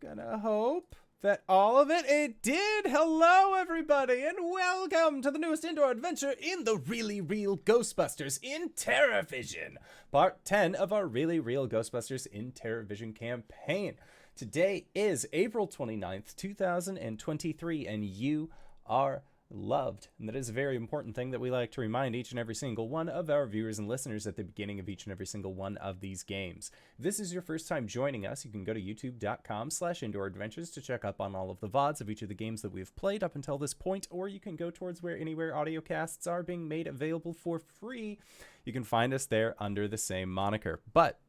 Gonna hope that all of it did. Hello, everybody, and welcome to the newest indoor adventure in the Really Real Ghostbusters in TerraVision, part 10 of our Really Real Ghostbusters in TerraVision campaign. Today is April 29th, 2023, and you are loved. And that is a very important thing that we like to remind each and every single one of our viewers and listeners at the beginning of each and every single one of these games. If this is your first time joining us, you can go to youtube.com/indooradventures to check up on all of the VODs of each of the games that we've played up until this point, or you can go towards anywhere audiocasts are being made available for free. You can find us there under the same moniker. But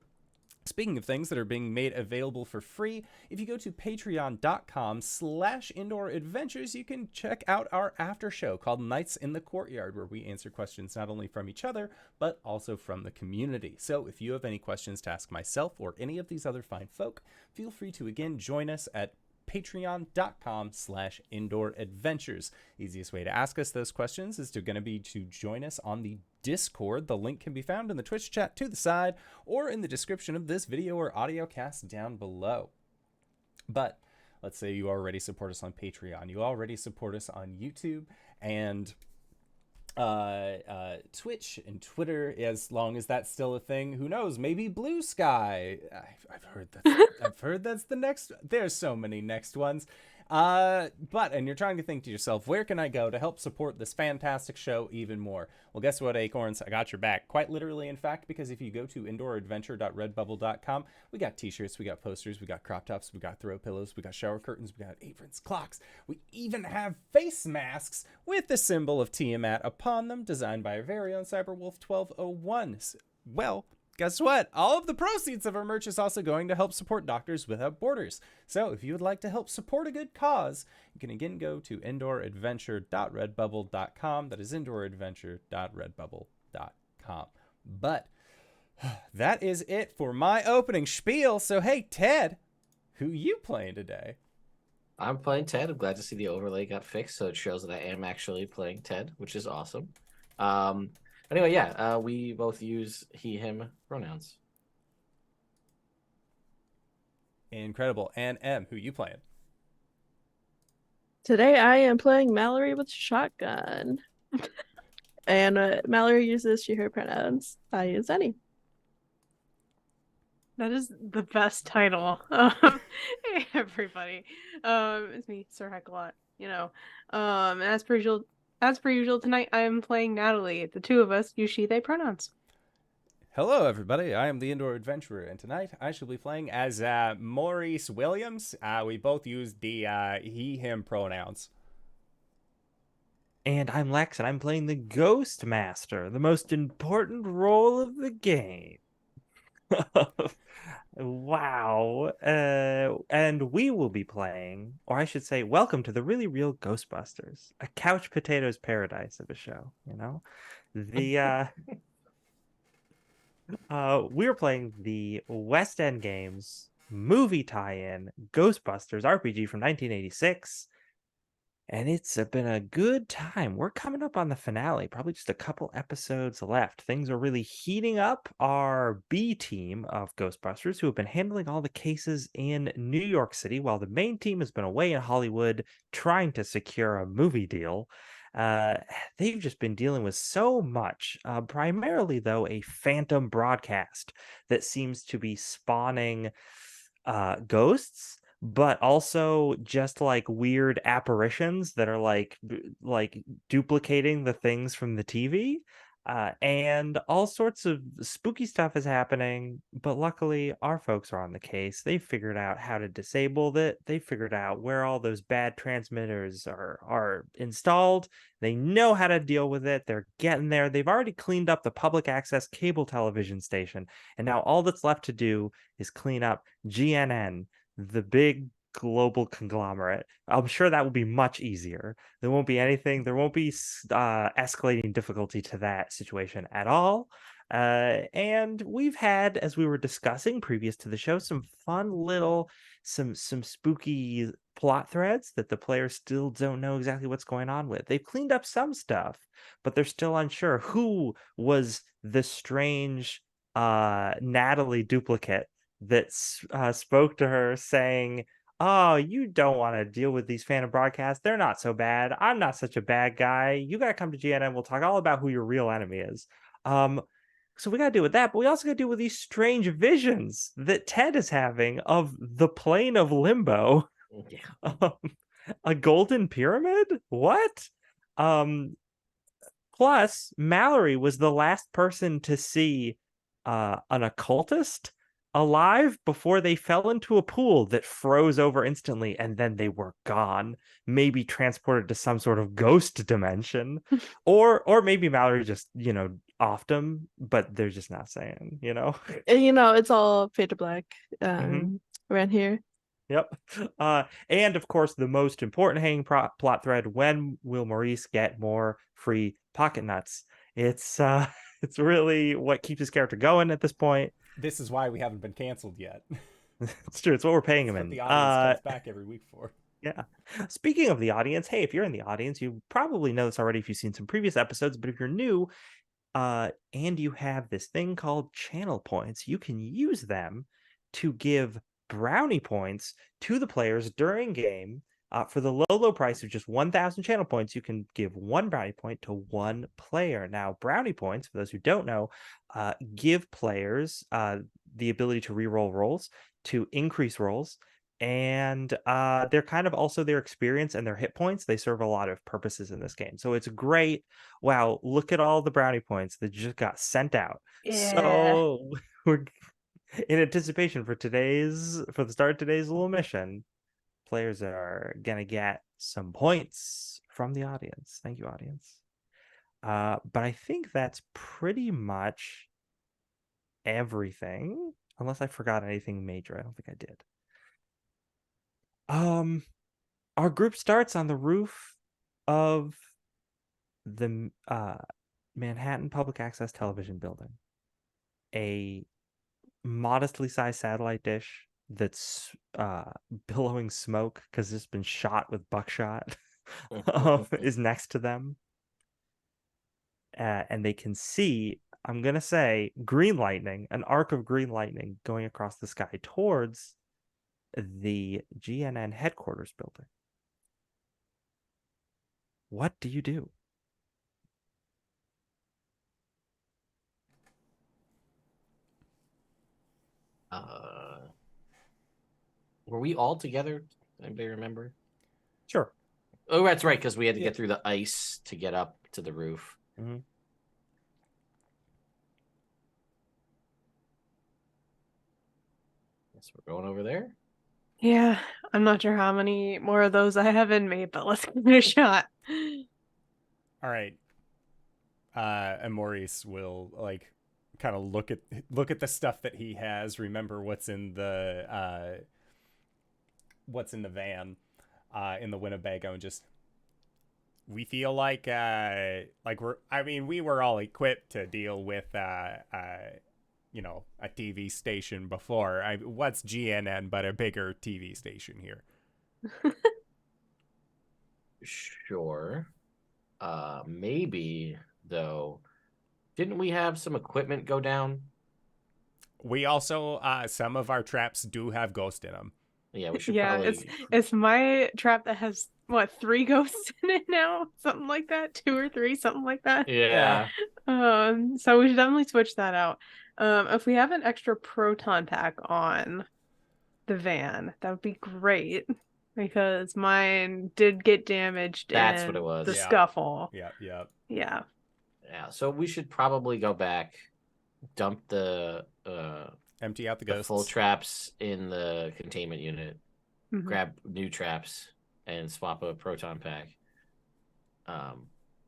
speaking of things that are being made available for free, if you go to patreon.com/indooradventures, you can check out our after show called Nights in the Courtyard, where we answer questions not only from each other, but also from the community. So if you have any questions to ask myself or any of these other fine folk, feel free to again join us at patreon.com/indooradventures. Easiest way to ask us those questions is going to be to join us on the Discord. The link can be found in the Twitch chat to the side or in the description of this video or audio cast down below. But let's say you already support us on Patreon, you already support us on YouTube and Twitch and Twitter, as long as that's still a thing. Who knows, maybe Blue Sky. I've heard that's the next. There's so many next ones. And you're trying to think to yourself, where can I go to help support this fantastic show even more? Well, guess what, Acorns? I got your back. Quite literally, in fact, because if you go to indooradventure.redbubble.com, we got t-shirts, we got posters, we got crop tops, we got throw pillows, we got shower curtains, we got aprons, clocks. We even have face masks with the symbol of Tiamat upon them, designed by our very own Cyberwolf 1201. Well, guess what? All of the proceeds of our merch is also going to help support Doctors Without Borders. So if you would like to help support a good cause, you can again go to indooradventure.redbubble.com. That is indooradventure.redbubble.com. But that is it for my opening spiel. So hey, Ted, who you playing today? I'm playing Ted. I'm glad to see the overlay got fixed, so it shows that I am actually playing Ted, which is awesome. Anyway, yeah, we both use he, him pronouns. Incredible. And M, who you playing? Today I am playing Mallory with shotgun. And Mallory uses she, her pronouns. I use any. That is the best title. Hey, everybody. It's me, SirHeckalot. As per usual, tonight I am playing Natalie. The two of us use she, they pronouns. Hello, everybody. I am the Indoor Adventurer, and tonight I shall be playing as Maurice Williams. We both use the he, him pronouns. And I'm Lex, and I'm playing the Ghostmaster, the most important role of the game. Wow. And we will be playing, or I should say, welcome to the Really Real Ghostbusters, a couch potatoes paradise of a show, you know? We're playing the West End Games movie tie-in Ghostbusters RPG from 1986. And it's been a good time. We're coming up on the finale, probably just a couple episodes left. Things are really heating up. Our B team of Ghostbusters, who have been handling all the cases in New York City, while the main team has been away in Hollywood trying to secure a movie deal. They've just been dealing with so much, primarily, though, a phantom broadcast that seems to be spawning ghosts, but also just like weird apparitions that are like duplicating the things from the TV. And all sorts of spooky stuff is happening, but luckily our folks are on the case. They figured out how to disable it. They figured out where all those bad transmitters are installed. They know how to deal with it. They're getting there. They've already cleaned up the public access cable television station, and now all that's left to do is clean up GNN, the big global conglomerate. I'm sure that will be much easier. There won't be escalating difficulty to that situation at all. And we've had, as we were discussing previous to the show, some fun little some spooky plot threads that the players still don't know exactly what's going on with. They've cleaned up some stuff, but they're still unsure who was the strange Natalie duplicate that spoke to her saying, oh, you don't want to deal with these Phantom broadcasts. They're not so bad. I'm not such a bad guy. You got to come to GNN. We'll talk all about who your real enemy is. So we got to deal with that, but we also got to deal with these strange visions that Ted is having of the plane of limbo. Yeah. A golden pyramid? What? Plus, Mallory was the last person to see an occultist alive before they fell into a pool that froze over instantly and then they were gone, maybe transported to some sort of ghost dimension. or maybe Mallory just, offed them, but they're just not saying, And, it's all fade to black Mhm. around here. Yep. And of course, the most important hanging plot thread: when will Maurice get more free pocket nuts? It's it's really what keeps his character going at this point. This is why we haven't been canceled yet. It's true. It's what we're paying him What in. the audience comes back every week for. Yeah. Speaking of the audience, hey, if you're in the audience, you probably know this already if you've seen some previous episodes, but if you're new, and you have this thing called channel points, you can use them to give brownie points to the players during game. For the low price of just 1,000 channel points, you can give one brownie point to one player. Now, brownie points, for those who don't know, give players the ability to reroll rolls, to increase rolls, and they're kind of also their experience and their hit points. They serve a lot of purposes in this game. So it's great. Wow, look at all the brownie points that just got sent out. Yeah. So we're in anticipation for the start of today's little mission. Players are gonna get some points from the audience. Thank you, audience. But I think that's pretty much everything, unless I forgot anything major. I don't think I did. Our group starts on the roof of the Manhattan Public Access Television Building. A modestly sized satellite dish that's billowing smoke because it's been shot with buckshot is next to them. And they can see, I'm going to say, green lightning, an arc of green lightning going across the sky towards the GNN Headquarters building. What do you do? Were we all together? Anybody remember? Sure. Oh, that's right, because we had to Yeah. get through the ice to get up to the roof. Mhm. Guess we're going over there. Yeah, I'm not sure how many more of those I have in me, but let's give it a shot. All right. And Maurice will kind of look at the stuff that he has, remember what's in the van, in the Winnebago, and just, we feel like we were all equipped to deal with a TV station before. What's GNN but a bigger TV station here? Sure. Maybe though. Didn't we have some equipment go down? We also, some of our traps do have ghost in them. Yeah, we should Yeah, probably. it's my trap that has what, 3 ghosts in it now? Something like that, 2 or 3, something like that. Yeah. So we should definitely switch that out. If we have an extra proton pack on the van, that would be great because mine did get damaged That's in what it was. the Yeah. scuffle. Yeah. Yeah. Yeah. So we should probably go back, dump the Empty out the the ghosts. full traps in the containment unit, Mhm. grab new traps, and swap a proton pack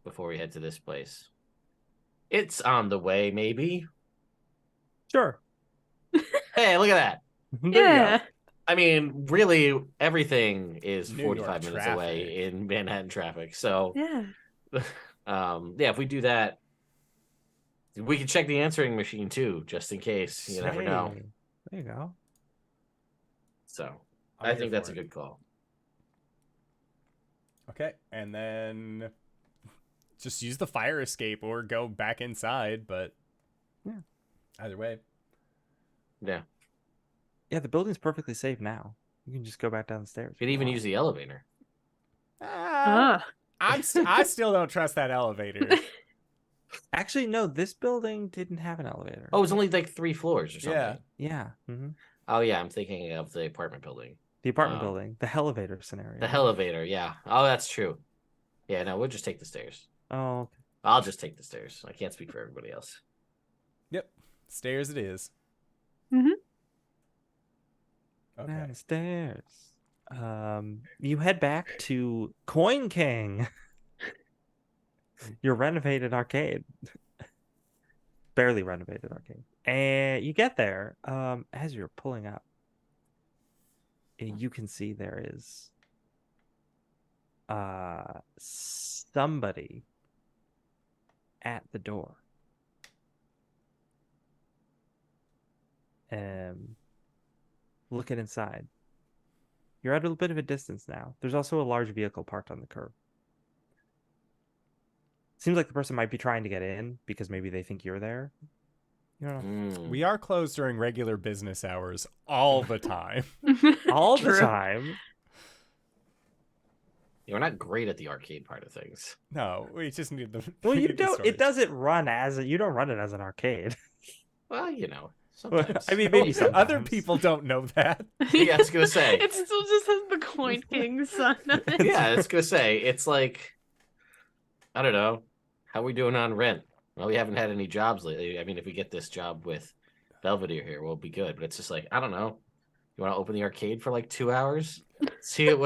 before we head to this place. It's on the way, maybe. Sure. Hey, look at that. There you go. Yeah. I mean, really, everything is New 45 York minutes traffic. away in Manhattan traffic. So, Yeah. yeah, if we do that, we can check the answering machine too, just in case. You never know. Hey, there you go. So, I'm I here think that's for a it. good call. Okay, and then just use the fire escape or go back inside, but Yeah. either way. Yeah. Yeah, the building's perfectly safe now. You can just go back down the stairs. You could even use the elevator. Ah, I still don't trust that elevator. Actually, no. This building didn't have an elevator. Oh, it's only like 3 floors or something. Yeah. yeah. Hmm. Oh yeah, I'm thinking of the apartment building. The apartment building, the elevator scenario. The elevator, yeah. Oh, that's true. Yeah, no, we'll just take the stairs. Oh, okay. I'll just take the stairs. I can't speak for everybody else. Yep. Stairs it is. Mhm. Okay. Downstairs. You head back to Coin King. Your renovated arcade. Barely renovated arcade. And you get there. As you're pulling up, you can see there is somebody at the door. Looking inside. You're at a bit of a distance now. There's also a large vehicle parked on the curb. Seems like the person might be trying to get in because maybe they think you're there. You know, We are closed during regular business hours all the time. all the True. time. You're not great at the arcade part of things. No, we just need the. Well, we you need the don't. It storage. doesn't run as you don't run it as an arcade. Well, sometimes. I mean, maybe sometimes. Other people don't know that. Yeah, I was gonna say. It still just has the Coin King sign on it. Yeah, I was gonna say. It's like, I don't know. How are we doing on rent? Well, we haven't had any jobs lately. I mean, if we get this job with Belvedere here, we'll be good. But it's just like, I don't know. You want to open the arcade for like 2 hours? See how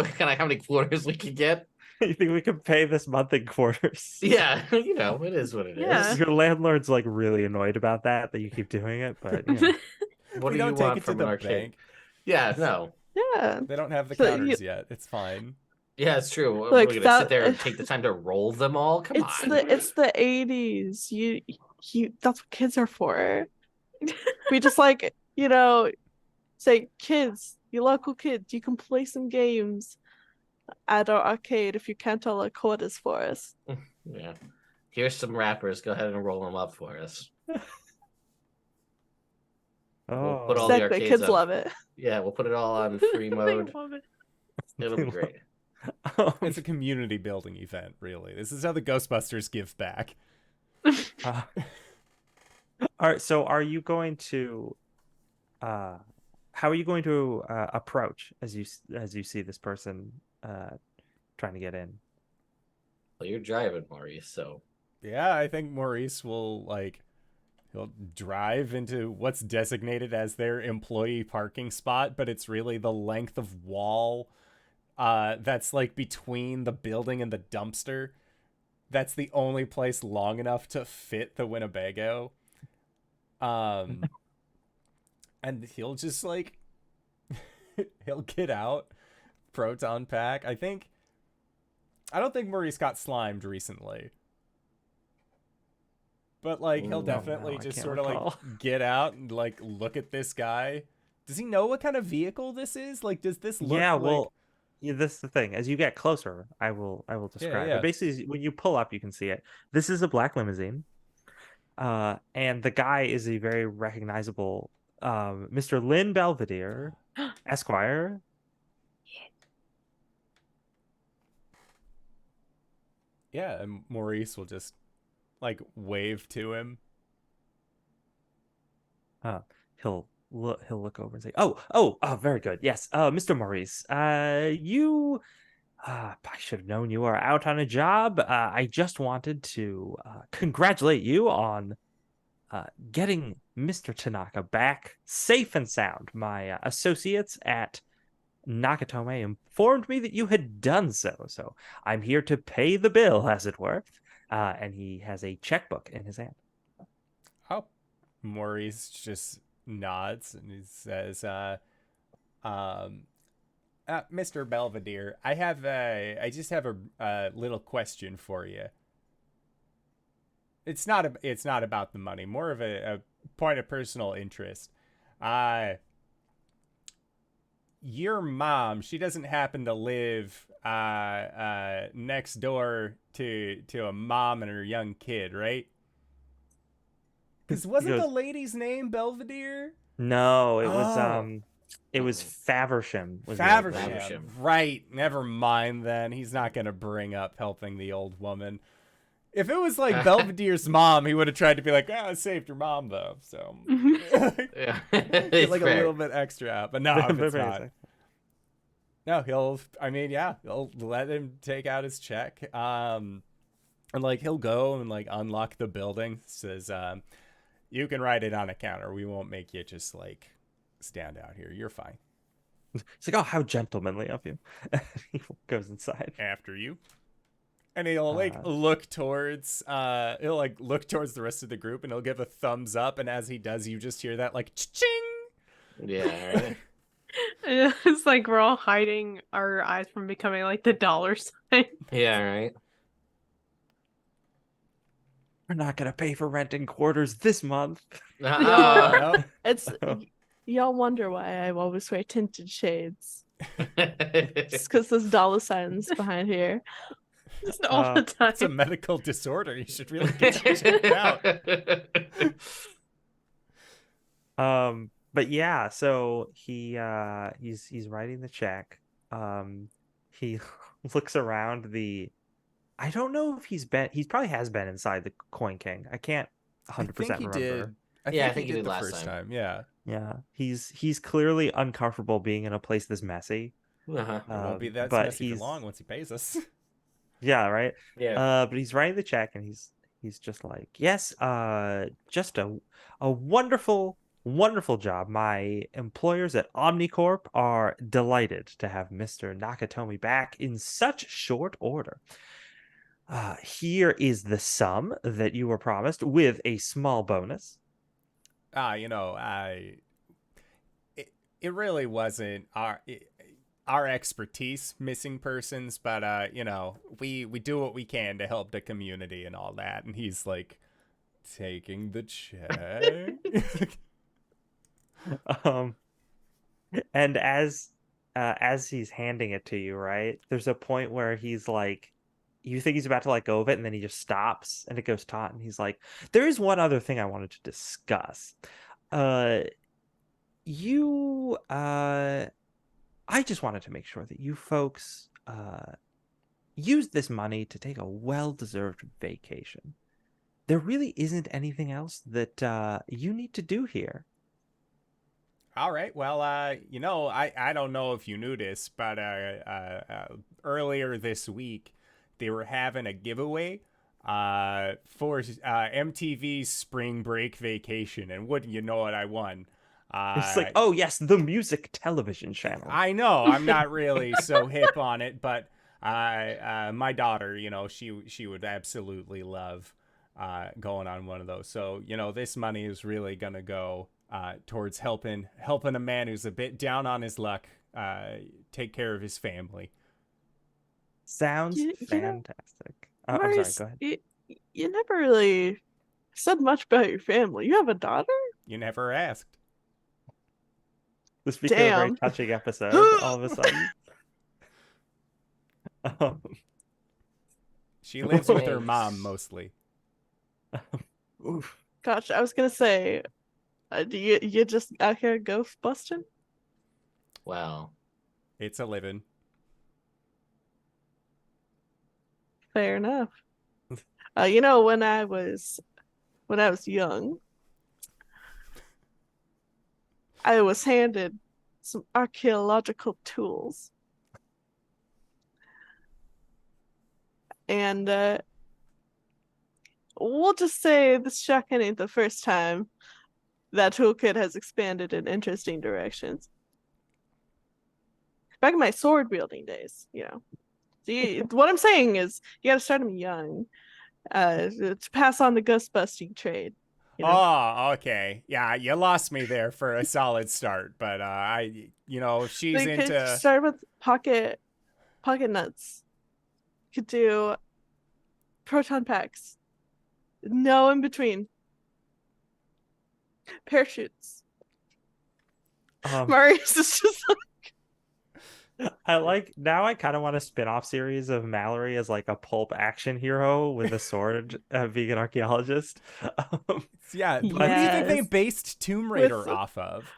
many quarters we can get? You think we could pay this month in quarters? Yeah, it is what it is. Yeah. Your landlord's like really annoyed about that you keep doing it, but you know. What we do you don't take want it to from the an arcade? bank. Yeah, no. Yeah. They don't have the So counters yet. It's fine. Yeah, it's true. We're Like, gonna that- sit there and take the time to roll them all. Come It's on. the 80s. You that's what kids are for. We just like, say, kids, you local kids, you can play some games at our arcade if you can't all our quarters for us. Yeah. Here's some wrappers. Go ahead and roll them up for us. Oh, put all the Exactly, arcades kids up. love it. Yeah, we'll put it all on free I mode. love it. It'll be great. It's a community building event, really. This is how the Ghostbusters give back. all right. So, are you going to? How are you going to approach as you see this person trying to get in? Well, you're driving, Maurice, so Yeah, I think Maurice will he'll drive into what's designated as their employee parking spot, but it's really the length of wall that's like between the building and the dumpster. That's the only place long enough to fit the Winnebago. And he'll just he'll get out, proton pack. I don't think Maurice got slimed recently. But he'll definitely I just can't sort of recall. get out and look at this guy. Does he know what kind of vehicle this is? Does this look Yeah, like... well, yeah, this is the thing. As you get closer, I will describe yeah. it. Basically, when you pull up, you can see it. This is a black limousine, and the guy is a very recognizable Mr. Lynn Belvedere, Esquire. Yeah, and Maurice will just wave to him. He'll look over and say, "Oh, very good. Yes, Mr. Maurice. You, I should have known you are out on a job. I just wanted to congratulate you on getting Mr. Tanaka back safe and sound. My associates at Nakatome informed me that you had done so. So I'm here to pay the bill, as it were." And he has a checkbook in his hand. Oh, Maurice just nods and he says, Mr. Belvedere, I just have a little question for you. It's not about the money, more of a point of personal interest. Your mom, she doesn't happen to live next door to a mom and her young kid, right? Because wasn't goes- the lady's name Belvedere? No, it Oh. was It was Faversham. Was the old lady. Faversham. Right. Never mind then. He's not going to bring up helping the old woman. If it was like Belvedere's mom, he would have tried to be like, I saved your mom, though. So, Yeah. get like Fair. a little bit extra out. But no, if it's not. No, he'll let him take out his check. And like, he'll go and like unlock the building. Says, you can write it on a counter. We won't make you just like stand out here. You're fine. It's like, oh, how gentlemanly of you. He goes inside. After you. And he'll like look towards the rest of the group, and he'll give a thumbs up. And as he does, you just hear that like ching. Yeah. Right. It's like we're all hiding our eyes from becoming like the dollar sign. Yeah. Right. We're not gonna pay for rent and quarters this month. Uh-oh. It's y'all wonder why I always wear tinted shades. It's because there's dollar signs behind here. Just all the time. It's a medical disorder. You should really get it checked out. But yeah, so he's writing the check. He looks around I don't know if he probably has been inside the Coin King. I can't 100% remember. Did. I think he did the last first time. Yeah. Yeah, he's clearly uncomfortable being in a place this messy. Uh-huh. It won't be that but messy for long once he pays us. Yeah, right. Yeah. But he's writing the check, and he's just like, yes, just a wonderful job. My employers at Omnicorp are delighted to have Mr. Nakatomi back in such short order. Here is the sum that you were promised with a small bonus. It really wasn't our expertise, missing persons, but we do what we can to help the community and all that. And he's like taking the check. And as he's handing it to you, right, there's a point where he's like, you think he's about to let go of it, and then he just stops, and it goes taut, and he's like, there is one other thing I wanted to discuss. I just wanted to make sure that you folks use this money to take a well-deserved vacation. There really isn't anything else that you need to do here. All right. Well, I don't know if you knew this, but earlier this week, they were having a giveaway for MTV's Spring Break Vacation. And wouldn't you know it, I won. It's like, oh, yes, the music television channel. I know. I'm not really so hip on it, but my daughter, she would absolutely love going on one of those. So, this money is really going to go towards helping a man who's a bit down on his luck take care of his family. Sounds fantastic. I'm sorry, go ahead. You never really said much about your family. You have a daughter? You never asked. This became a very touching episode all of a sudden. She lives with her mom mostly. Oof. Gosh, I was gonna say, do you just out here ghost busting? Well, it's a living. Fair enough. When I was young, I was handed some archaeological tools. And we'll just say this shotgun ain't the first time that toolkit has expanded in interesting directions. Back in my sword wielding days, what I'm saying is you got to start them young to pass on the ghost busting trade. Oh, okay. Yeah, you lost me there for a solid start, but if she's They could into start with pocket nuts. Could do proton packs. No in between. Parachutes. Marius is just I kind of want a spin-off series of Mallory as like a pulp action hero with a sword, vegan archaeologist. yeah. What do you think they based Tomb Raider off of?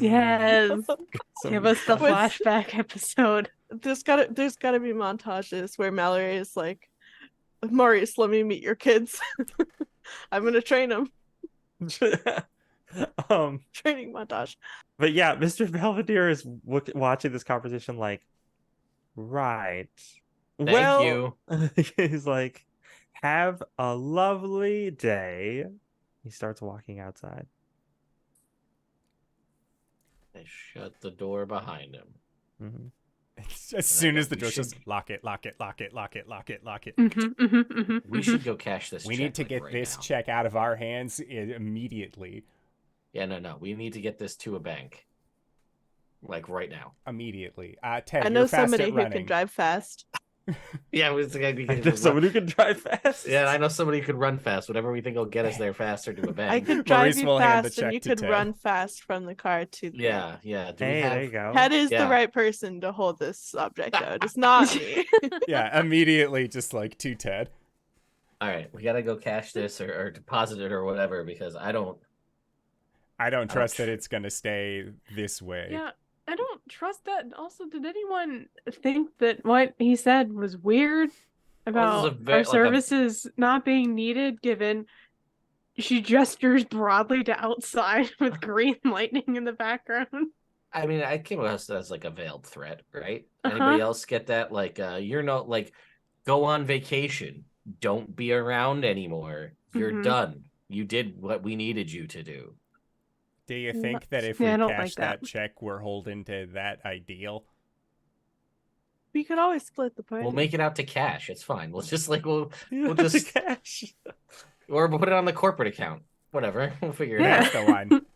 Yes. Some Give us the With- flashback episode. There's gotta be montages where Mallory is like, Maurice, let me meet your kids. I'm gonna train them. Training montage. But yeah, Mr. Belvedere is watching this conversation like, right. Thank you. He's like, have a lovely day. He starts walking outside. They shut the door behind him. Mm-hmm. As soon as the We door should- says, lock it, lock it, lock it, lock it, lock it, lock it. We should go cash this. We check, need to like, get right this now. check out of our hands immediately. Yeah, no. We need to get this to a bank, like right now. Immediately. Ted, I know you're fast somebody at who running. can drive fast. Yeah, it's the guy. I know someone who can drive fast. Yeah, I know somebody who could run fast. Whatever we think will get us there faster to a bank. I could drive Maurice you will hand the fast, and check you to could Ted. run fast from the car to the Yeah. Do we Hey, have? there you go. Ted is Yeah. the right person to hold this object out. It's not me. Yeah, immediately just like to Ted. All right, we gotta go cash this or deposit it or whatever because I don't. I don't trust Ouch. that it's going to stay this way. Yeah, I don't trust that. Also, did anyone think that what he said was weird about our services not being needed, given she gestures broadly to outside with green lightning in the background? I mean, I came across it as like a veiled threat, right? Uh-huh. Anybody else get that? Like, you're not like, go on vacation. Don't be around anymore. You're Mhm. done. You did what we needed you to do. Do you think that if Yeah, I we don't cash like that that. check, we're holding to that ideal? We could always split the party. We'll make it out to cash. It's fine. We'll just like we'll We'll just- cash. or we'll put it on the corporate account. Whatever. We'll figure it Yeah. That's the one.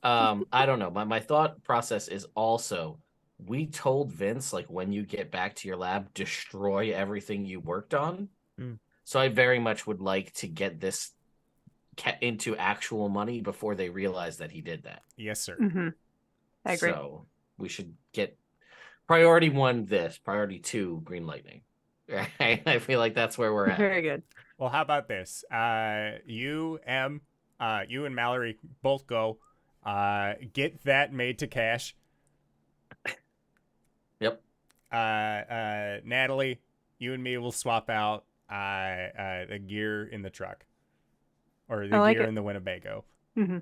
out. I don't know. My thought process is also we told Vince like when you get back to your lab, destroy everything you worked on. Mm. So I very much would like to get this into actual money before they realize that he did that. Yes, sir. Mm-hmm. I agree. So we should get priority 1 this, priority 2 green lightning. Right? I feel like that's where we're at. Very good. Well, how about this? You and Mallory both go. Get that made to cash. Yep. Natalie, you and me will swap out the gear in the truck. Or the I like gear it. in the Winnebago. Mm-hmm.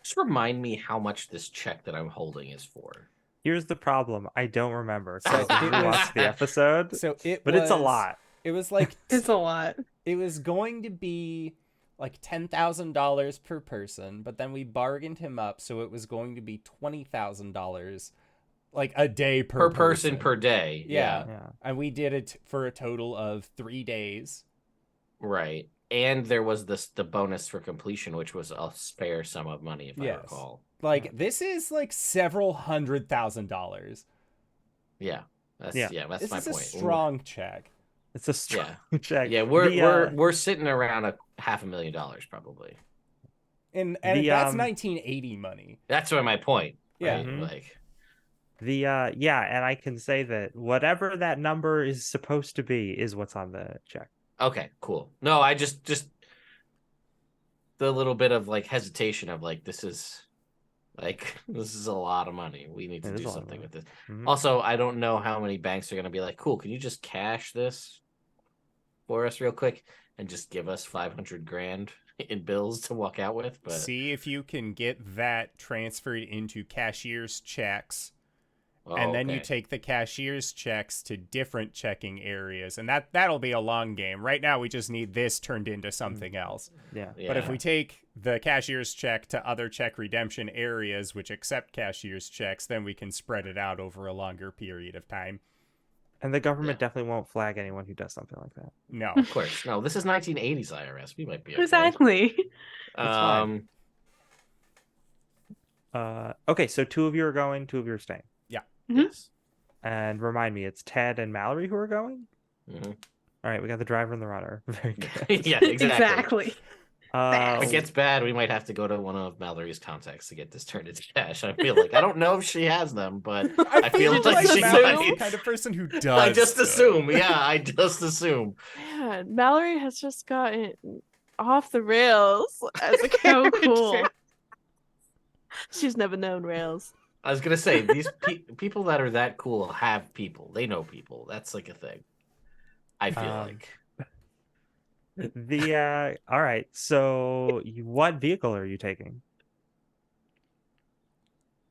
Just remind me how much this check that I'm holding is for. Here's the problem. I don't remember. So So I it didn't was- watch the episode, So but it's a lot. It was like It's a lot. it was going to be like $10,000 per person, but then we bargained him up, so it was going to be $20,000, like a day per person per day. Yeah. Yeah. And we did it for a total of 3 days. Right. And there was the bonus for completion, which was a spare sum of money, if I Yes. recall. Like this is like several $100,000. Yeah. That's Yeah. that's This my is a point. strong check. It's a strong check. Yeah, we're The, we're sitting around $500,000 probably. And The, that's 1980 money. That's my point. Yeah. Right? Mhm. Like yeah, and I can say that whatever that number is supposed to be is what's on the check. okay, cool. No, I just the little bit of like hesitation of like this is a lot of money. We need to It is do a lot of something money. with this. Mhm. Also, I don't know how many banks are gonna be like, cool, can you just cash this for us real quick and just give us 500 grand in bills to walk out with? But See if you can get that transferred into cashier's checks. oh, And then you okay. take the cashier's checks to different checking areas. And that'll be a long game. Right now, we just need this turned into something else. Yeah. But if Yeah. we take the cashier's check to other check redemption areas which accept cashier's checks, then we can spread it out over a longer period of time. And the government Yeah. definitely won't flag anyone who does something like that. No. Of course. No, this is 1980s IRS. We might be okay. Exactly. fine. Um Okay, so 2 of you are going, 2 of you are staying. Mhm. yes. And remind me, it's Ted and Mallory who are going? Mhm. All right, we got the driver and the runner. Very good. Yeah, exactly. Exactly. Uh, If it gets bad, we might have to go to one of Mallory's contacts to get this turned into cash. I feel like I don't know if she has them, but I feel just like she assume. Mallory's the might. kind of person who does. I just though. assume. Yeah, I just assume. Man, Mallory has just gotten off the rails as a So character. cool. She's never known rails. I was gonna say these people that are that cool have people. They know people. That's like a thing. I feel like. All right. So, what vehicle are you taking?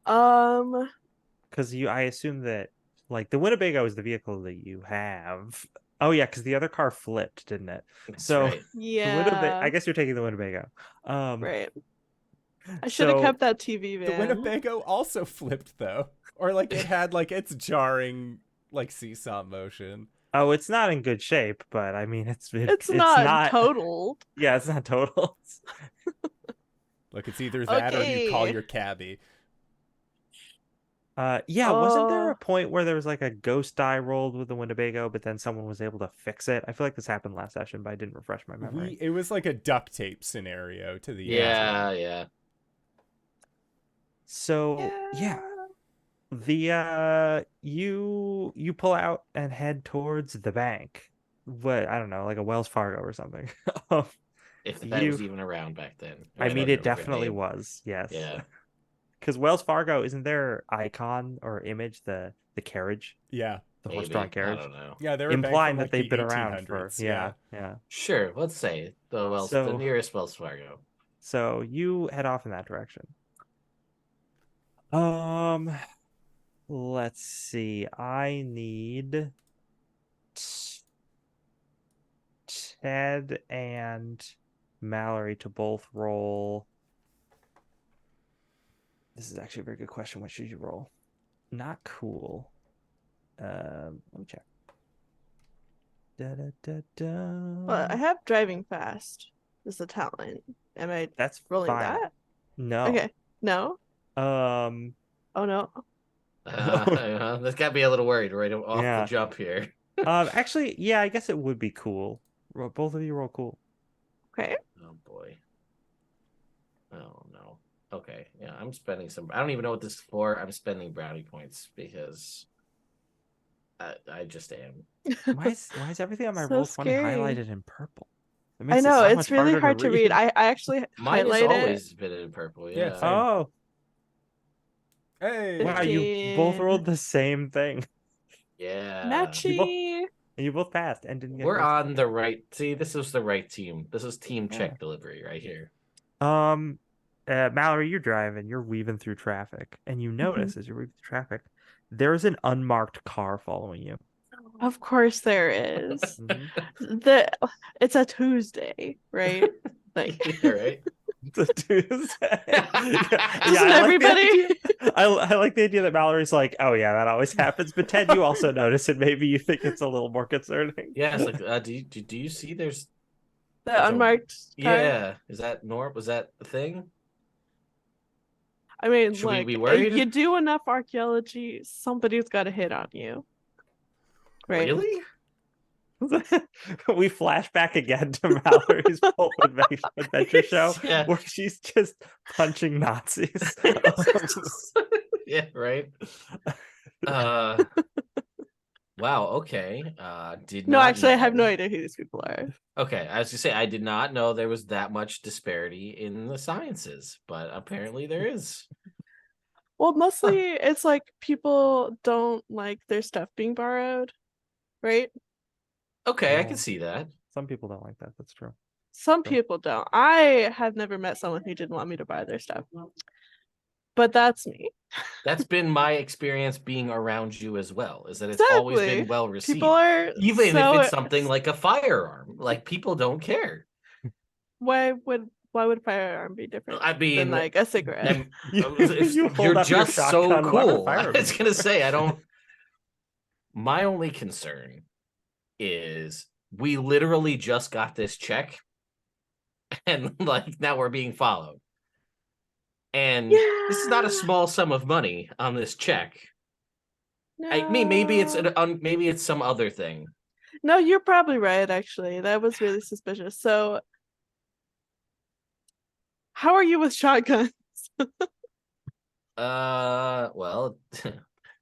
Because I assume that like the Winnebago is the vehicle that you have. Oh yeah, because the other car flipped, didn't it? That's So right. the Winnebago. Yeah. I guess you're taking the Winnebago. Right. I should have So kept that TV The van. Winnebago also flipped though, or like it had like its jarring like seesaw motion. oh, it's not in good shape, but I mean, it's not totaled. Yeah, it's not total. Look, it's either that or you call Okay. your cabbie. Yeah, wasn't there Oh. a point where there was like a ghost die rolled with the Winnebago, but then someone was able to fix it? I feel like this happened last session, but I didn't refresh my memory. It was like a duct tape scenario to the Yeah. So yeah, you pull out and head towards the bank. What, I don't know, like a Wells Fargo or something. If the bank was even around back then. I mean, know it the definitely name. was. Yes. Yeah. Because Wells Fargo, isn't their icon or image the carriage, Yeah, the Maybe. horse-drawn carriage? I don't know. yeah, they were a bank Implying from, that like, they've the been around for 1800s. yeah. Sure, let's say the nearest Wells Fargo. So you head off in that direction. Let's see. I need Ted and Mallory to both roll. This is actually a very good question. What should you roll? Not cool. Let me check. Well, I have driving fast as a talent. Am I That's rolling fine. that? No. Okay. No. Um. Oh no. That's got me a little worried right off Yeah. the jump here. Actually, yeah, I guess it would be cool. Both of you roll cool. Okay. Oh boy. Oh no. Okay. Yeah, I'm spending some. I don't even know what this is for. I'm spending brownie points because I just am. Why is everything on my So roll 20 scary. highlighted in purple? It I makes it know so it's much really harder hard to read. I actually Mine has highlight it. always been in purple. Yeah, Yeah. same. Oh, Hey, wow, you both 15. rolled the same thing. Yeah. Matchy. And you both passed and didn't get We're ghosted. on the right. See, this is the right team. This is team Yeah. check delivery right here. Mallory, you're driving, you're weaving through traffic, and you notice as you're weaving through traffic, there's an unmarked car following you. Of course there is. It's a Tuesday, right? Like You're right. It's a Tuesday. Doesn't everybody? I like the idea that Mallory's like, oh yeah, that always happens. But Ted, you also notice it. Maybe you think it's a little more concerning. Yeah, it's like, do you see? There's The unmarked car? Yeah, is that Was that the thing? I mean, Should we like, be worried? you do enough archaeology, somebody's got to hit on you. Right? Really? We flash back again to Mallory's Pulp Adventure show Yeah. where she's just punching Nazis. Yeah, right. Wow, okay. No, actually, I have no idea who these people are. Okay, I was gonna say I did not know there was that much disparity in the sciences, but apparently there is. Well, mostly it's like people don't like their stuff being borrowed, right? Okay, I Yeah. can see that. Some people don't like that. That's true. Some Sure. people don't. I have never met someone who didn't want me to buy their stuff. But that's me. That's been my experience being around you as well, is that it's always Exactly. been well received. People are Even so- if it's something like a firearm, like people don't care. Why would firearm be different I mean, than like a cigarette? And You hold you're up your just so shotgun, why would cool. I firearms was gonna say I don't. My only concern is we literally just got this check, and like now we're being followed. And this is not a small sum of money on this check. I mean, maybe it's maybe it's some other thing. No, you're probably right. Actually, that was really suspicious. So, how are you with shotguns? Well,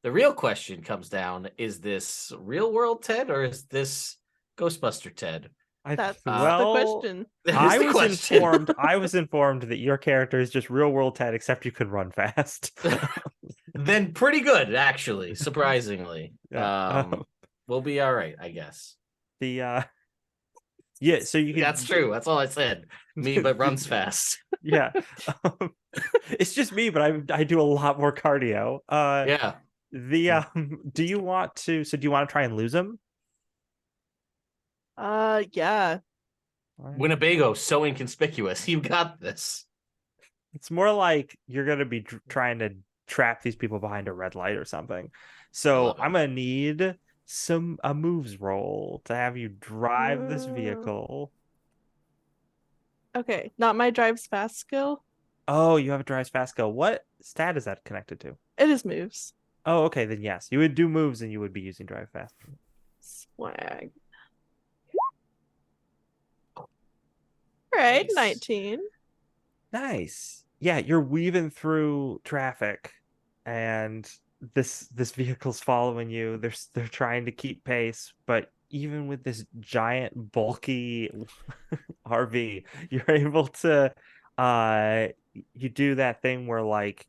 the real question comes down: is this real world Ted or is this Ghostbuster Ted? That's the well, question. That is I the was question. informed. I was informed that your character is just real world Ted, except you could run fast. Then pretty good, actually, surprisingly. Yeah. We'll be all right, I guess. The yeah, so you can. That's true. That's all I said. Me, but runs fast. Yeah, it's just me, but I do a lot more cardio. Yeah. Do you want to? So do you want to try and lose him? Yeah. Winnebago, so inconspicuous. You got this. It's more like you're gonna be trying to trap these people behind a red light or something. So love it. I'm gonna need a moves roll to have you drive this vehicle. Okay, not my drives fast skill. Oh, you have a drive fast skill. What stat is that connected to? It is moves. Oh, okay, then yes, you would do moves and you would be using drive fast. Swag. Right, Nice. 19. Nice. Yeah, you're weaving through traffic, and this vehicle's following you. They're trying to keep pace, but even with this giant bulky RV, you're able to you do that thing where like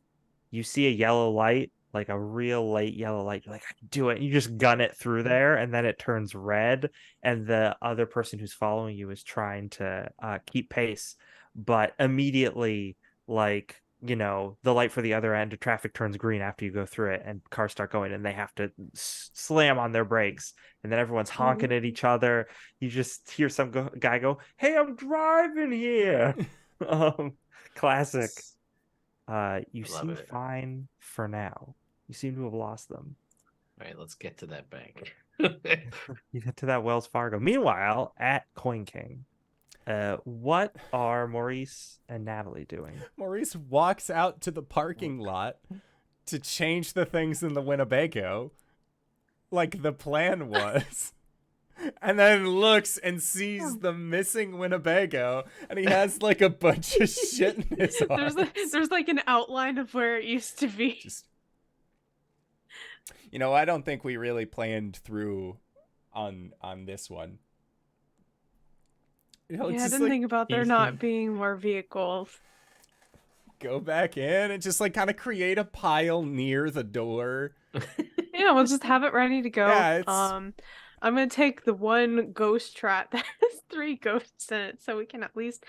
you see a yellow light, like a real late yellow light, you're like, I can do it. You just gun it through there, and then it turns red, and the other person who's following you is trying to keep pace, but immediately, like, you know, the light for the other end of traffic turns green after you go through it, and cars start going, and they have to slam on their brakes, and then everyone's honking at each other. You just hear some guy go, "Hey, I'm driving here." Classic. You Love seem it. fine for now. You seem to have lost them. All right, let's get to that bank. You get to that Wells Fargo. Meanwhile, at Coin King, what are Maurice and Natalie doing? Maurice walks out to the parking lot to change the things in the Winnebago, like the plan was. And then looks and sees the missing Winnebago, and he has like a bunch of shit in his arms. There's like an outline of where it used to be. Just, you know, I don't think we really planned through on this one. You know, Yeah, I just, didn't like, think about there easy. not being more vehicles. go back in and just like kind of create a pile near the door. Yeah, we'll just have it ready to go. Yeah, it's- I'm gonna take the one ghost trap that has 3 ghosts in it, so we can at least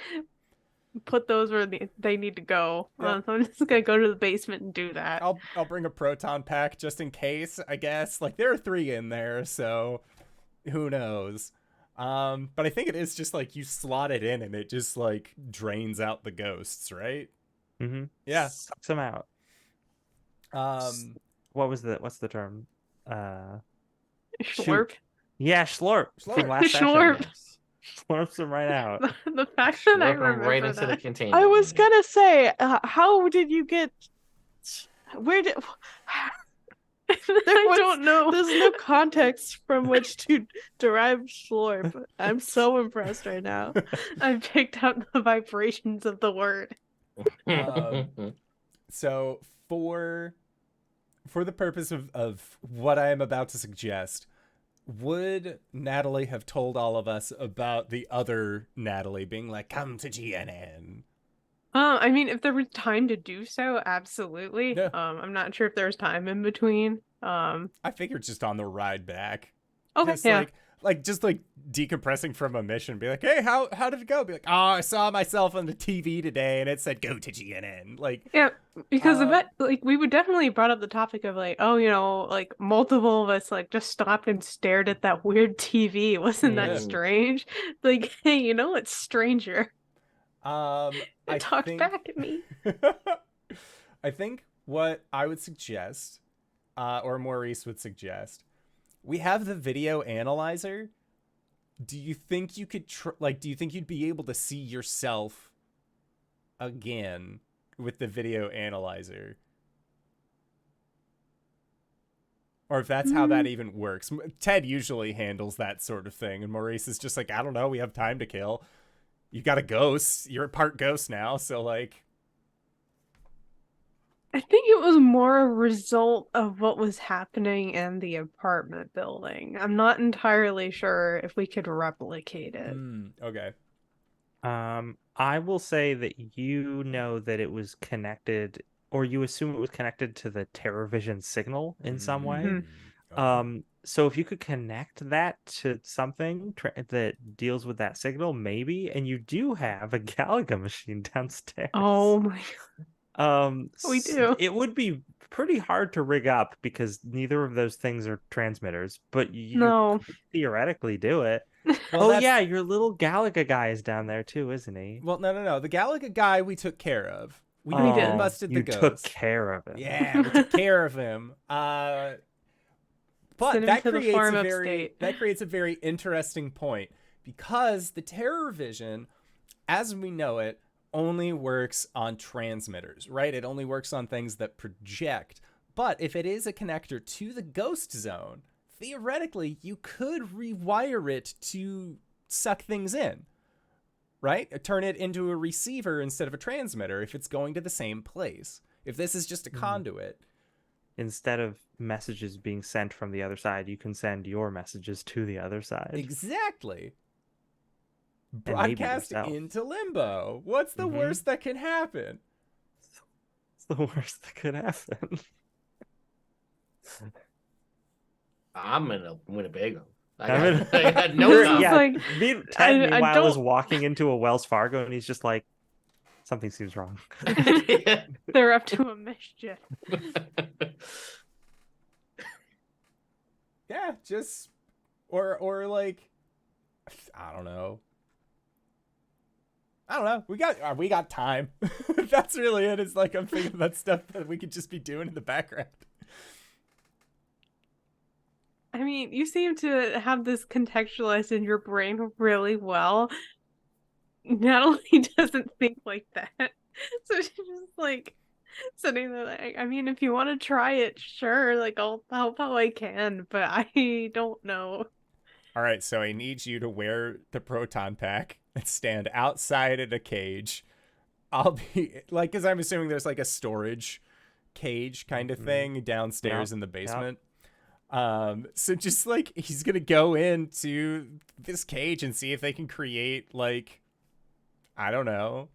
put those where they need to go. Yeah. So I'm just gonna go to the basement and do that. I'll bring a proton pack just in case, I guess. Like there are 3 in there, so who knows. But I think it is just like you slot it in and it just like drains out the ghosts, right? Mm-hmm. Yeah. Sucks them out. What's the term? Slurp. Yeah, slurp. Slurp. From last session. Slurp. Slurps them right out. The fact that I Slurp 'em remember right into the that. container. I was gonna say, how did you get? Where did? I don't know. There's no context from which to derive slurp. I'm so impressed right now. I picked up the vibrations of the word. So for the purpose of what I am about to suggest, would Natalie have told all of us about the other Natalie being like, come to GNN? I mean, if there was time to do so, absolutely. Yeah. I'm not sure if there's time in between. I figured just on the ride back. Okay, Just yeah. like just like decompressing from a mission, be like, hey, how did it go? Be like, oh, I saw myself on the TV today and it said go to GNN. Like, Yeah, because I bet like we would definitely brought up the topic of like, oh, you know, like multiple of us like just stopped and stared at that weird TV. Wasn't Yeah. that strange? Like, hey, you know, it's stranger. I It talked think... back at me. I think what I would suggest, or Maurice would suggest, we have the video analyzer. Do you think you could do you think you'd be able to see yourself again with the video analyzer? Or if that's how that even works. Ted usually handles that sort of thing, and Maurice is just like, I don't know, we have time to kill. You got a ghost. You're a part ghost now, so like... I think it was more a result of what was happening in the apartment building. I'm not entirely sure if we could replicate it. Okay. I will say that you know that it was connected, or you assume it was connected to the TerraVision signal in some way. Okay. So if you could connect that to something that deals with that signal, maybe, and you do have a Galaga machine downstairs. Oh my we do. It would be pretty hard to rig up because neither of those things are transmitters, but you No. could theoretically do it. Well, that's... yeah, your little Galaga guy is down there too, isn't he? Well, no. The Galaga guy we took care of. We did. busted the You ghost. took care of him. Yeah, we took care of him. But Send him that to the creates farm a very upstate. that creates a very interesting point because the terror vision, as we know it, only works on transmitters, right? It only works on things that project. But if it is a connector to the ghost zone, theoretically, you could rewire it to suck things in, right? Turn it into a receiver instead of a transmitter if it's going to the same place. If this is just a conduit. Instead of messages being sent from the other side, you can send your messages to the other side. Exactly. And maybe Broadcast yourself. into limbo. What's the worst that can happen? It's the worst that could happen. I'm in a Winnebago. I I had no You're- job. yeah, like, Ted, I meanwhile, is don't- walking into a Wells Fargo, and he's just like, something seems wrong. They're up to a mischief. Yeah, just or like I don't know. We got time. That's really it. It's like I'm thinking about stuff that we could just be doing in the background. I mean, you seem to have this contextualized in your brain really well. Natalie doesn't think like that. So she's just like sitting there like, I mean, if you want to try it, sure, like I'll help how I can, but I don't know. All right, so I need you to wear the proton pack and stand outside in a cage. I'll be like, because I'm assuming there's like a storage cage kind of thing downstairs in the basement. So just like he's gonna go into this cage and see if they can create like, I don't know,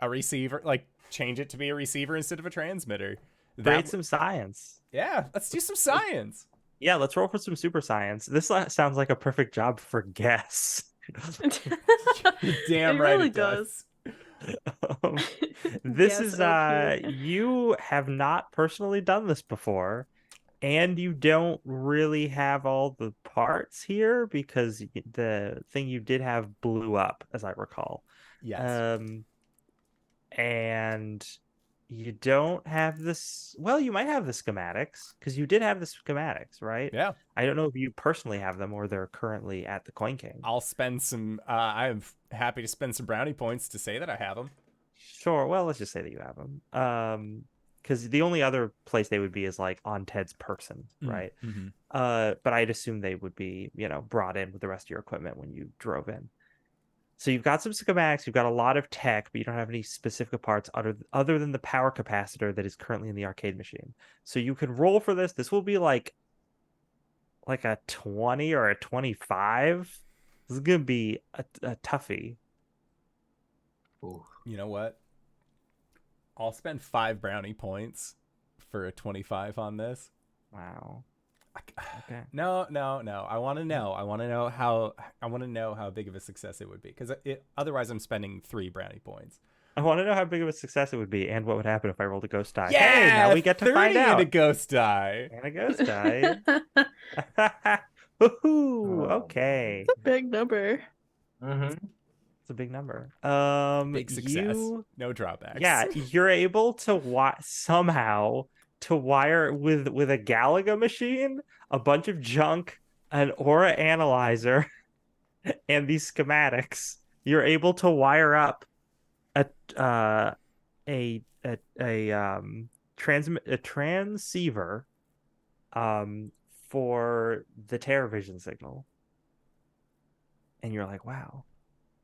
a receiver, like change it to be a receiver instead of a transmitter. Create some science. Yeah, let's do some science. Yeah, let's roll for some super science. This sounds like a perfect job for guess. Damn it right really it does. This Yes, is okay. you have not personally done this before, and you don't really have all the parts here because the thing you did have blew up, as I recall. Yes. And you don't have this. Well, you might have the schematics because you did have the schematics, right? Yeah. I don't know if you personally have them or they're currently at the Coin King. I'll spend some. I'm happy to spend some brownie points to say that I have them. Sure. Well, let's just say that you have them. Because the only other place they would be is like on Ted's person, right? Mm-hmm. But I'd assume they would be, brought in with the rest of your equipment when you drove in. So you've got some schematics, you've got a lot of tech, but you don't have any specific parts other than the power capacitor that is currently in the arcade machine. So you can roll for this. This will be like a 20 or a 25. This is gonna be a toughie. Ooh. You know what? I'll spend 5 brownie points for a 25 on this. Wow. Okay. No. I want to know. I want to know how big of a success it would be, because otherwise I'm spending 3 brownie points. I want to know how big of a success it would be and what would happen if I rolled a ghost die. Yeah, Hey, now we get to 30 find out. and a ghost die. And a ghost die. Woohoo! Okay. It's a big number. Mm-hmm. It's a big number. Big success. No drawbacks. Yeah, you're able to somehow to wire with a Galaga machine, a bunch of junk, an aura analyzer, and these schematics. You're able to wire up a transceiver for the TerraVision signal. And you're like, wow,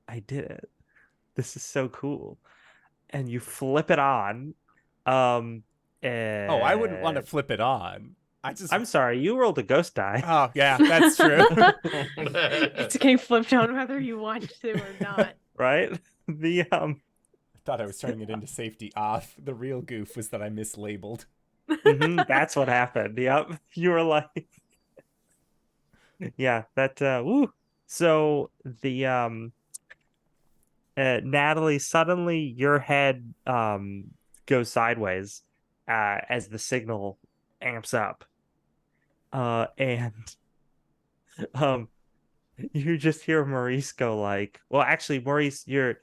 I did it. This is so cool. And you flip it on. Oh, I wouldn't want to flip it on. I'm sorry, you rolled a ghost die. Oh, yeah, that's true. It's getting flipped on whether you want to or not. Right? The I thought I was turning it into safety off. The real goof was that I mislabeled. that's what happened. Yep. You were like yeah, that woo. So the Natalie, suddenly your head goes sideways as the signal amps up. And you just hear Maurice go like, well, actually, Maurice, you're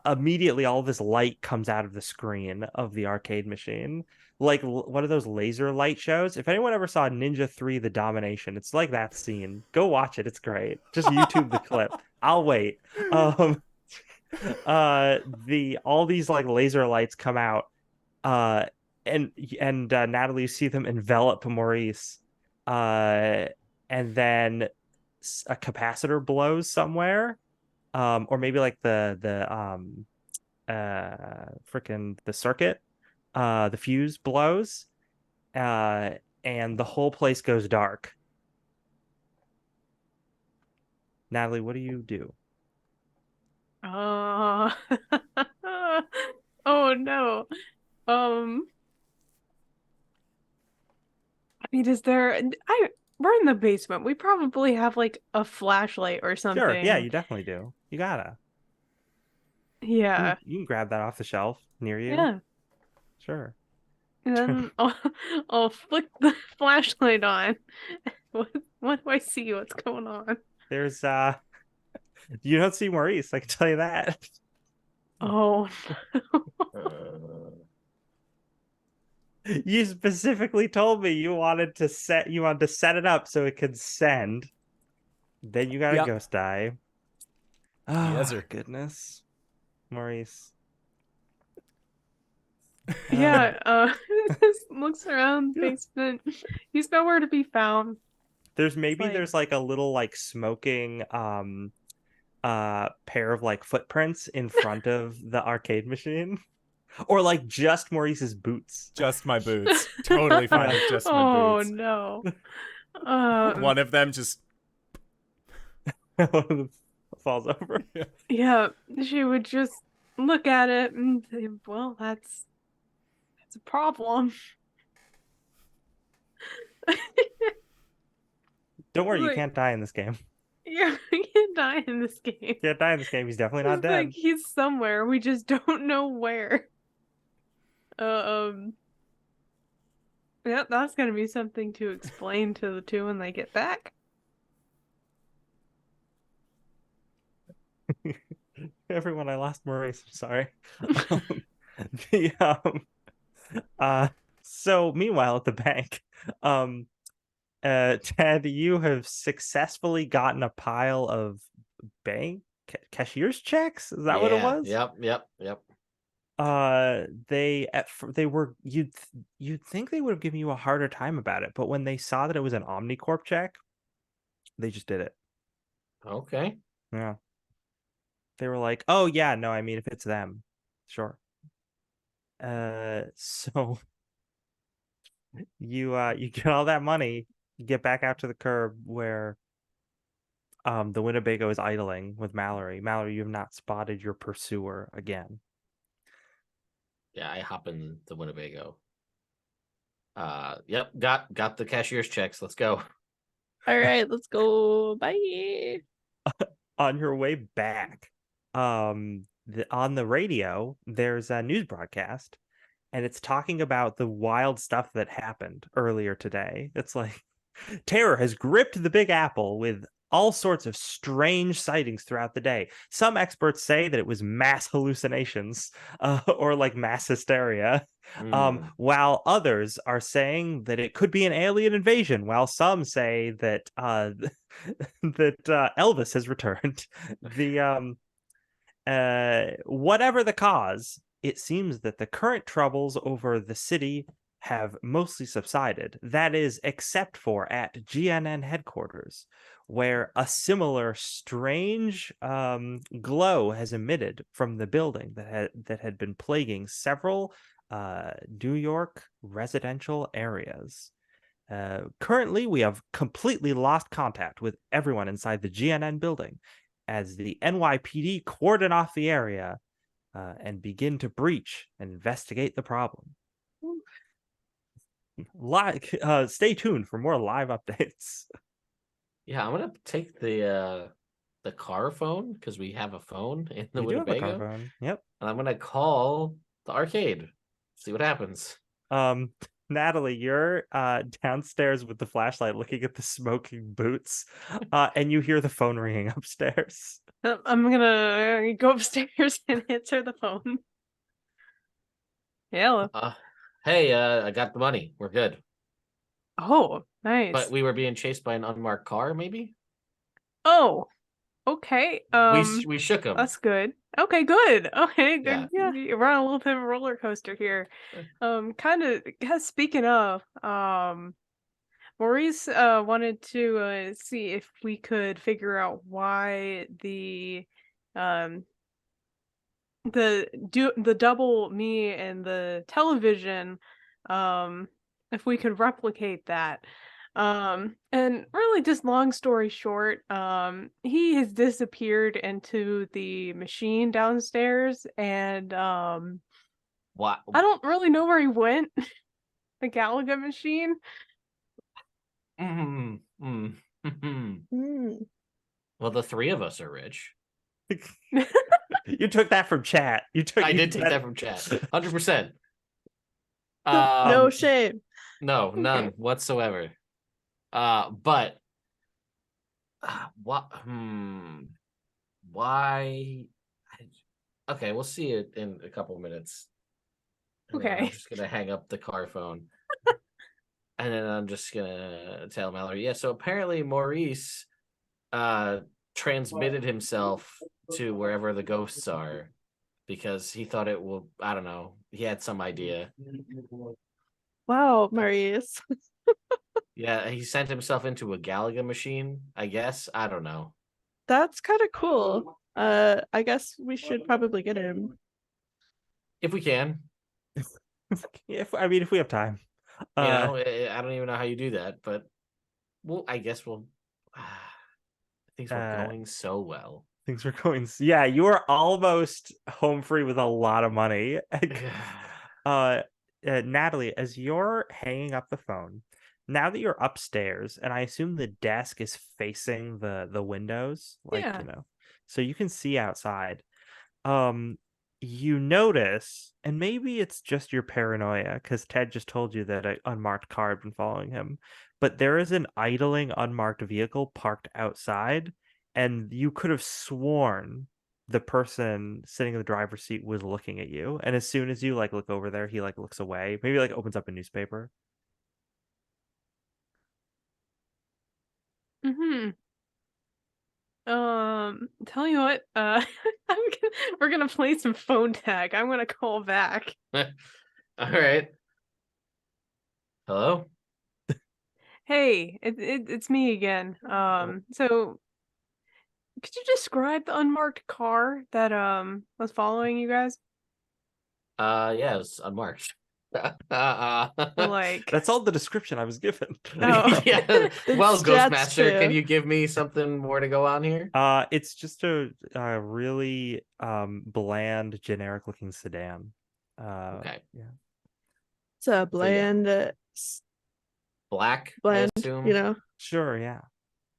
immediately all this light comes out of the screen of the arcade machine. Like one of those laser light shows. If anyone ever saw Ninja 3 The Domination, it's like that scene. Go watch it. It's great. Just YouTube the clip. I'll wait. All these like laser lights come out. And Natalie, you see them envelop Maurice. And then a capacitor blows somewhere. Or maybe like the circuit, the fuse blows, and the whole place goes dark. Natalie, what do you do? Oh no. I mean, we're in the basement. We probably have like a flashlight or something. Sure, yeah, you definitely do. You gotta. Yeah. You can grab that off the shelf near you. Yeah. Sure. And then I'll flick the flashlight on. What do I see? What's going on? There's you don't see Maurice, I can tell you that. Oh You specifically told me you wanted to set it up so it could send. Then you got a ghost die. Oh, Yes, sir. Goodness. Maurice. yeah, just looks around the basement. He's nowhere to be found. There's like- like a little like smoking pair of like footprints in front of the arcade machine. Or like just Maurice's boots. Just my boots. Totally fine with just my boots. Oh no. One of them just falls over. Yeah, she would just look at it and say, well, that's a problem. Don't worry, you Like- can't die in this game. Yeah, he can't die in this game. You can't die in this game. He's definitely not It's dead. like he's somewhere. We just don't know where. Yeah, that's gonna be something to explain to the two when they get back. Everyone, I lost Maurice. I'm sorry. So meanwhile at the bank, Ted, you have successfully gotten a pile of bank cashier's checks. Is that what it was? Yep. You'd think they would have given you a harder time about it, but when they saw that it was an Omnicorp check, they just did it. Okay. Yeah. They were like, "Oh yeah, no, I mean if it's them, sure." So you get all that money, you get back out to the curb where the Winnebago is idling with Mallory. Mallory, you have not spotted your pursuer again. Yeah, I hop in the Winnebago. Yep, got the cashier's checks. Let's go. All right, let's go. Bye. On your way back, on the radio, there's a news broadcast, and it's talking about the wild stuff that happened earlier today. It's like terror has gripped the Big Apple with all sorts of strange sightings throughout the day. Some experts say that it was mass hallucinations or like mass hysteria, while others are saying that it could be an alien invasion, while some say that Elvis has returned. Whatever the cause, it seems that the current troubles over the city have mostly subsided. That is, except for at GNN Headquarters, where a similar strange glow has emitted from the building that had been plaguing several New York residential areas. Currently, we have completely lost contact with everyone inside the GNN building as the NYPD cordon off the area and begin to breach and investigate the problem. Stay tuned for more live updates. Yeah, I'm gonna take the car phone because we have a phone in the We do have a car Winnebago, phone. Yep. and I'm gonna call the arcade. See what happens. Natalie, you're downstairs with the flashlight looking at the smoking boots, and you hear the phone ringing upstairs. I'm gonna go upstairs and answer the phone. Hello. Hey, I got the money. We're good. Oh, nice. But we were being chased by an unmarked car, maybe? Oh, okay. We shook him. That's good. Okay, good. Okay, good. Yeah. We're on a little bit of a roller coaster here. Kind of. Speaking of, Maurice wanted to see if we could figure out why the double me and the television, if we could replicate that. And really just long story short, he has disappeared into the machine downstairs, and What? I don't really know where he went. The Galaga machine. Well, the three of us are rich. You took that from chat. I did take that from chat. 100%. No shame. No, none whatsoever. But what? Why? Okay, we'll see it in a couple minutes. And then I'm Okay. just gonna hang up the car phone, and then I'm just gonna tell Mallory. Yeah. So apparently Maurice, transmitted himself to wherever the ghosts are because he thought it will. I don't know. He had some idea. Wow, Maurice. Yeah, he sent himself into a Galaga machine, I guess. I don't know. That's kind of cool. I guess we should probably get him. If we can. If we have time. You know, I don't even know how you do that, but I guess we'll. Things were going so well. Things were going. Yeah, you were almost home free with a lot of money. Natalie, as you're hanging up the phone, now that you're upstairs, and I assume the desk is facing the windows, like Yeah. you know, so you can see outside. You notice, and maybe it's just your paranoia, because Ted just told you that an unmarked car had been following him, but there is an idling unmarked vehicle parked outside, and you could have sworn the person sitting in the driver's seat was looking at you, and as soon as you like look over there, he like looks away, maybe like opens up a newspaper. Tell you what, we're gonna play some phone tag. I'm gonna call back. All right. Hello? Hey, it's me again. So could you describe the unmarked car that was following you guys? Yeah, it's unmarked. Like, That's all the description I was given. Oh. Yeah. Well, It's Ghostmaster, can too. you give me something more to go on here? It's just a really bland, generic looking sedan. Okay. Yeah. It's a bland, Black, bland, I assume. you know. Sure, yeah.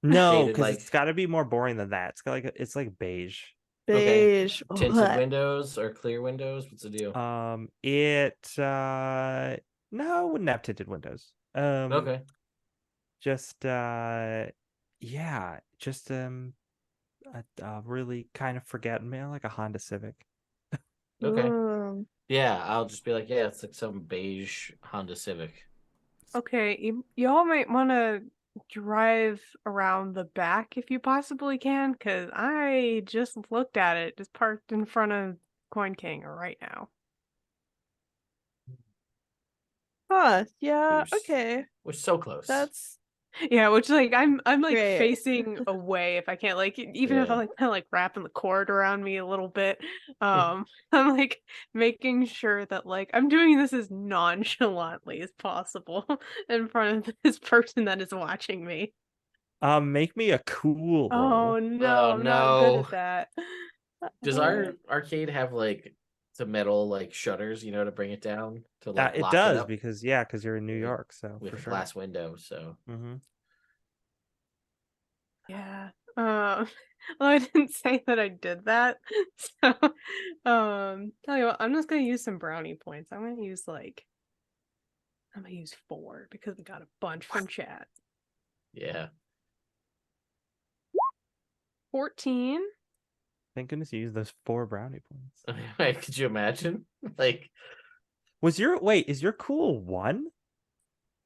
No, Shaded, because like- it's got to be more boring than that. It's got like it's like beige. Okay. Beige. Tinted Bleh. windows or clear windows? What's the deal? No, it wouldn't have tinted windows. Okay. Just yeah, just a really kind of forgotten mail, like a Honda Civic. Okay. Um, Yeah, I'll just be like, yeah, it's like some beige Honda Civic. okay, y'all might want to drive around the back if you possibly can, because I just looked at it, just parked in front of Coin King right now. yeah, Oops. okay. We're so close. That's Yeah, which like I'm like Right. facing away if I can't, like, even if Yeah. I'm like kind of like wrapping the cord around me a little bit. I'm like making sure that like I'm doing this as nonchalantly as possible in front of this person that is watching me. Make me a cool Oh roll. no, Oh I'm not good at no. that. Does our arcade have like the metal like shutters, to bring it down to like It lock it does up because you're in New with, York, so with for a sure. glass window? So Mm-hmm. Yeah. Well, I didn't say that I did that. So, tell you what, I'm just gonna use some brownie points. I'm gonna use 4 because we got a bunch from chat. yeah. 14. Thank goodness you used those 4 brownie points. Wait, could you imagine? Like, Is your cool 1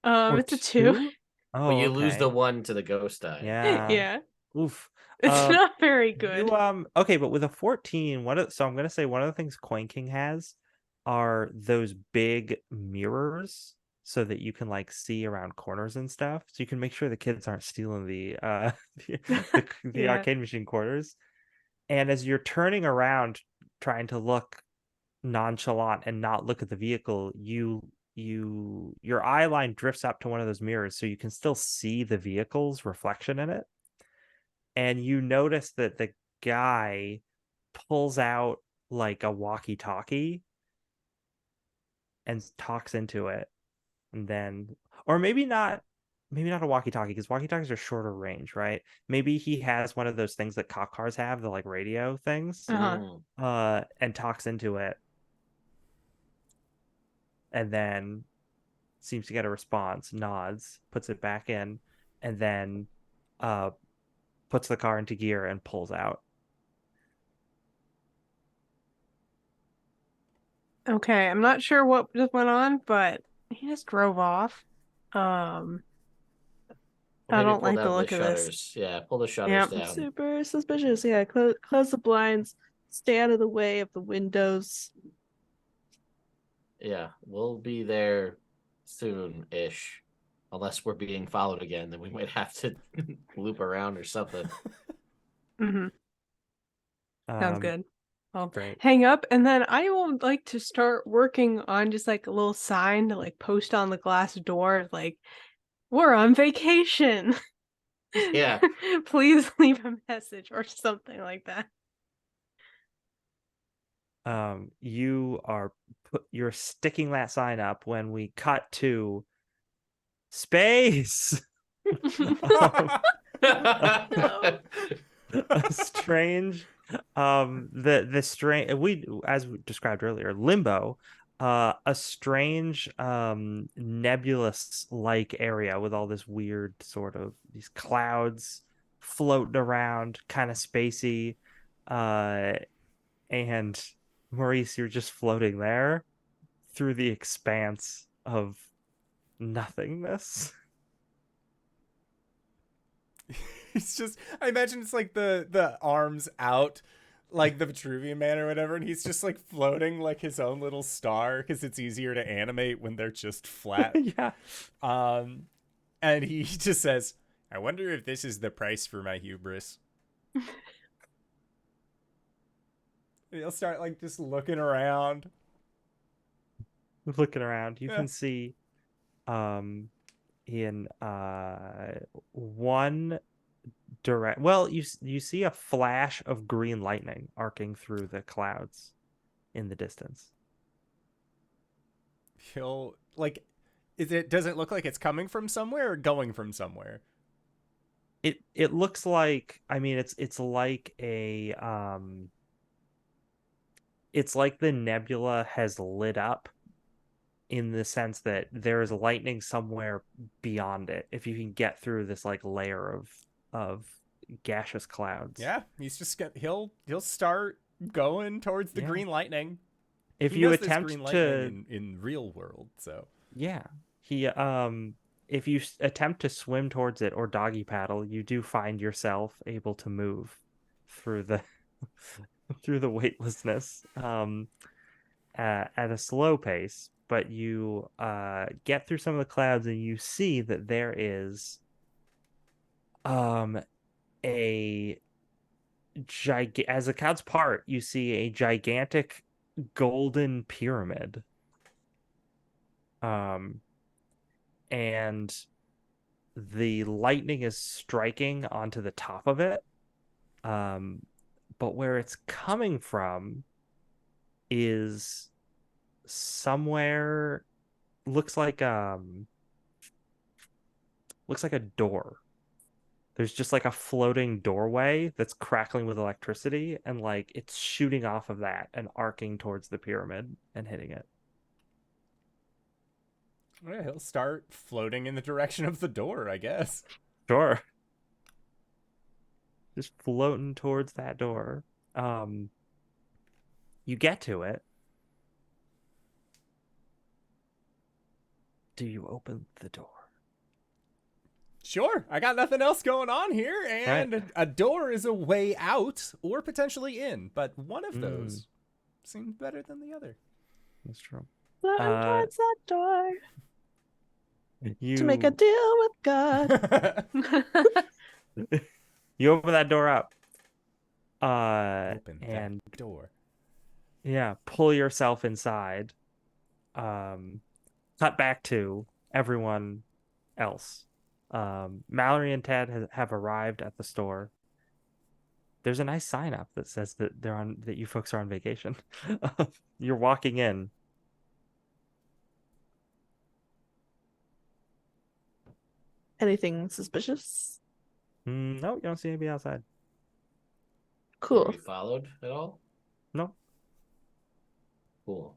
or It's a 2. Oh, well, you okay. lose the 1 to the ghost die. Yeah. Yeah. Oof. It's not very You good. okay, but with a 14, so I'm gonna say one of the things Coin King has are those big mirrors so that you can like see around corners and stuff. So you can make sure the kids aren't stealing the the Yeah. arcade machine quarters. And as you're turning around trying to look nonchalant and not look at the vehicle, your eye line drifts up to one of those mirrors so you can still see the vehicle's reflection in it. And you notice that the guy pulls out like a walkie-talkie and talks into it, and then, or maybe not a walkie-talkie, because walkie-talkies are shorter range, right? Maybe he has one of those things that cop cars have, the like radio things, Mm. and talks into it, and then seems to get a response, nods, puts it back in, and then uh puts the car into gear and pulls out. Okay, I'm not sure what just went on, but he just drove off. Um, Or I maybe don't pull like the down the look of this. shutters. Yeah, pull the shutters Yep. down. Super suspicious. Yeah, close the blinds. Stay out of the way of the windows. Yeah, we'll be there soon-ish. Unless we're being followed again, then we might have to loop around or something. Mm-hmm. Sounds good. I'll Great. hang up, and then I will like to start working on just like a little sign to like post on the glass door, like, we're on vacation. Yeah. Please leave a message or something like that. You're sticking that sign up when we cut to space. No. A strange the strange, we, as we described earlier, limbo, a strange nebulous like area with all this weird sort of these clouds floating around, kind of spacey, and Maurice, you're just floating there through the expanse of nothingness. It's just, I imagine it's like the arms out, like the Vitruvian Man or whatever, and he's just like floating like his own little star because it's easier to animate when they're just flat. Yeah. And he just says, "I wonder if this is the price for my hubris." And he'll start like just looking around. Looking around, you Yeah. can see in one direct, well, you see a flash of green lightning arcing through the clouds in the distance. He'll like, does it look like it's coming from somewhere or going from somewhere? It looks like, I mean, it's like a it's like the nebula has lit up, in the sense that there is lightning somewhere beyond it, if you can get through this like layer of gaseous clouds. Yeah, he's just he'll start going towards the Yeah. green lightning. If He you knows there's attempt green to lightning in real world, so yeah, he if you attempt to swim towards it or doggy paddle, you do find yourself able to move through the through the weightlessness at a slow pace, but you get through some of the clouds and you see that there is a as a cloud's part, you see a gigantic golden pyramid. And the lightning is striking onto the top of it. But where it's coming from is somewhere looks like a door. There's just like a floating doorway that's crackling with electricity, and like it's shooting off of that and arcing towards the pyramid and hitting it. Yeah, he'll start floating in the direction of the door, I guess. Sure. Just floating towards that door. You get to it. Do you open the door? Sure, I got nothing else going on here, and Right. a door is a way out or potentially in, but one of those seems better than the other. That's true. Run towards that door You to make a deal with God. you open that door up. Open and that door. yeah, pull yourself inside. Cut back to everyone else. Mallory and Ted have arrived at the store. There's a nice sign up that says that that you folks are on vacation. You're walking in. Anything suspicious? No, you don't see anybody outside. Were Cool. we followed at all? No. Cool.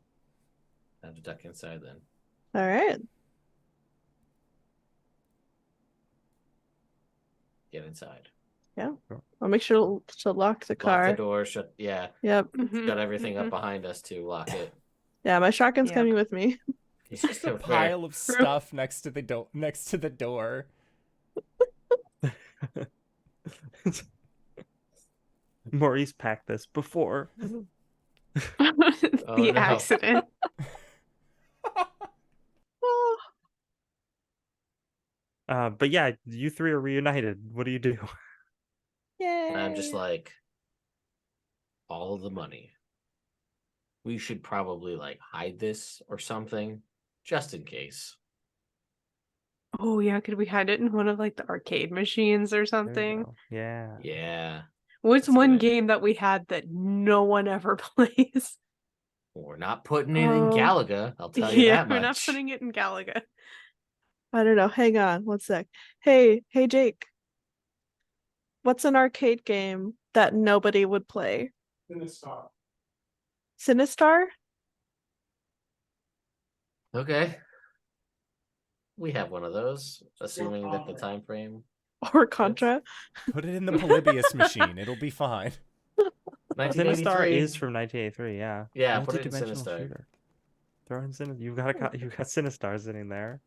Have to duck inside then. All right. Get inside. I'll make sure to lock the car. Lock the door. Shut. Yeah. Yep. Shut everything up behind us to lock it. Yeah, my shotgun's Yeah. coming with me. It's just a pile of stuff next to the door. Maurice packed this before. The no. accident. Oh, But yeah, you three are reunited. What do you do? yay. And I'm just like, all of the money. We should probably like hide this or something, just in case. Oh yeah, could we hide it in one of like the arcade machines or There you something? go. Yeah. Yeah. What's That's a one good idea. game that we had that no one ever plays? We're not putting it in Oh. Galaga. I'll tell you Yeah, that much. we're not putting it in Galaga. I don't know. Hang on one sec. Hey, Jake. What's an arcade game that nobody would play? Sinistar? Okay. We have one of those, assuming that the time frame. Or Contra? Put it in the Polybius machine. It'll be fine. Sinistar 1983. is from 1983. Yeah. Yeah, put it in Multidimensional Sinistar. shooter. Throw in Sinistar. You've got Sinistar sitting there.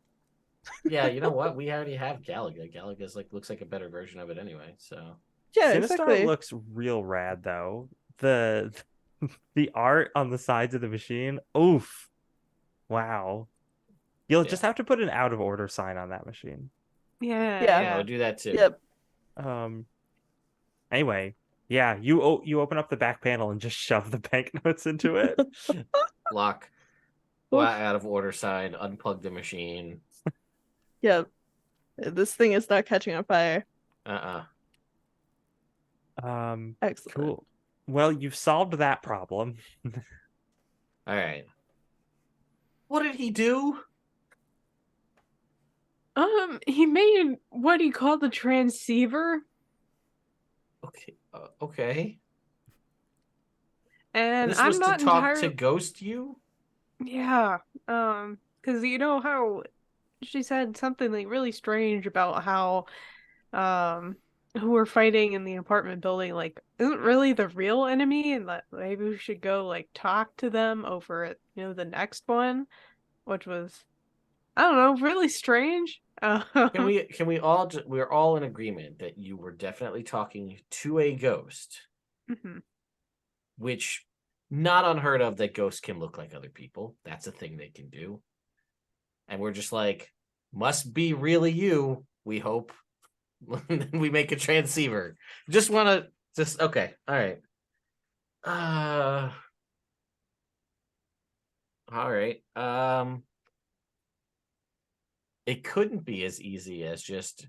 Yeah, you know what? We already have Galaga. Galaga's looks like a better version of it anyway. So Yeah, Sinistar exactly. looks real rad though. The art on the sides of the machine. Oof. Wow. You'll just have to put an out of order sign on that machine. Yeah, Yeah. yeah, we'll do that too. Yep. Anyway, yeah, you open up the back panel and just shove the banknotes into it. Lock. Oof. Out of order sign. Unplug the machine. Yep. This thing is not catching on fire. Excellent. Cool. Well, you've solved that problem. All right. What did he do? He made what he called the transceiver, Okay. Okay. and This I'm was not to talk entirely. to Ghost you? Yeah, because you know how she said something like really strange about how, who we're fighting in the apartment building like isn't really the real enemy, and that maybe we should go like talk to them over at the next one, which was I don't know really strange. Can we all we're all in agreement that you were definitely talking to a ghost, Mhm. which not unheard of that ghosts can look like other people. That's a thing they can do. And we're just like, must be really you, we hope. Then we make a transceiver. Just want to just okay. All right. All right. It couldn't be as easy as just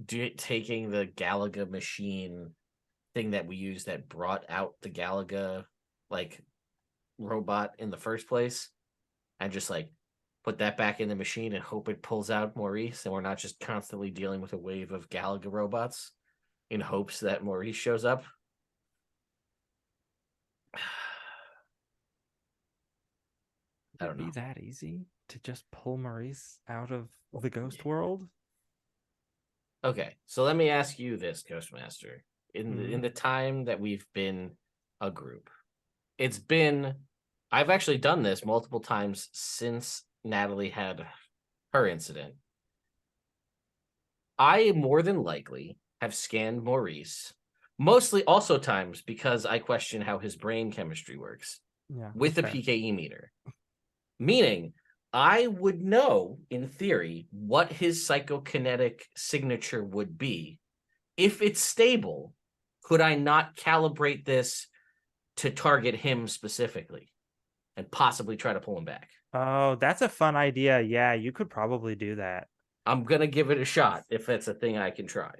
taking the Galaga machine thing that we used that brought out the Galaga like robot in the first place, and just like put that back in the machine and hope it pulls out Maurice, and we're not just constantly dealing with a wave of Galaga robots in hopes that Maurice shows up. I don't Would it know. be that easy to just pull Maurice out of the ghost world? Okay, so let me ask you this, Ghostmaster. In Mhm. the time that we've been a group, it's been I've actually done this multiple times since Natalie had her incident. I more than likely have scanned Maurice, mostly also times because I question how his brain chemistry works Yeah, with the that's fair. PKE meter. Meaning, I would know, in theory, what his psychokinetic signature would be. If it's stable, could I not calibrate this to target him specifically and possibly try to pull him back? Oh, that's a fun idea. Yeah, you could probably do that. I'm going to give it a shot if it's a thing I can try.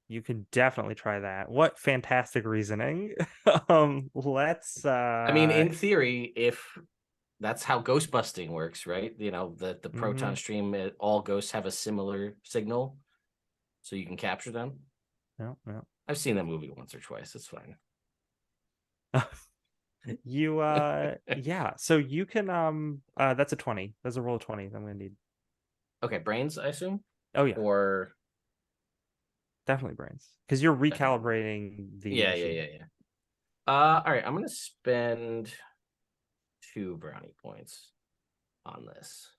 You can definitely try that. What fantastic reasoning. Let's I mean, in theory, if that's how ghost busting works, right? You know, the proton stream, all ghosts have a similar signal, so you can capture them. no, no. I've seen that movie once or twice. It's fine. You yeah, so you can that's a 20. That's a roll of 20 I'm gonna need. Okay, brains, I assume? Oh yeah, Or definitely brains. Because you're Definitely. recalibrating the yeah. machine. All right, I'm gonna spend 2 brownie points on this.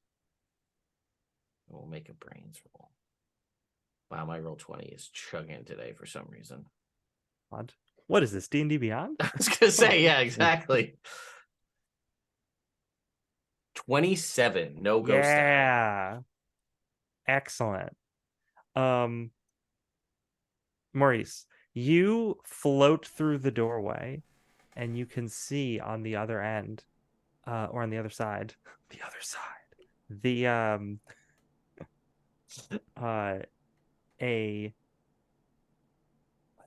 We'll make a brains roll. Wow, my roll 20 is chugging today for some reason. What is this, D&D Beyond? I was gonna say, yeah, exactly. 27, no ghost die. Yeah. Excellent. Maurice, you float through the doorway and you can see on the other end, or on the other side, the a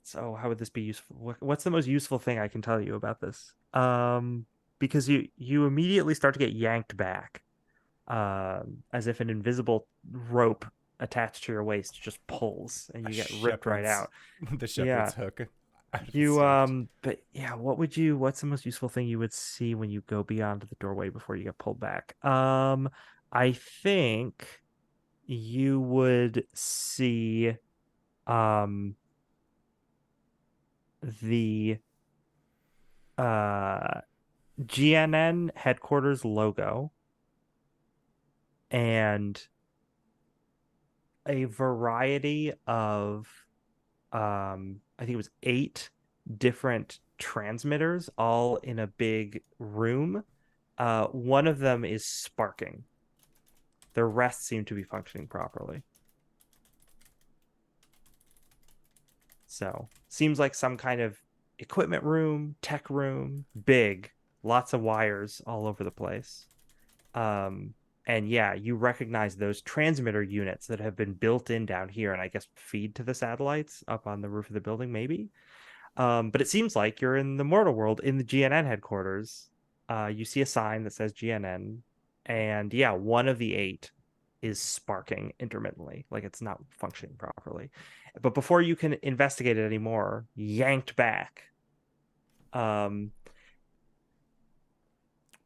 so how would this be useful? What's the most useful thing I can tell you about this? Because you immediately start to get yanked back, as if an invisible rope attached to your waist just pulls and you get ripped right out. The Yeah. shepherd's hook. out of the You seat. but yeah, what's the most useful thing you would see when you go beyond the doorway before you get pulled back? I think you would see the GNN Headquarters logo and a variety of I think it was 8 different transmitters all in a big room. One of them is sparking. The rest seem to be functioning properly. So, seems like some kind of equipment room, tech room, big, lots of wires all over the place. And yeah, you recognize those transmitter units that have been built in down here and I guess feed to the satellites up on the roof of the building, maybe. But it seems like you're in the mortal world in the GNN headquarters. You see a sign that says GNN, and yeah, one of the 8 is sparking intermittently, like it's not functioning properly. But before you can investigate it anymore, yanked back. And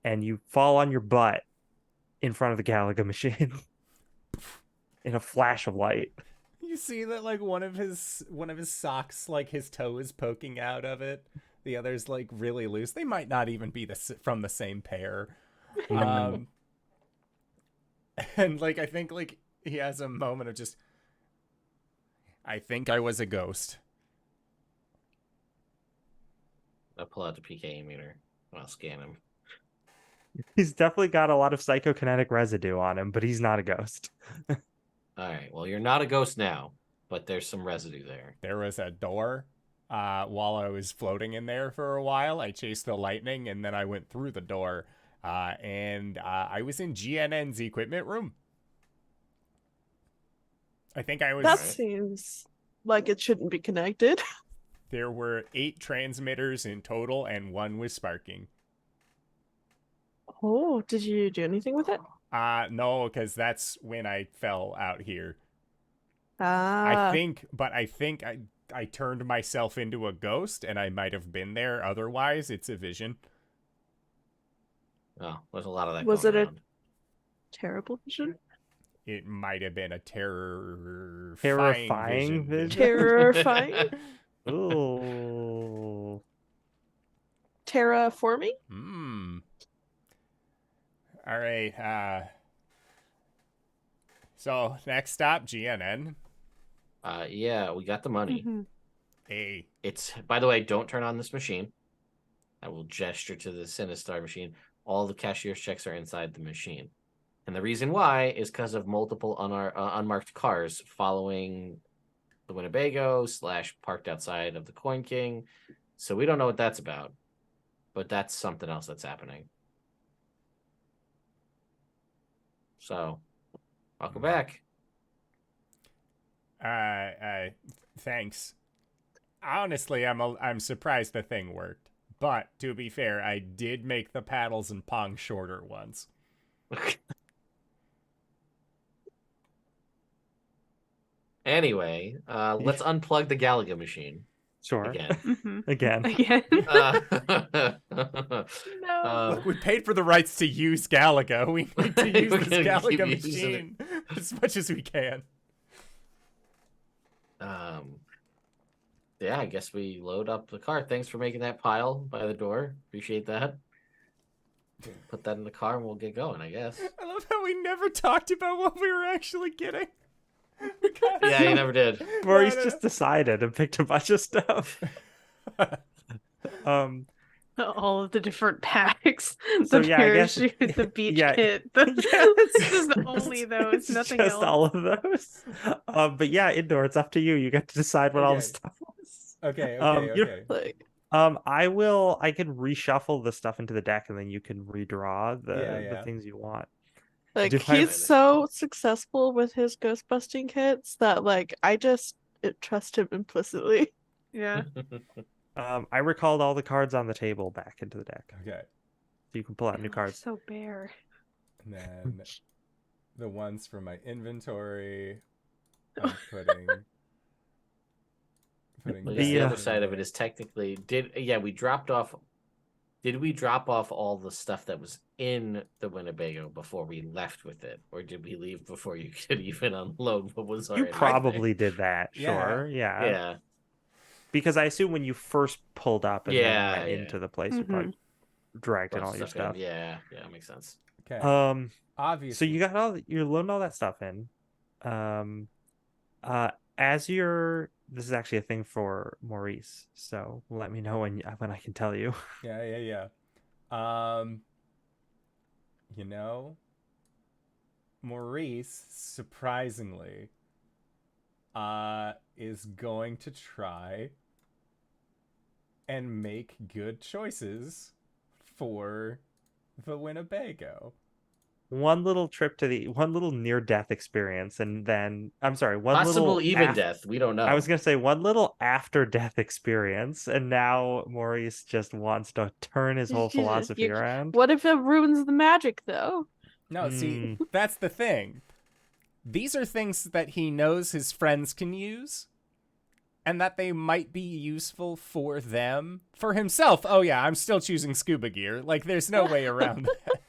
you fall on your butt in front of the Galaga machine in a flash of light. You see that like one of his socks, like his toe is poking out of it. The other's like really loose. They might not even be from the same pair. And like I think like he has a moment of just, I think I was a ghost. I'll pull out the PKE meter. I'll scan him. He's definitely got a lot of psychokinetic residue on him, but he's not a ghost. All right. Well, you're not a ghost now. but there's some residue there. There was a door. While I was floating in there for a while, I chased the lightning, and then I went through the door, and I was in GNN's equipment room. I think I was. That seems like it shouldn't be connected. There were 8 transmitters in total, and 1 was sparking. Oh, did you do anything with it? No, because that's when I fell out here. Ah. I think I turned myself into a ghost, and I might have been there. Otherwise, it's a vision. Oh, there's a lot of that. Was going it around. a terrible vision? It might have been a terrifying vision. Terrifying? Ooh. Terraforming? All right. So next stop, GNN. Yeah, we got the money. Mhm. Hey. It's, by the way, don't turn on this machine. I will gesture to the Sinistar machine. All the cashier's checks are inside the machine. And the reason why is because of multiple unmarked cars following the Winnebago / parked outside of the Coin King. So we don't know what that's about. But that's something else that's happening. So, welcome back. Thanks. Honestly, I'm surprised the thing worked. But to be fair, I did make the paddles and Pong shorter once. Anyway, let's unplug the Galaga machine Sure. again. Mhm. Again. Again. No. Look, we paid for the rights to use Galaga. We need to use We're this gonna keep Galaga using machine as much as we can. Yeah, I guess we load up the car. Thanks for making that pile by the door. Appreciate that. Put that in the car and we'll get going, I guess. I love how we never talked about what we were actually getting. Yeah, you never did. Maurice No. just decided and picked a bunch of stuff. All of the different packs. So, The yeah, I guess- parachute, the beach yeah. kit. It's just only those, It's nothing just else. all of those. But yeah, Indoor, it's up to you. You get to decide what all the Okay. stuff was. Okay, you're- Like, I can reshuffle the stuff into the deck and then you can redraw the Yeah. things you want. like Do I- he's so successful with his ghost busting kits that like I just trust him implicitly. Yeah. I recalled all the cards on the table back into the deck. Okay. So you can pull out new Oh, cards. So bare. And then the ones from my inventory, I'm putting I guess The, the other uh, side of it is technically we dropped off. Did we drop off all the stuff that was in the Winnebago before we left with it, or did we leave before you could even unload what was You already? probably did that, Yeah. sure. Yeah. Yeah. Because I assume when you first pulled up and Yeah, then went yeah. into the place, you probably dragged in Brought all your stuff in. stuff. Yeah, makes sense. okay. So Obviously. you got you're loading all that stuff in. This is actually a thing for Maurice, so let me know when I can tell you. Yeah. You know, Maurice, surprisingly, is going to try and make good choices for the Winnebago. One little near-death experience, and then one Possible little even death. We don't know. I was gonna say one little after-death experience, and now Maurice just wants to turn his whole You- philosophy you- around. What if it ruins the magic though? No, see, that's the thing. These are things that he knows his friends can use, and that they might be useful for them. For himself, oh yeah, I'm still choosing scuba gear. Like, there's no way around that.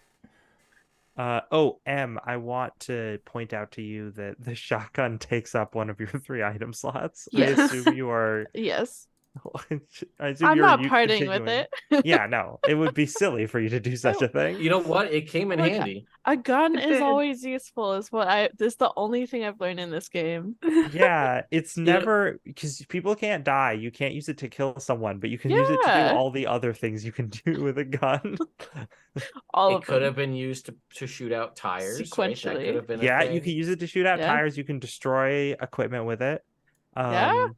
I want to point out to you that the shotgun takes up one of your 3 item slots. Yes. I assume you are. Yes. I assume I'm you're not parting with continuing. it. Yeah, no, it would be silly for you to do such a thing. You know what? It came in Like, handy. A gun It is did. always useful, is what this is the only thing I've learned in this game. Yeah, it's know- never because people can't die. You can't use it to kill someone, but you can use it to do Yeah. all the other things you can do with a gun. All It of could them. have been used to shoot out tires. Right? That Sequentially. could have been a Yeah, you thing. can use it to shoot out Yeah. tires. You can destroy equipment with it. Yeah?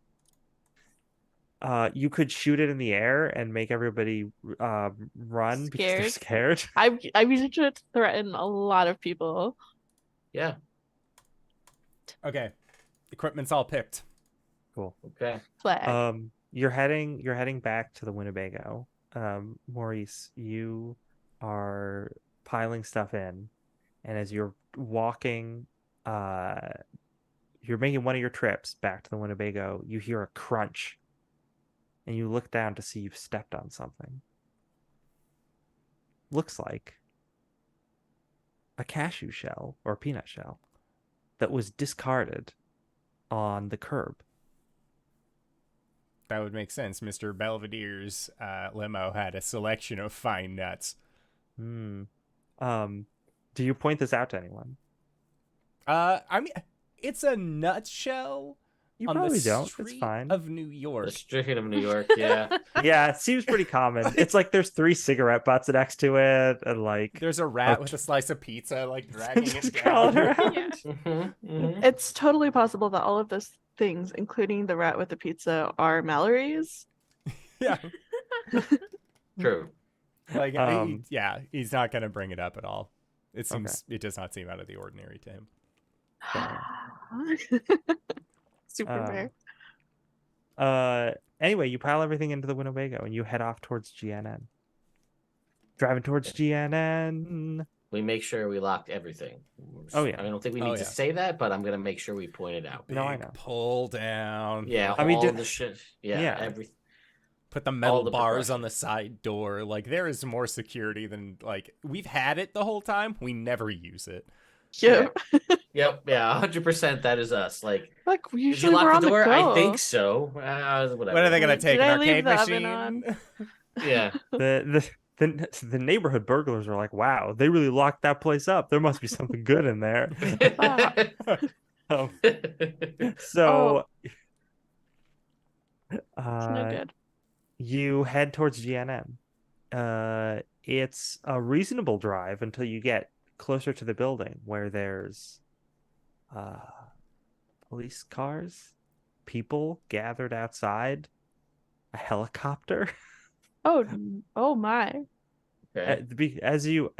You could shoot it in the air and make everybody run because they're scared. I'm using it to threaten a lot of people. Yeah. Okay. Equipment's all picked. Cool. Okay. Flag. You're heading back to the Winnebago. Maurice, you are piling stuff in, and as you're walking, you're making one of your trips back to the Winnebago, you hear a crunch, and you look down to see you've stepped on something. Looks like a cashew shell or a peanut shell that was discarded on the curb. That would make sense. Mr. Belvedere's limo had a selection of fine nuts. Do you point this out to anyone? I mean, it's a nutshell. You on probably the don't. It's street fine. Of New York. The street of New York, yeah. Yeah, it seems pretty common. It's like there's 3 cigarette butts next to it, and like There's a rat with a slice of pizza, like dragging just it crawling down. around. Yeah. It's totally possible that all of those things, including the rat with the pizza, are Mallory's. Yeah. True. Like, Yeah. he's not gonna bring it up at all. It seems it does not seem out of the ordinary to him. Super rare. Anyway, you pile everything into the Winnebago and you head off towards GNN. Driving towards GNN. We make sure we locked everything. Oh, yeah. I don't think we need to say that, but I'm gonna make sure we point it out. No, I know. Pull down. Yeah, I mean, all the shit. Yeah, everything. Put the metal the bars on progression. the side door. Like, there is more security than, like, we've had it the whole time. We never use it. Yep. Yep, yeah, 100%. That is us. Like, Like, we did you usually we're lock on the door? the go. I think so. Whatever. What are they gonna Did take? I An leave arcade the oven on? machine? Yeah. The neighborhood burglars are like, wow, they really locked that place up. There must be something good in there. So, It's no good. you head towards GNN. It's a reasonable drive until you get closer to the building where there's police cars, people gathered outside, a helicopter. Oh my. Okay. As you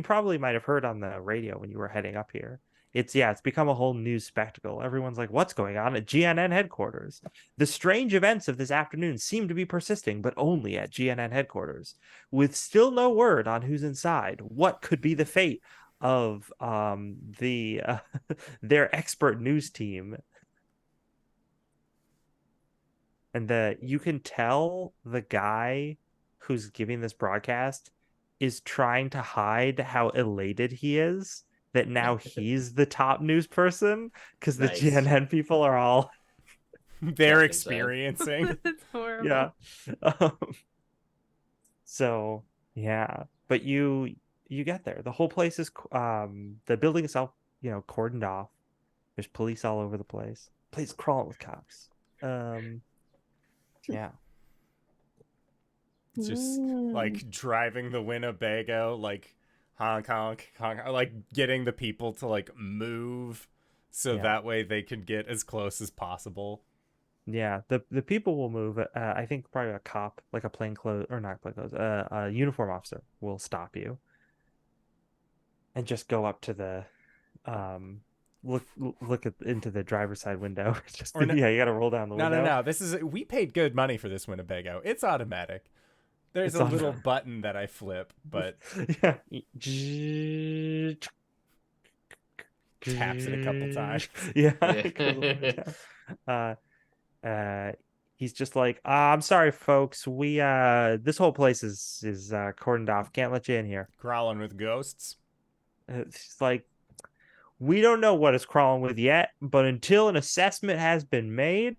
probably might have heard on the radio when you were heading up here. It's become a whole news spectacle. Everyone's like, what's going on at GNN headquarters? The strange events of this afternoon seem to be persisting, but only at GNN headquarters. With still no word on who's inside, what could be the fate of their expert news team? And you can tell the guy who's giving this broadcast is trying to hide how elated he is that now he's the top news person because the Nice. GNN people are all They're That's experiencing. It's horrible. yeah. So yeah, but you get there. The whole place is the building itself, cordoned off. There's police all over the place. Place crawling with cops. Yeah. Just like driving the Winnebago, like honk, honk, honk, like getting the people to like move so that way they can get as close as possible. Yeah, the people will move. I think probably a cop, like a a uniform officer will stop you and just go up to the look into the driver's side window. You got to roll down the window. No. We paid good money for this Winnebago. It's automatic. There's a little button that I flip, but yeah, taps it a couple times. Yeah. He's just like, I'm sorry, folks. We this whole place is cordoned off. Can't let you in here. Crawling with ghosts. It's like, we don't know what it's crawling with yet, but until an assessment has been made,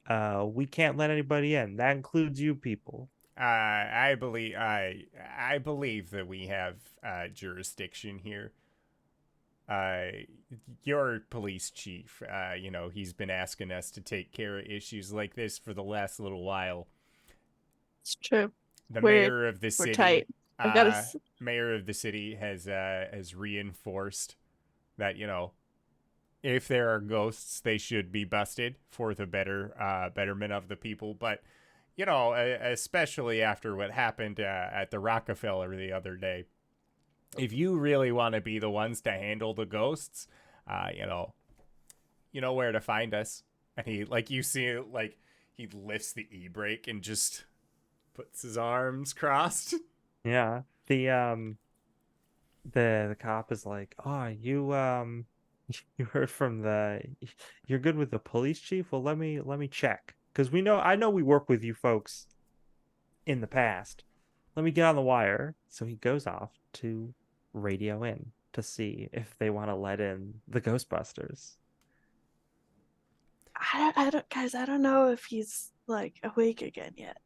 we can't let anybody in. That includes you people. I believe that we have jurisdiction here. Your police chief, he's been asking us to take care of issues like this for the last little while. It's true. The mayor of the city, tight. mayor of the city has reinforced that if there are ghosts, they should be busted for the betterment of the people. But especially after what happened at the Rockefeller the other day, if you really want to be the ones to handle the ghosts, you know where to find us. And he, you see, he lifts the e-brake and just puts his arms crossed. Yeah. The cop is like, "Oh, you you heard from you're good with the police chief? Well, let me check, because I know we work with you folks in the past. Let me get on the wire." So he goes off to radio in to see if they want to let in the Ghostbusters. Guys, I don't know if he's awake again yet.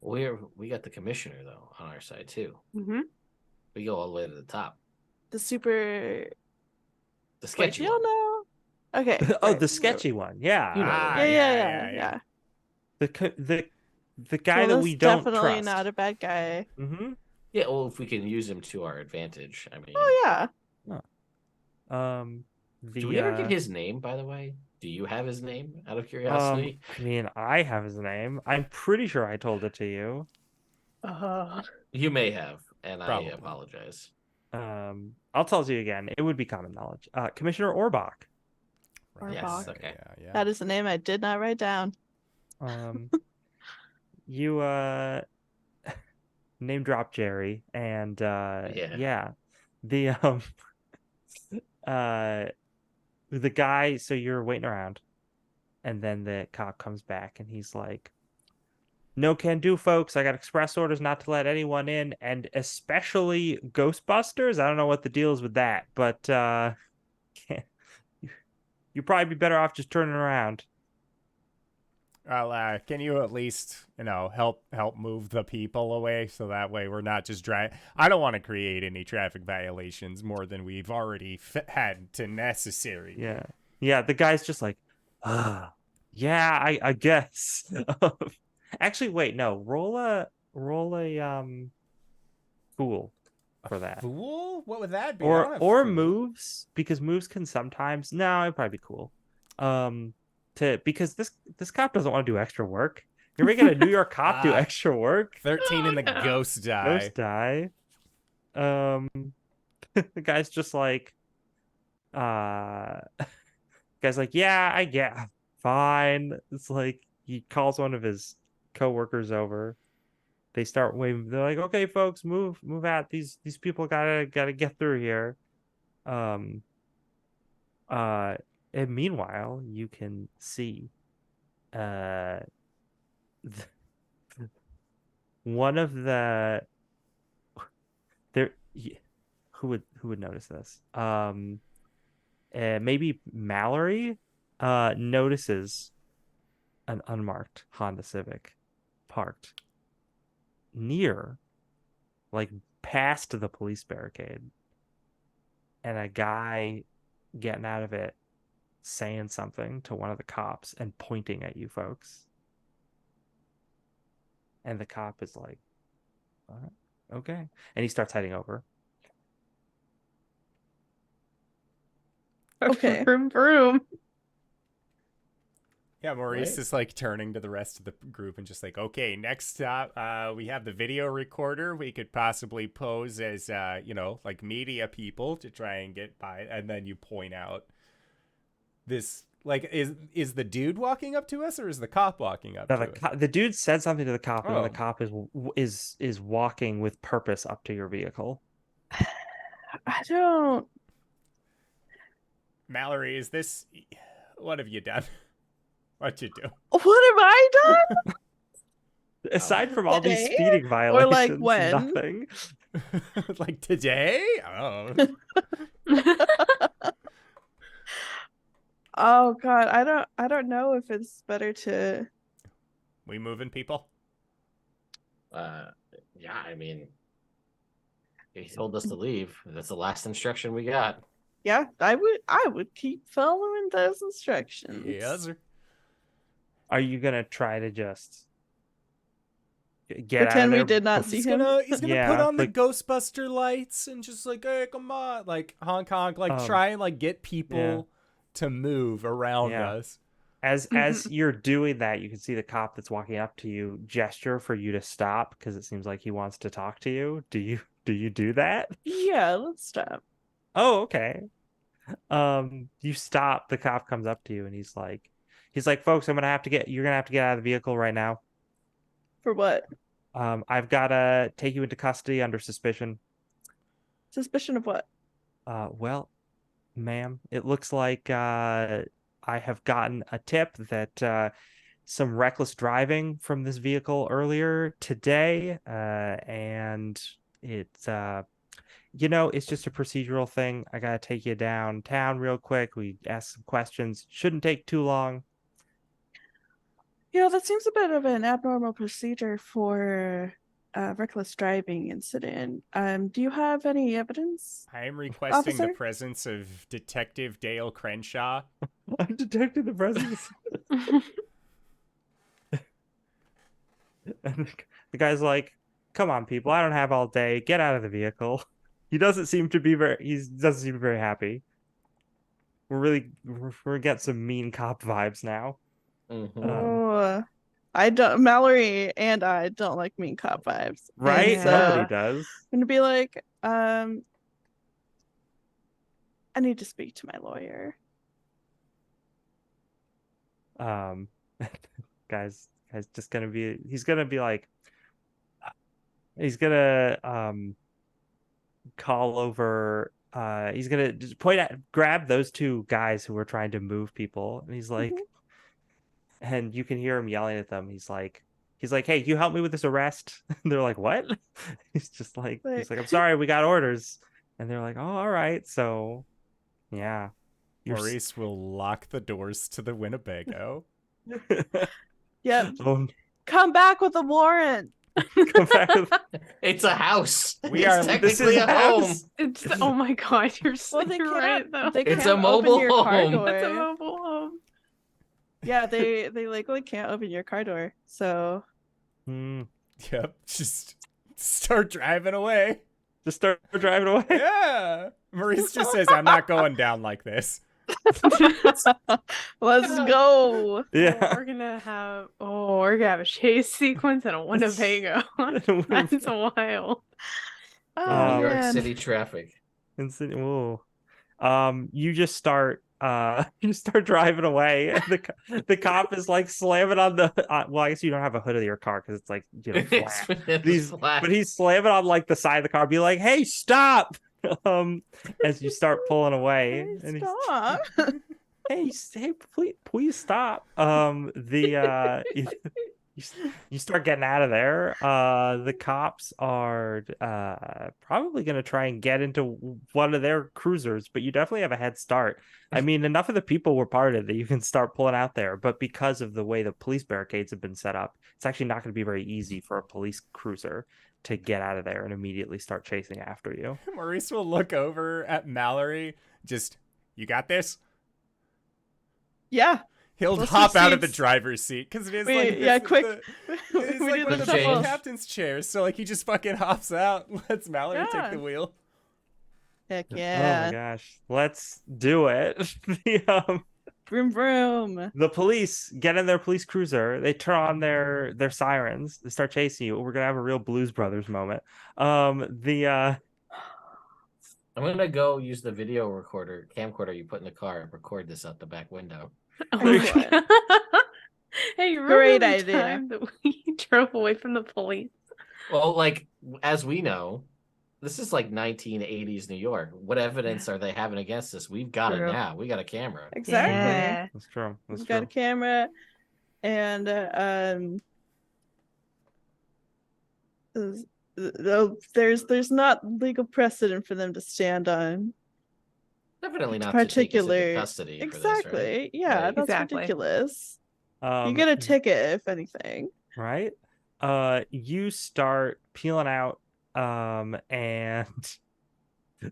We got the commissioner though on our side too. Mm-hmm. We go all the way to the top. The super. The sketchy Wait, you one. don't know? Okay. Oh, right, the sketchy one. Yeah. You know Ah, the Yeah. The guy Well, that that's we don't definitely trust. not a bad guy. Mm-hmm. Yeah, well, if we can use him to our advantage. I mean, Oh yeah. do we ever get his name, by the way? Do you have his name, out of curiosity? I mean, I have his name. I'm pretty sure I told it to you. You may have, and Probably. I apologize. I'll tell it to you again. It would be common knowledge. Commissioner Orbach. Right. Yes, Orbach. okay. Yeah. That is a name I did not write down. You name drop Jerry, and Yeah. the the guy. So you're waiting around, and then the cop comes back, and he's like, "No can do, folks. I got express orders not to let anyone in, and especially Ghostbusters. I don't know what the deal is with that, but you'd probably be better off just turning around." Well, can you at least, help move the people away, so that way we're not just driving? I don't want to create any traffic violations more than we've already had to necessary. Yeah. The guy's just like, yeah, I guess. Actually, wait, no. Roll a fool for that. Fool? What would that be? Or fool. moves, because moves can sometimes. No, it'd probably be cool. Because this cop doesn't want to do extra work. You're making a New York cop do extra work. 13 in the no. ghost die. Ghost die. The guy's just like, guy's like, yeah, I get, fine. It's like he calls one of his coworkers over. They start waving. They're like, okay, folks, move out. These people gotta get through here. And meanwhile, you can see one of the there who would notice this? Maybe Mallory notices an unmarked Honda Civic parked near, past the police barricade, and a guy getting out of it saying something to one of the cops and pointing at you folks. And the cop is like, all right, okay. And he starts heading over. Okay. Vroom, vroom. Yeah, Maurice Right. is turning to the rest of the group and just okay, next up, we have the video recorder. We could possibly pose as, media people to try and get by. And then you point out this, is the dude walking up to us, or is the cop walking up Now, to us? the dude said something to the cop, and then Oh. the cop is walking with purpose up to your vehicle. I don't. Mallory, is this... What have you done? What'd you do? What have I done? Aside from all these Today? speeding violations, when? nothing. Today? Oh. Oh God, I don't know if it's better to. We moving people? Yeah, I mean, he told us to leave. That's the last instruction we got. Yeah, I would keep following those instructions. Yes, sir. Are you gonna try to just get out of Pretend we there. did not see He's him. gonna put Yeah, on the like- Ghostbuster lights and just like, hey, come on, like honk honk, like try and like get people to move around us. As you're doing that, you can see the cop that's walking up to you gesture for you to stop because it seems like he wants to talk to you. Do you do that? Yeah, let's stop. Oh, okay. You stop. The cop comes up to you and he's like, folks, you're gonna have to get out of the vehicle right now. For what? I've gotta take you into custody under suspicion. Suspicion of what? Well, ma'am, it looks like I have gotten a tip that some reckless driving from this vehicle earlier today, and it's it's just a procedural thing. I gotta take you downtown real quick. We ask some questions. Shouldn't take too long. That seems a bit of an abnormal procedure for a reckless driving incident. Do you have any evidence? I am requesting the Officer? presence of Detective Dale Crenshaw. I'm detecting the presence. And the guy's like, "Come on, people! I don't have all day. Get out of the vehicle." He doesn't seem to be very happy. We're getting some mean cop vibes now. Oh, I don't. Mallory and I don't like mean cop vibes, Right? And so Nobody does. I'm gonna be like, I need to speak to my lawyer. Guy's just gonna be. He's gonna be like. He's gonna call over. He's gonna just grab those two guys who were trying to move people, and he's like, and you can hear him yelling at them. He's like, "Hey, can you help me with this arrest?" And they're like, "What?" He's like, "I'm sorry, we got orders." And they're like, "Oh, all right." So, yeah, Maurice will lock the doors to the Winnebago. Yep. Oh, Come back with a warrant. come back with- It's a house. We It's are- this technically is a a home. house. It's oh my god, you're Well, they you're right though. They It's can't a mobile open your car home. door. It's a mobile home. Yeah, they legally can't open your car door. So Yep, just start driving away. Just start driving away. Yeah. Maurice just says, I'm not going down like this. let's go. Yeah. We're gonna have a chase sequence in a Winnebago. That's wild. Oh, New York man. City traffic. Whoa. You just start driving away, and the cop is like slamming on the well, I guess you don't have a hood of your car because it's like flat. It's flat. But he's slamming on like the side of the car, be like, "Hey, stop!" As you start pulling away, Hey, and stop. hey, please stop. You start getting out of there. The cops are probably going to try and get into one of their cruisers, but you definitely have a head start. I mean, enough of the people were parted that you can start pulling out there, but because of the way the police barricades have been set up, it's actually not going to be very easy for a police cruiser to get out of there and immediately start chasing after you. Maurice will look over at Mallory. Just, you got this? Yeah. He'll Let's hop switch out of the seats. driver's seat because it is Wait, like yeah, this is quick. it's We like need one the of the change. captain's chairs. So like he just fucking hops out, and lets Mallory Yeah. take the wheel. Heck Oh my yeah. gosh, let's do it. Vroom vroom. The police get in their police cruiser. They turn on their sirens. They start chasing you. We're gonna have a real Blues Brothers moment. I'm gonna go use the video camcorder you put in the car and record this out the back window. Oh Very my good. god. Hey, remember Great the idea. time that we drove away from the police? Well, like as we know, this is like 1980s New York. What evidence are they having against us? We've got True. it now. We got a camera. Exactly. Yeah. That's true. That's We've got a true. camera, and there's not legal precedent for them to stand on. Definitely not to take us into Particular. custody. For Exactly. this, right? Yeah, Like- that's Exactly. ridiculous. You get a ticket if anything. Right? You start peeling out and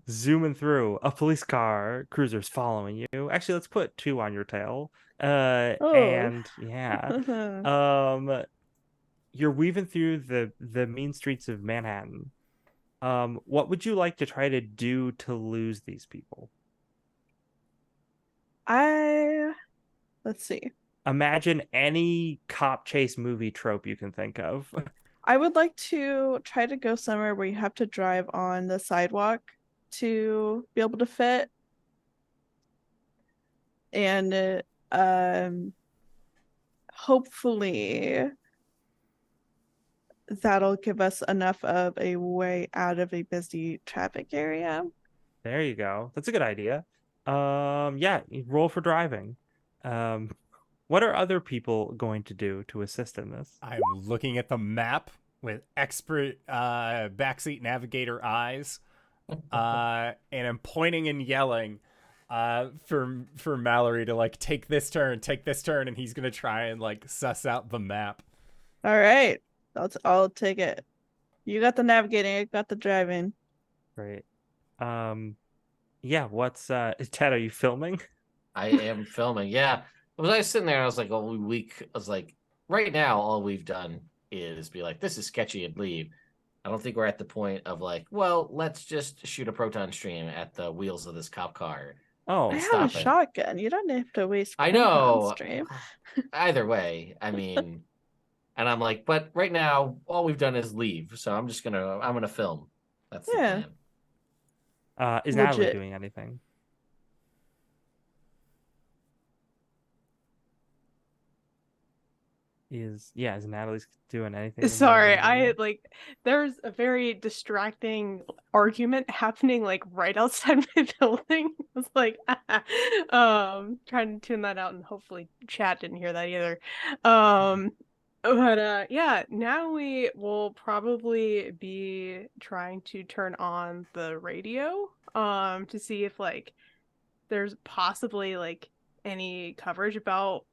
zooming through a police car. Cruiser's following you. Actually, let's put 2 on your tail. Oh. And yeah. you're weaving through the mean streets of Manhattan. What would you like to try to do to lose these people? Let's see. Imagine any cop chase movie trope you can think of. I would like to try to go somewhere where you have to drive on the sidewalk to be able to fit. And hopefully that'll give us enough of a way out of a busy traffic area. There you go. That's a good idea. Yeah, you roll for driving. What are other people going to do to assist in this? I'm looking at the map with expert backseat navigator eyes, and I'm pointing and yelling for Mallory to like take this turn, and he's gonna try and like suss out the map. All right, I'll take it. You got the navigating, I got the driving. Great. Yeah. What's Ted? Are you filming? I am filming. Yeah. I was sitting there, I was like, right now, all we've done is be like, this is sketchy and leave. I don't think we're at the point of like, well, let's just shoot a proton stream at the wheels of this cop car. Oh, I have stop a it. shotgun. You don't have to waste I proton know. stream. Either way, I mean, and I'm like, but right now, all we've done is leave. So I'm gonna film. That's the Yeah. plan. Is Natalie Legit. doing anything? Is Natalie's doing anything? Sorry, there's a very distracting argument happening like right outside my building. I was like, trying to tune that out, and hopefully chat didn't hear that either. But yeah, Natalie will probably be trying to turn on the radio, to see if like there's possibly like any coverage about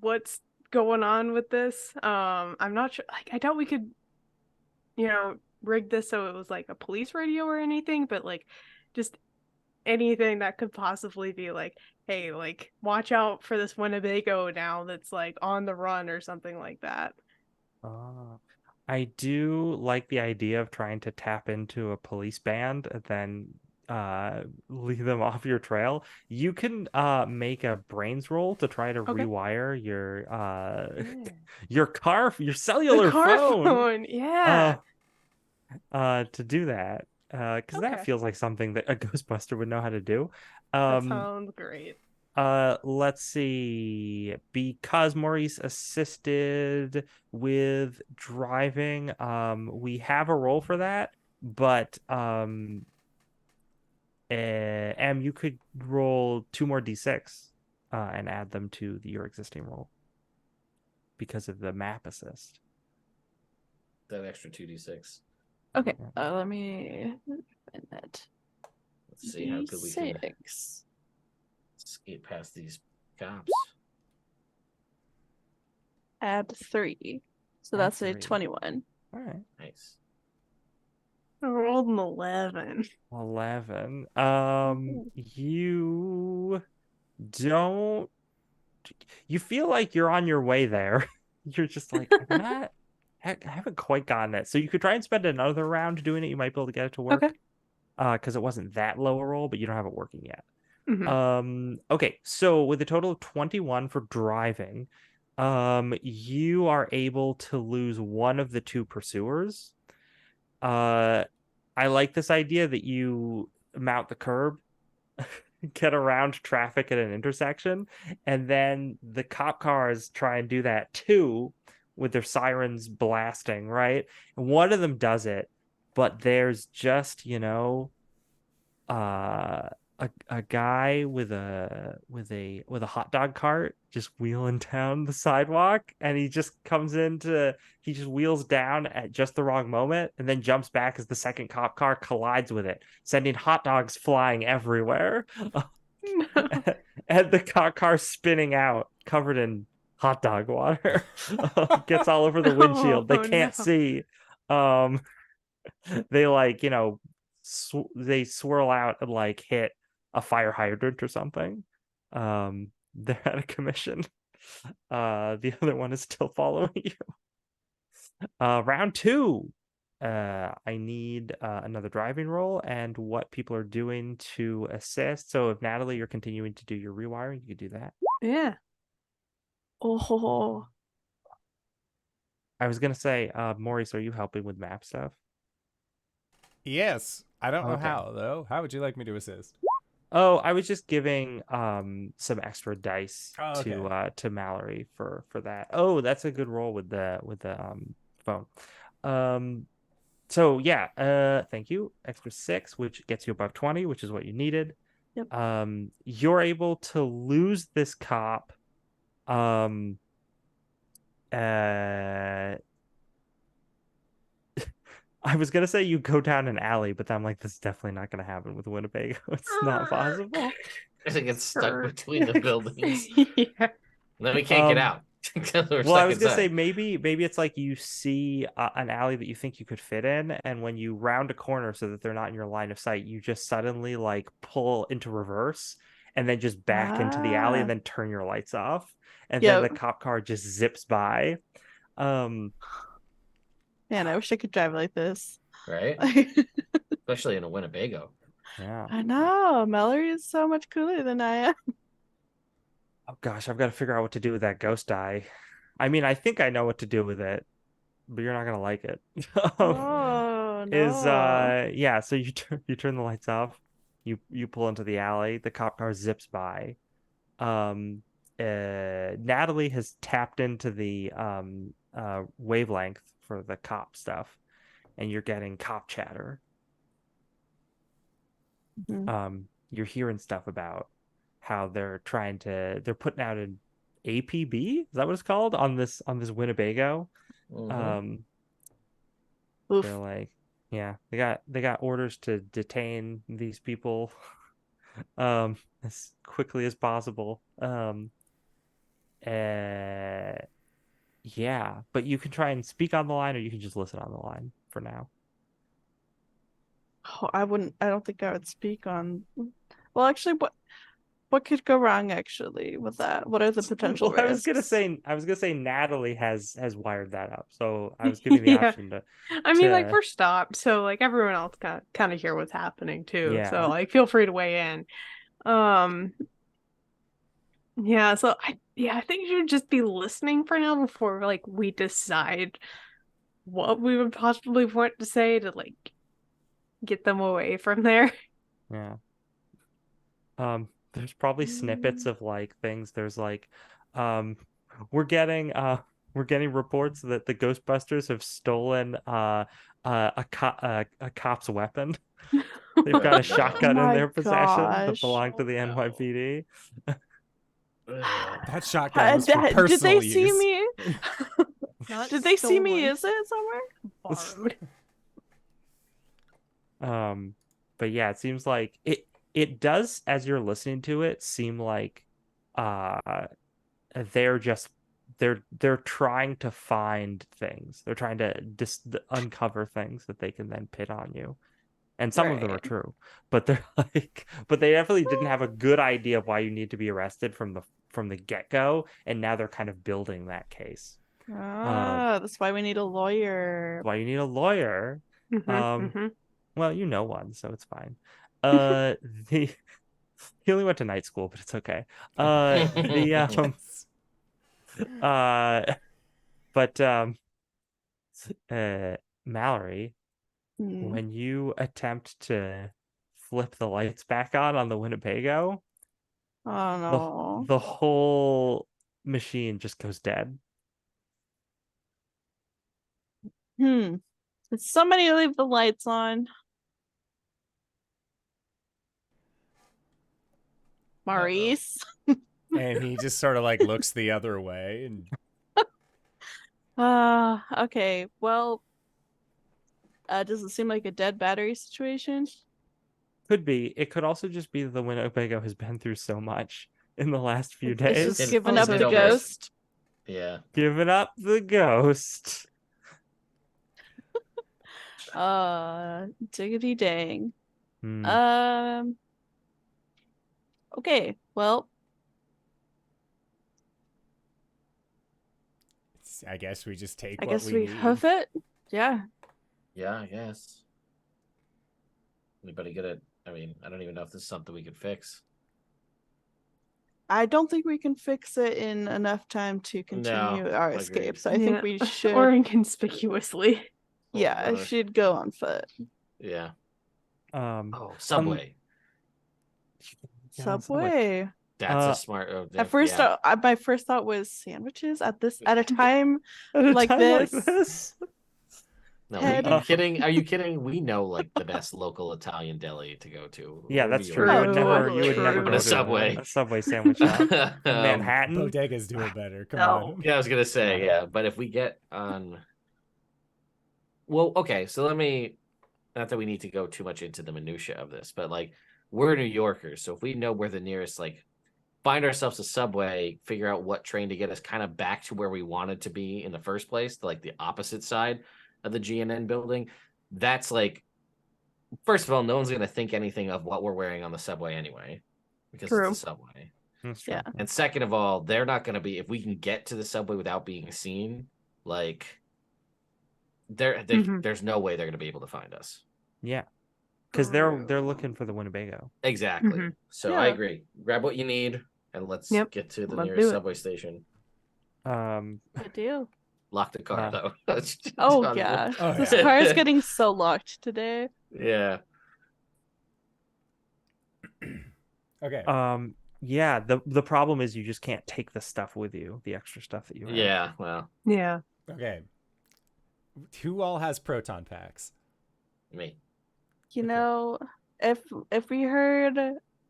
what's going on with this. I'm not sure, like I doubt we could rig this so it was like a police radio or anything, but like just anything that could possibly be like, hey, like watch out for this Winnebago now that's like on the run or something like that. I do like the idea of trying to tap into a police band and then lead them off your trail. You can make a brains roll to try to Okay. rewire your Yeah. your cellular The car phone. yeah. To do that. Because that Okay. feels like something that a Ghostbuster would know how to do. That sounds great. Let's see. Because Maurice assisted with driving, we have a roll for that, but you could roll 2 more d6 and add them to your existing roll because of the map assist. That extra 2d6. Okay, let me find that. Let's see how good we can D6. skate past these cops. Add 3. So Add that's 3. a 21. All right. Nice. I rolled an 11. 11. Ooh. You don't. You feel like you're on your way there. You're just like, I haven't quite gotten it. So you could try and spend another round doing it. You might be able to get it to work. Okay. Because it wasn't that low a roll, but you don't have it working yet. Mhm. Okay, so with a total of 21 for driving, you are able to lose one of the 2 pursuers. I like this idea that you mount the curb, get around traffic at an intersection, and then the cop cars try and do that too with their sirens blasting, right? And one of them does it, but there's just, a guy with a hot dog cart just wheeling down the sidewalk, and he just wheels down at just the wrong moment and then jumps back as the second cop car collides with it, sending hot dogs flying everywhere. No. And the cop car spinning out covered in hot dog water. Gets all over the windshield. They can't see. They they swirl out and like hit a fire hydrant or something. They're at a commission. The other one is still following you. Round 2. I need another driving roll and what people are doing to assist. So if Natalie, you're continuing to do your rewiring, you could do that. Yeah. Oh, I was gonna say, Maurice, are you helping with map stuff? Yes. I don't know Okay. how, though. How would you like me to assist? Oh, I was just giving some extra dice Oh, okay. to Mallory for that. Oh, that's a good roll with the phone. Um so yeah, thank you. Extra 6, which gets you above 20, which is what you needed. Yep. You're able to lose this cop. Uh I was gonna say you go down an alley, but I'm like, that's definitely not gonna happen with Winnebago. It's not possible. It gets stuck Sure. between the buildings. Yeah. And then we can't get Um, out because we're Well, I stuck was gonna say inside. maybe it's like you see an alley that you think you could fit in, and when you round a corner so that they're not in your line of sight, you just suddenly like pull into reverse and then just back into the alley and then turn your lights off, and then the Yep. cop car just zips by. Um, Man, I wish I could drive like this. Right? I Especially in a Winnebago. yeah. know. Mallory is so much cooler than I am. Oh gosh, I've got to figure out what to do with that ghost die. I mean, I think I know what to do with it, but you're not gonna like it. Oh Is no. yeah, so you turn the lights off, you pull into the alley, the cop car zips by. Natalie has tapped into the wavelength for the cop stuff, and you're getting cop chatter. Mhm. You're hearing stuff about how they're putting out an APB, is that what it's called, on this Winnebago? Mhm. Um, they're Oof. like, yeah, they got orders to detain these people as quickly as possible. Uh, yeah, but you can try and speak on the line, or you can just listen on the line for now. Oh, I don't think I would speak on. Well, actually, what could go wrong actually with that? What are the potential Well, risks? I was gonna say Natalie has wired that up, so I was giving the Yeah. option I mean, like, to we're stopped, so like everyone else kind of hear what's happening too. yeah. So like, feel free to weigh in. Um, yeah. So I think you should just be listening for now before like we decide what we would possibly want to say to like get them away from there. Yeah. There's probably snippets of like things. There's like, um, we're getting we're getting reports that the Ghostbusters have stolen a cop's weapon. They've got a Oh, no. Oh shotgun in my their possession that gosh. belonged to Oh, the no. NYPD. Ugh. That shotgun was for Did they personal see use. me? Not Did they see me stolen, use it somewhere? borrowed. But yeah, it seems like it does, as you're listening to it, seem like uh they're just they're trying to find things. They're trying to uncover things that they can then pit on you. And some of them are Right. true, but they're like, but they definitely didn't have a good idea of why you need to be arrested from the get-go, and now they're kind of building that case. That's why we need a lawyer. Why you need a lawyer. Um, Mm-hmm. well, you know one, so it's fine. Uh, the he only went to night school, but it's okay. The Yes. uh, but uh, Mallory, Hmm. when you attempt to flip the lights back on the Winnebago, Oh the no. the whole machine just goes dead. Hmm. Did somebody leave the lights on? Uh-oh. Maurice? And he just sort of like looks the other way and Okay. Well, does it seem like a dead battery situation? Could be. It could also just be that the Winnebago has been through so much in the last few It's just days. giving It up did the almost. ghost. Yeah. Giving up the ghost. Diggity dang. Hmm. Um, okay. Well, I guess we just take I what guess we we need. hoof it. Yeah. Yeah, I guess. Anybody good at? I mean, I don't even know if this is something we could fix. I don't think we can fix it in enough time to continue our agreed. escape. So I think we should. Or inconspicuously. Yeah, I should go on foot. Yeah. Oh, Subway. Subway. That's a smart. At first, my first thought was sandwiches at a time At a like time this. No, Head. are you kidding? Are you kidding? We know like the best local Italian deli to go to. Yeah, Or that's New true. York. You would never True. go A to Subway. a Subway sandwich shop. Manhattan. Bodegas do it better. Come No. on. Yeah, I was gonna say, yeah, but if we get on, well, okay, so let me, not that we need to go too much into the minutia of this, but like we're New Yorkers, so if we know where the nearest, like, find ourselves a Subway, figure out what train to get us kind of back to where we wanted to be in the first place, like the opposite side of the GNN building, that's like, first of all, no one's gonna think anything of what we're wearing on the Subway anyway, because True. it's the Subway. That's true. Yeah. And second of all, they're not going to be, if we can get to the Subway without being seen, like, there's no way they're going to be able to find us. Yeah. Because they're looking for the Winnebago. Exactly. Mhm. So Yeah. I agree. Grab what you need and let's Yep. get to the Let's nearest do it. subway station. Good deal. Lock the car, though. Oh yeah. Oh, This yeah. car is getting so locked today. Yeah. Okay. Yeah, the problem is you just can't take the stuff with you, the extra stuff that you have. Yeah. Well, Yeah. Okay. Who all has proton packs? me. You Okay. know, if we heard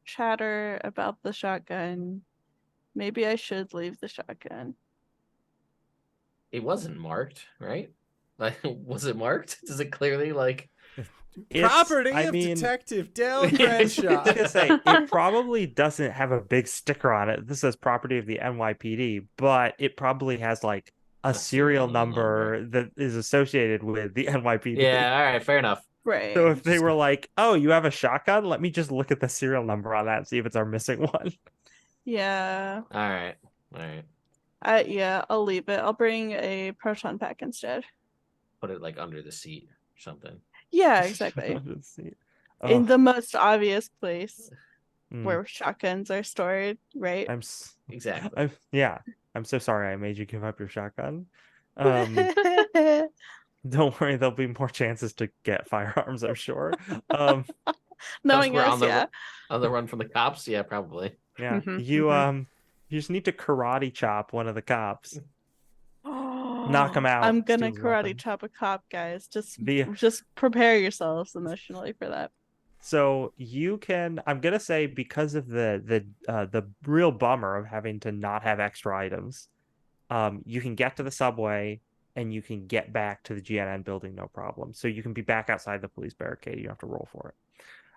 chatter about the shotgun, maybe I should leave the shotgun. It wasn't marked, right? Like, was it marked? Does it clearly, like, Property of Detective Dale Crenshaw. I was gonna say it probably doesn't have a big sticker on it. This says property of the NYPD, but it probably has like a serial number that is associated with the NYPD. yeah, all right, fair enough. Right. So if they were like, "Oh, you have a shotgun? Let me just look at the serial number on that and see if it's our missing one." Yeah. All right. All right. Yeah, I'll leave it. I'll bring a proton pack instead. Put it, like, under the seat or something. Yeah, exactly. Let's see. In Oh, the most obvious place mm, where shotguns are stored, right? Exactly. I'm so sorry I made you give up your shotgun. Don't worry, there'll be more chances to get firearms, I'm sure. Knowing We're us, on the, yeah. on the run from the cops? Yeah, probably. Yeah, Mhm, you just need to karate chop one of the cops. Knock 'em out, I'm gonna steal the karate weapon. chop a cop, guys. Just The- prepare yourselves emotionally for that. So you can, I'm gonna say, because of the real bummer of having to not have extra items, you can get to the subway and you can get back to the GNN building no problem. So you can be back outside the police barricade. You don't have to roll for it.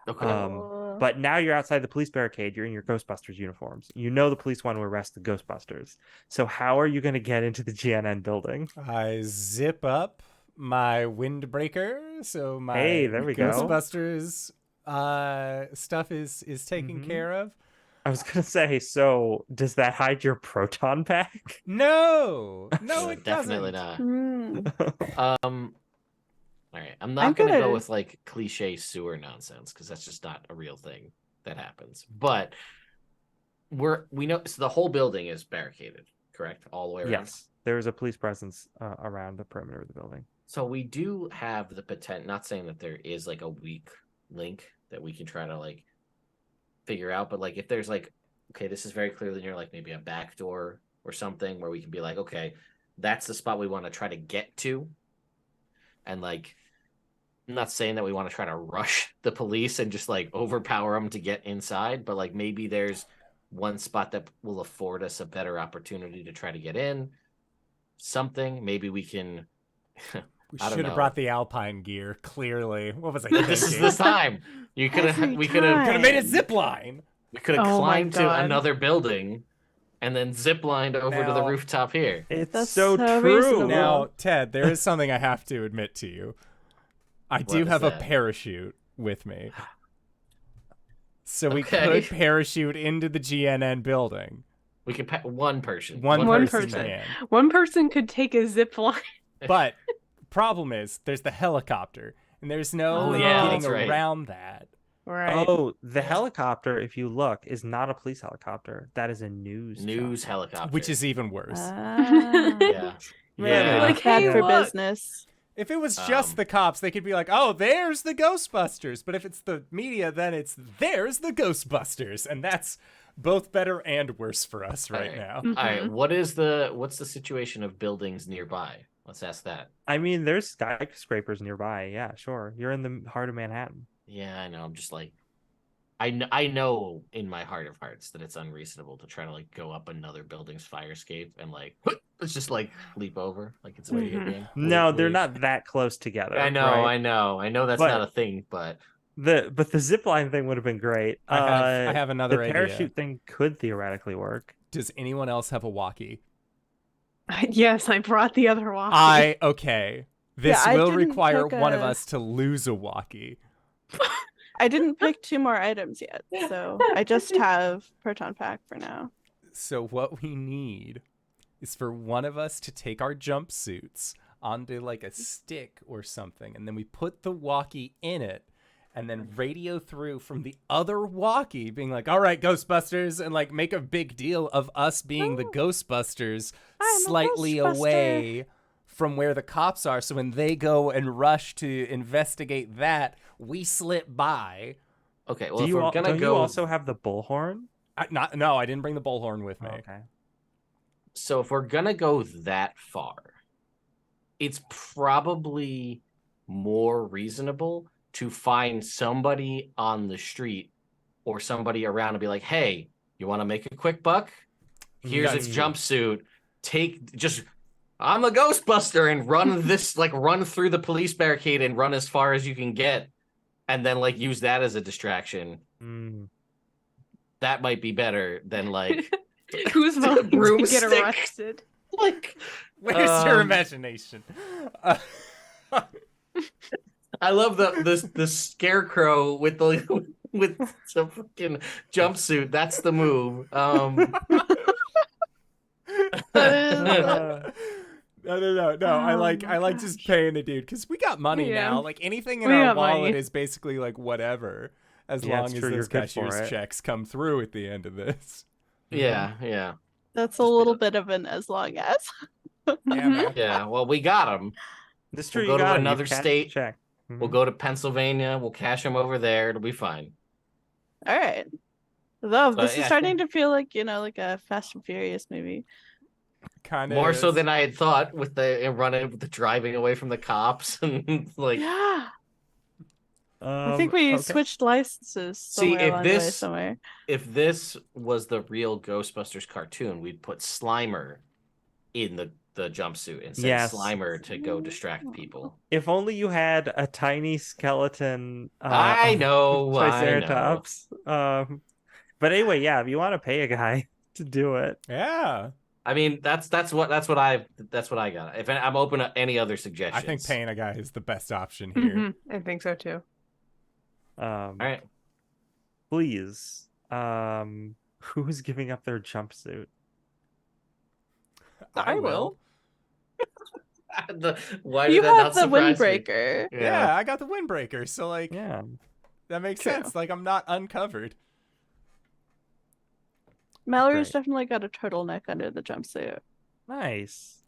Okay. But now you're outside the police barricade. You're in your Ghostbusters uniforms. You know the police want to arrest the Ghostbusters. So how are you going to get into the GNN building? I zip up my windbreaker, so my Hey, there we go. Ghostbusters stuff is taken Mhm. care of. I was going to say, so does that hide your proton pack? No, it Definitely doesn't. not. All right. I'm not I'm gonna go gonna- with like cliche sewer nonsense because that's just not a real thing that happens. But we know so the whole building is barricaded, correct? All the way around. Yes, there is a police presence around the perimeter of the building. So we do have the potential. Not saying that there is like a weak link that we can try to like figure out, but like if there's like, okay, this is very clearly near like maybe a back door or something where we can be like, okay, that's the spot we want to try to get to, and like. I'm not saying that we want to try to rush the police and just like overpower them to get inside, but like maybe there's one spot that will afford us a better opportunity to try to get in. Something maybe we can. We I don't should have know. brought the Alpine gear. Clearly, what was I This is thinking? this time. You could have. Every We could have. Could have made a zip line. We could have Oh my climbed to God. another building, and then zip lined over to the Now- rooftop here. It's That's so so true. reasonable. Now, Ted, there is something I have to admit to you. I What do is have a that? parachute with me. So we Okay. could parachute into the GNN building. We can pet one person. One One person person. can. One person could take a zip line. But problem is, there's the helicopter, and there's no Oh, yeah, getting that's right. around that. Right. Oh, the helicopter, if you look, is not a police helicopter. That is a news chopper. helicopter. Which is even worse. Ah. Yeah. Really Yeah. Like, bad hey, for look. business. If it was just Um, the cops, they could be like, "Oh, there's the Ghostbusters." But if it's the media, then it's "There's the Ghostbusters," and that's both better and worse for us right Alright. now. Mhm. All right. What's the situation of buildings nearby? Let's ask that. I mean, there's skyscrapers nearby. Yeah, sure. You're in the heart of Manhattan. Yeah, I know. I'm just like, I know in my heart of hearts that it's unreasonable to try to like go up another building's fire escape and like let's just like leap over like it's a video Mhm. game. No, Leap, they're leap. not that close together. I know, right? I know that's But- not a thing, but the zipline thing would have been great. I have The another idea. parachute thing could theoretically work. Does anyone else have a walkie? Yes, I brought the other walkie. Okay. This I will didn't require pick one of a- us to lose a walkie. I didn't pick 2 more items yet, so I just have proton pack for now. So what we need is for one of us to take our jumpsuits onto like a stick or something, and then we put the walkie in it, and then radio through from the other walkie being like, "All right, Ghostbusters," and like make a big deal of us being the Ghostbusters I'm a slightly Ghostbuster. away from where the cops are. So when they go and rush to investigate that, we slip by. okay. Well, Do if you, we're al- gonna don't go, you also have the bullhorn? No, I didn't bring the bullhorn with me. Oh, okay. so if we're gonna go that far, it's probably more reasonable to find somebody on the street or somebody around and be like, "Hey, you want to make a quick buck? Here's its That's jumpsuit. I'm a Ghostbuster and run this run through the police barricade and run as far as you can get, and then like use that as a distraction." Mm. That might be better than like Who's willing to get broomstick. arrested? like. Where's your Um, imagination? I love the scarecrow with the with some fucking jumpsuit. That's the move. No. I like just paying a dude because we got money Yeah. now. Like anything in We our got wallet money. is basically like whatever, as Yeah, long it's as true, those you're good for cashier's it. checks come through at the end of this. yeah. That's a little bit of an as long as. Yeah, man. Yeah. Well, we got them. This We'll true. go You to got it. another You've cashed state. the check. We'll go to Pennsylvania. We'll cash them over there. It'll be fine. All right. Though But, this yeah, is I starting to feel like, like a Fast and Furious movie. Kind of More so than I had thought with the running with the driving away from the cops and like. Yeah. I think we switched licenses See, somewhere if along the way this- somewhere. If this was the real Ghostbusters cartoon, we'd put Slimer in the jumpsuit and send Yes. Slimer to go distract people. If only you had a tiny skeleton. I know. Triceratops. But anyway, yeah. If you want to pay a guy to do it, Yeah, I mean, that's what I got. If I'm open to any other suggestions. I think paying a guy is the best option here. Mhm, I think so too. All right. please. Who's giving up their jumpsuit? I will. Why did You that have not the surprise me? windbreaker. Yeah, I got the windbreaker, so like Yeah. that makes True. sense. Like I'm not uncovered. Mallory's Great. definitely got a turtleneck under the jumpsuit. Nice.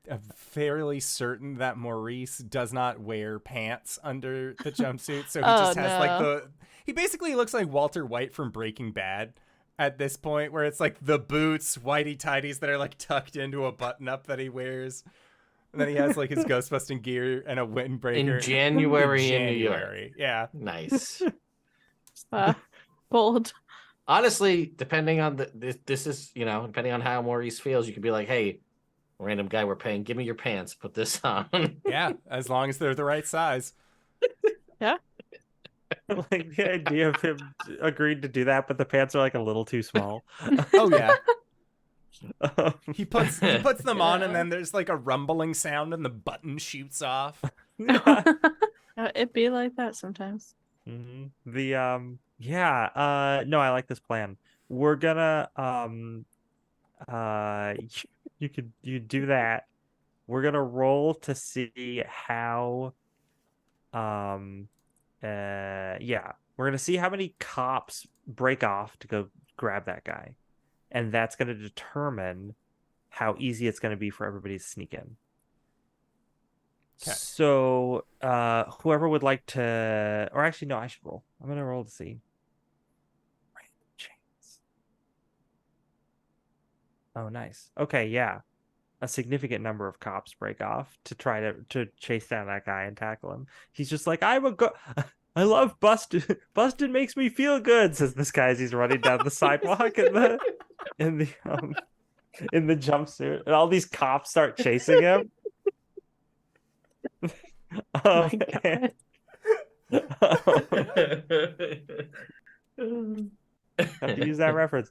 I'm fairly certain that Maurice does not wear pants under the jumpsuit, so he Oh, just has like no. he basically looks like Walter White from Breaking Bad at this point, where it's like the boots, whitey tighties that are like tucked into a button up that he wears. And then he has like his Ghostbusting gear and a windbreaker. In January in New York. January. Yeah. Nice. Bold. Honestly, depending on this is, depending on how Maurice feels, you could be like, "Hey, random guy we're paying, give me your pants, put this on." Yeah, as long as they're the right size. Like the idea of him agreed to do that, but the pants are like a little too small. Oh yeah. Um, He puts them on and Yeah. then there's like a rumbling sound and the button shoots off. It be like that sometimes. Mhm. No, I like this plan. We're gonna you do that. We're gonna roll to see how yeah, we're gonna see how many cops break off to go grab that guy, and that's gonna determine how easy it's gonna be for everybody to sneak in. 'Kay. So whoever would like to, or actually no, I should roll. I'm gonna roll to see. Random chance. Oh, nice. Okay, yeah. A significant number of cops break off to try to chase down that guy and tackle him. He's just like, I love Busted. Busted makes me feel good, says this guy as he's running down the sidewalk in the jumpsuit, and all these cops start chasing him. Oh my God. Have to use that reference.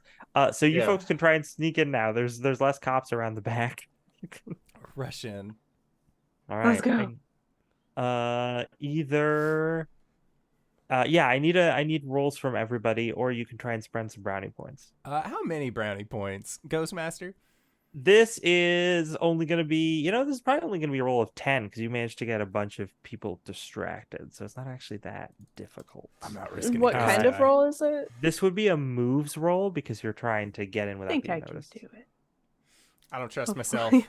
So you Yeah. folks can try and sneak in now. There's less cops around the back. Rush in. All Let's right. go. Either yeah, I need rolls from everybody, or you can try and spend some brownie points. How many brownie points, Ghostmaster? This is only going to be, this is probably only going to be a roll of 10 because you managed to get a bunch of people distracted. So it's not actually that difficult. I'm not risking What it. kind of role is it? This would be a moves roll because you're trying to get in I without think being I can noticed. do it. I don't trust myself. Hopefully-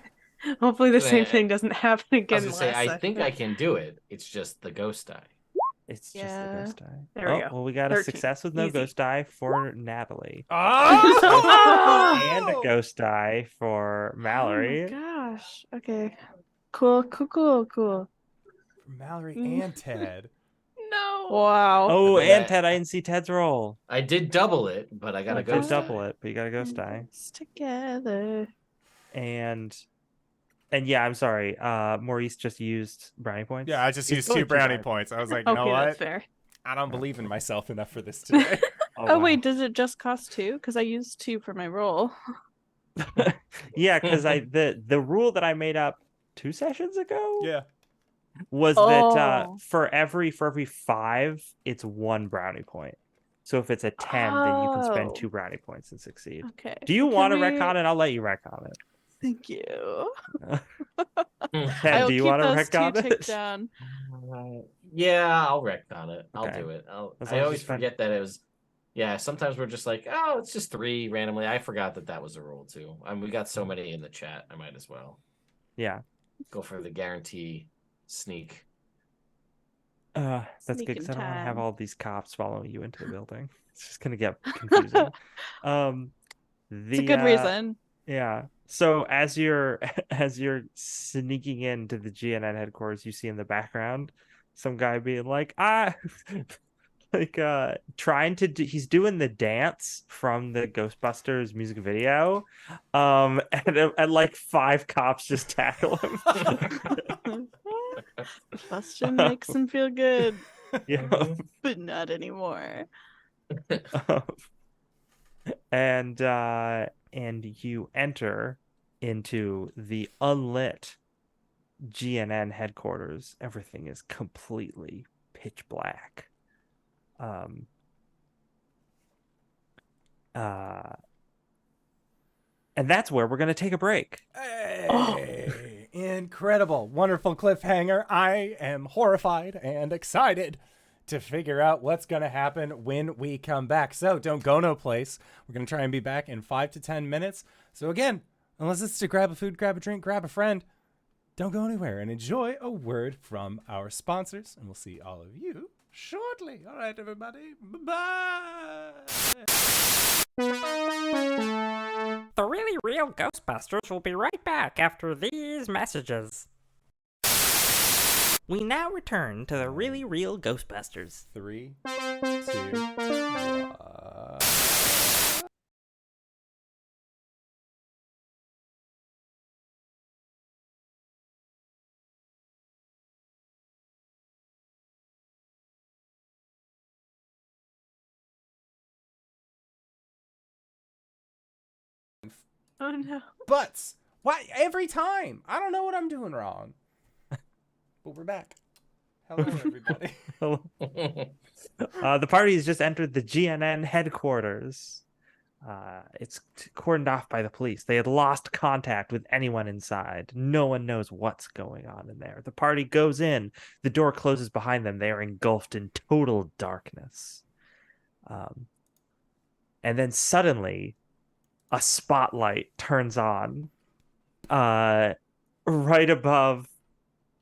Hopefully the same Yeah. thing doesn't happen I again. was gonna say, last I think I session. can do it. It's just the ghost die. It's just the Yeah. ghost die. There we go. Well, we got a 13. success with no Easy. ghost die for Natalie. Oh! And a ghost die for Mallory. Oh my gosh. Okay. Cool. Mallory Mm. and Ted. No. Wow. Oh, But and I- Ted, I didn't see Ted's roll. I did double it, but I got You a did ghost die. double it, but you got a ghost die. It's together. And yeah, I'm sorry. Maurice just used brownie points. Yeah, I just He's used going 2 to brownie points. I was like, you know Okay, what? that's fair. I don't believe in myself enough for this today. Oh wow. wait, does it just cost 2? Because I used 2 for my roll. Yeah, because the rule that I made up 2 sessions ago Yeah. was that Oh. for every 5, it's 1 brownie point. So if it's a 10, then you can spend Oh. 2 brownie points and succeed. Okay. Do you Can want to we- retcon it? I'll let you retcon it. Thank you. Ted, I'll do you keep want to those 2 retcon ticked it? down. Yeah, I'll wreck on it. I'll Okay. do it. As long I as you always spend- forget that it was. Yeah, sometimes we're just like, oh, it's just 3 randomly. I forgot that was a rule too. We got so many in the chat. I might as well Yeah. go for the guarantee sneak. That's good Sneaking because I don't want to have time. all these cops following you into the building. It's just gonna get confusing. It's a good reason. Yeah. So as you're sneaking into the GNN headquarters, you see in the background some guy being like, trying to he's doing the dance from the Ghostbusters music video. And like 5 cops just tackle him. Bustin makes him feel good, Yeah. but not anymore. And you enter into the unlit GNN headquarters. Everything is completely pitch black. And that's where we're going to take a break. Hey, incredible, wonderful cliffhanger. I am horrified and excited to figure out what's going to happen when we come back. So don't go no place. We're going to try and be back in 5 to 10 minutes. So again, unless it's to grab a food, grab a drink, grab a friend, don't go anywhere and enjoy a word from our sponsors. And we'll see all of you shortly. All right, everybody. Bye-bye. The Really Real Ghostbusters will be right back after these messages. We now return to the Really Real Ghostbusters. 3, 2, 1. Oh no. Butts. Why every time? I don't know what I'm doing wrong. But we're back. Hello, everybody. The party has just entered the GNN headquarters. It's cordoned off by the police. They had lost contact with anyone inside. No one knows what's going on in there. The party goes in. The door closes behind them. They are engulfed in total darkness. And then suddenly, a spotlight turns on right above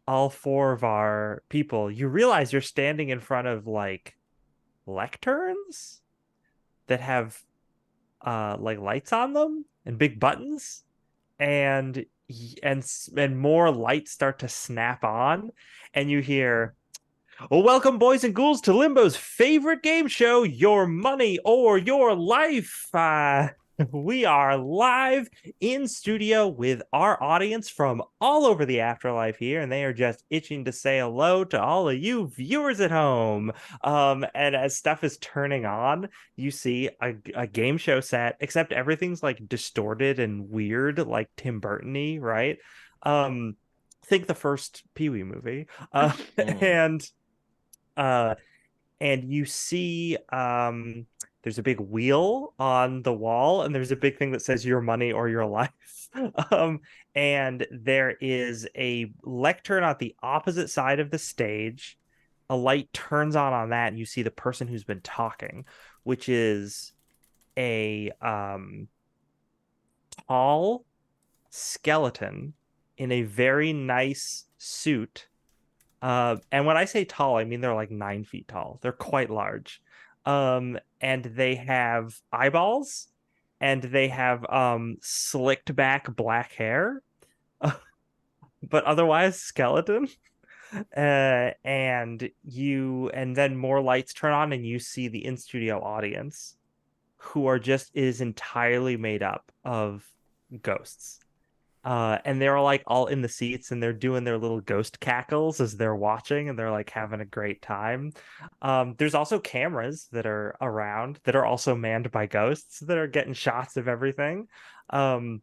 all four of our people. You realize you're standing in front of like lecterns that have like lights on them and big buttons, and more lights start to snap on, and you hear, well, welcome, boys and ghouls, to Limbo's favorite game show, Your Money or Your Life. We are live in studio with our audience from all over the afterlife here, and they are just itching to say hello to all of you viewers at home. And as stuff is turning on, you see a game show set, except everything's like distorted and weird, like Tim Burton-y, right? Think the first Pee-wee movie. And you see there's a big wheel on the wall, and there's a big thing that says Your Money or Your Life. And there is a lectern on the opposite side of the stage. A light turns on that, and you see the person who's been talking, which is a tall skeleton in a very nice suit. And when I say tall, I mean they're like 9 feet tall. They're quite large. And they have eyeballs, and they have slicked back black hair, but otherwise skeleton. And then more lights turn on, and you see the in-studio audience, who is entirely made up of ghosts. And they're like all in the seats, and they're doing their little ghost cackles as they're watching, and they're like having a great time. There's also cameras that are around that are also manned by ghosts that are getting shots of everything. And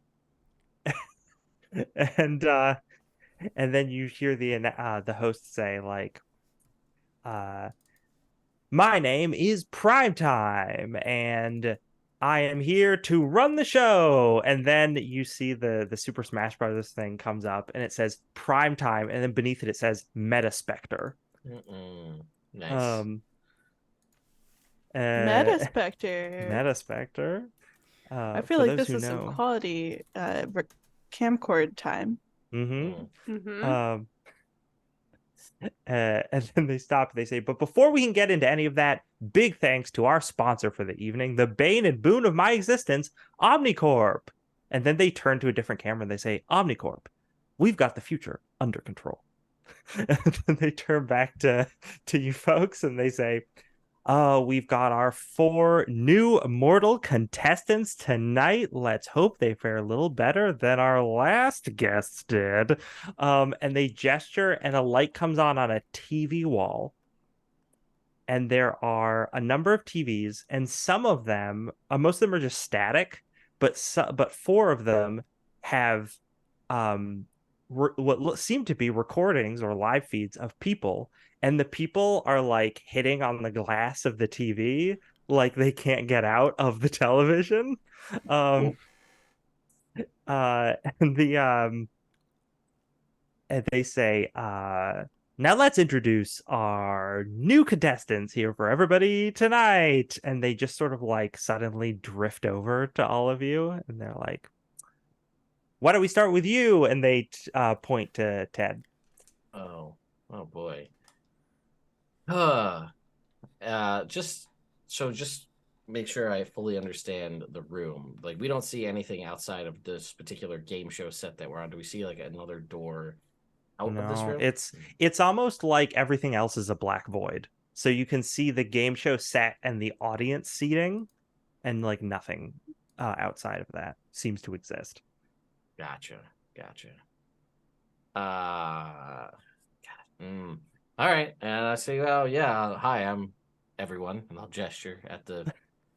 then you hear the host say like, my name is Primetime, and I am here to run the show. And then you see the Super Smash Brothers thing comes up, and it says Primetime, and then beneath it says Meta Spectre. Nice. Meta Spectre. Meta Spectre. I feel like this is some quality camcord time. And then they stop. They say, but before we can get into any of that, big thanks to our sponsor for the evening, the bane and boon of my existence, Omnicorp. And then they turn to a different camera and they say, Omnicorp, we've got the future under control. And then they turn back to you folks, and they say, we've got our 4 new mortal contestants tonight. Let's hope they fare a little better than our last guests did. And they gesture, and a light comes on a TV wall. And there are a number of TVs, and some of them, most of them are just static, but 4 of them have what seem to be recordings or live feeds of people, and the people are like hitting on the glass of the TV like they can't get out of the television. And they say, now let's introduce our new contestants here for everybody tonight. And they just sort of like suddenly drift over to all of you, and they're like, why don't we start with you? And they point to Ted. Oh boy. Just make sure I fully understand the room. Like, we don't see anything outside of this particular game show set that we're on. Do we see like another door out of this room? It's almost like everything else is a black void. So you can see the game show set and the audience seating, and like nothing outside of that seems to exist. Gotcha. All right. And I say, well, yeah, hi, I'm everyone. And I'll gesture at the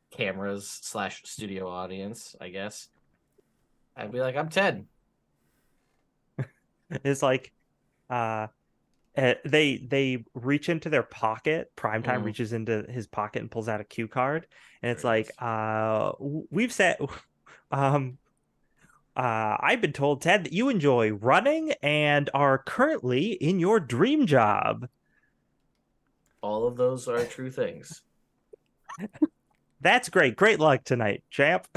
cameras / studio audience, I guess. I'd be like, I'm Ted. It's like, they reach into their pocket. Primetime Mm. reaches into his pocket and pulls out a cue card, and it's There it like, is. we've said, I've been told, Ted, that you enjoy running and are currently in your dream job. All of those are true things. That's great. Great luck tonight, champ.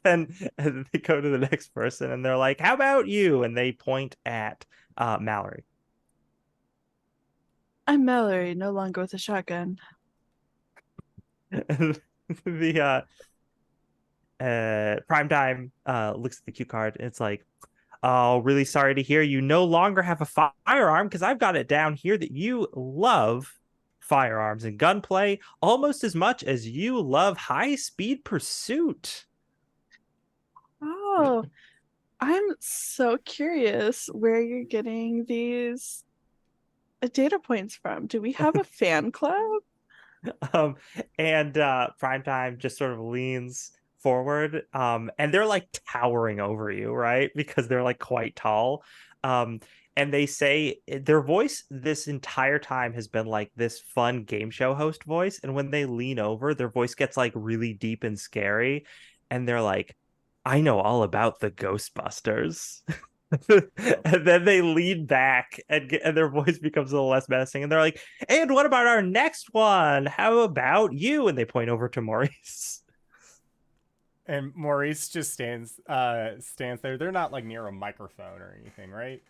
Then they go to the next person and they're like, how about you? And they point at Mallory. I'm Mallory, no longer with a shotgun. The Primetime looks at the cue card and it's like, oh, really sorry to hear you no longer have a firearm, because I've got it down here that you love firearms and gunplay almost as much as you love high-speed pursuit. Oh, I'm so curious where you're getting these data points from. Do we have a fan club? And Primetime just sort of leans forward, and they're like towering over you, right? Because they're like quite tall. And they say their voice this entire time has been like this fun game show host voice, and when they lean over, their voice gets like really deep and scary, and they're like, I know all about the Ghostbusters. And then they lean back and their voice becomes a little less menacing, and they're like, and what about our next one? How about you? And they point over to Maurice. And Maurice just stands there. They're not like near a microphone or anything, right?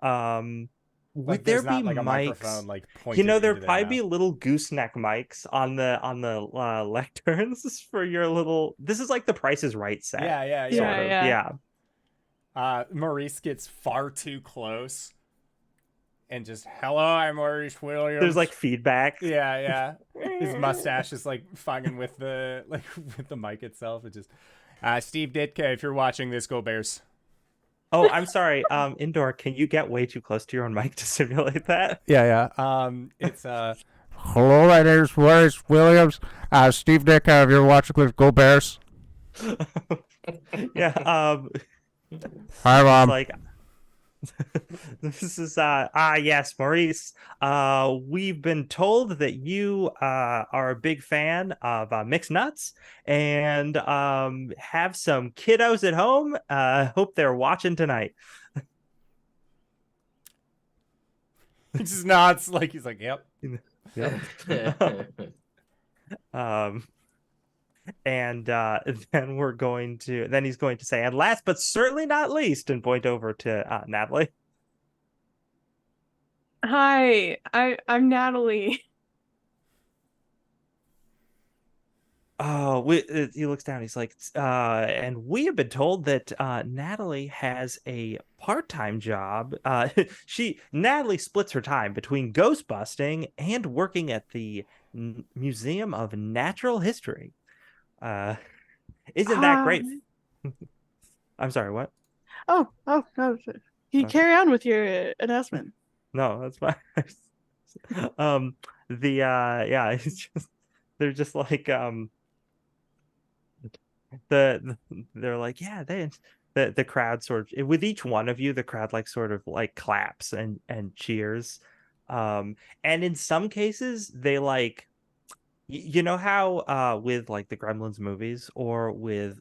Would Like there there's be not like a mics? microphone like pointing There into their probably mouth. be little gooseneck mics on the lecterns for your little. This is like the Price is Right set. Yeah. Yeah, yeah. Maurice gets far too close and just, hello, I'm Maurice Williams. There's like feedback. Yeah. His mustache is like fucking with the with the mic itself. It just, Steve Ditka, if you're watching this, go Bears. Oh, I'm sorry. Indoor, can you get way too close to your own mic to simulate that? Yeah. It's Hello, my name is Maurice Williams. Steve Ditka, if you're watching this, go Bears. Yeah. Hi, Mom. Like, this is yes, Maurice. We've been told that you are a big fan of mixed nuts and have some kiddos at home. Hope they're watching tonight. he just nods like he's like, yep. Yep. And then he's going to say, and last but certainly not least, and point over to Natalie. Hi, I'm Natalie. Oh, he looks down. He's like, and we have been told that Natalie has a part-time job. Natalie splits her time between ghost busting and working at the Museum of Natural History. Isn't that great? I'm sorry, what? Oh, no. You carry on with your announcement. No, that's fine. It's just they're just like they're like, yeah, the crowd sort of, with each one of you, the crowd like sort of like claps and cheers. And in some cases they like, you know how with like the Gremlins movies or with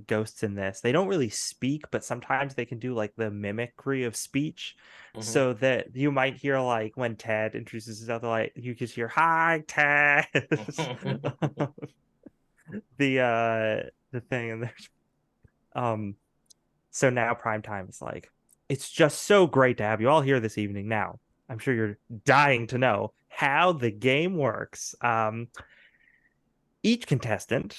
ghosts in this, they don't really speak, but sometimes they can do like the mimicry of speech. So that you might hear like when Ted introduces his other, like you just hear, hi Ted. The thing, and there's so now Primetime is like, it's just so great to have you all here this evening. Now I'm sure you're dying to know how the game works. Each contestant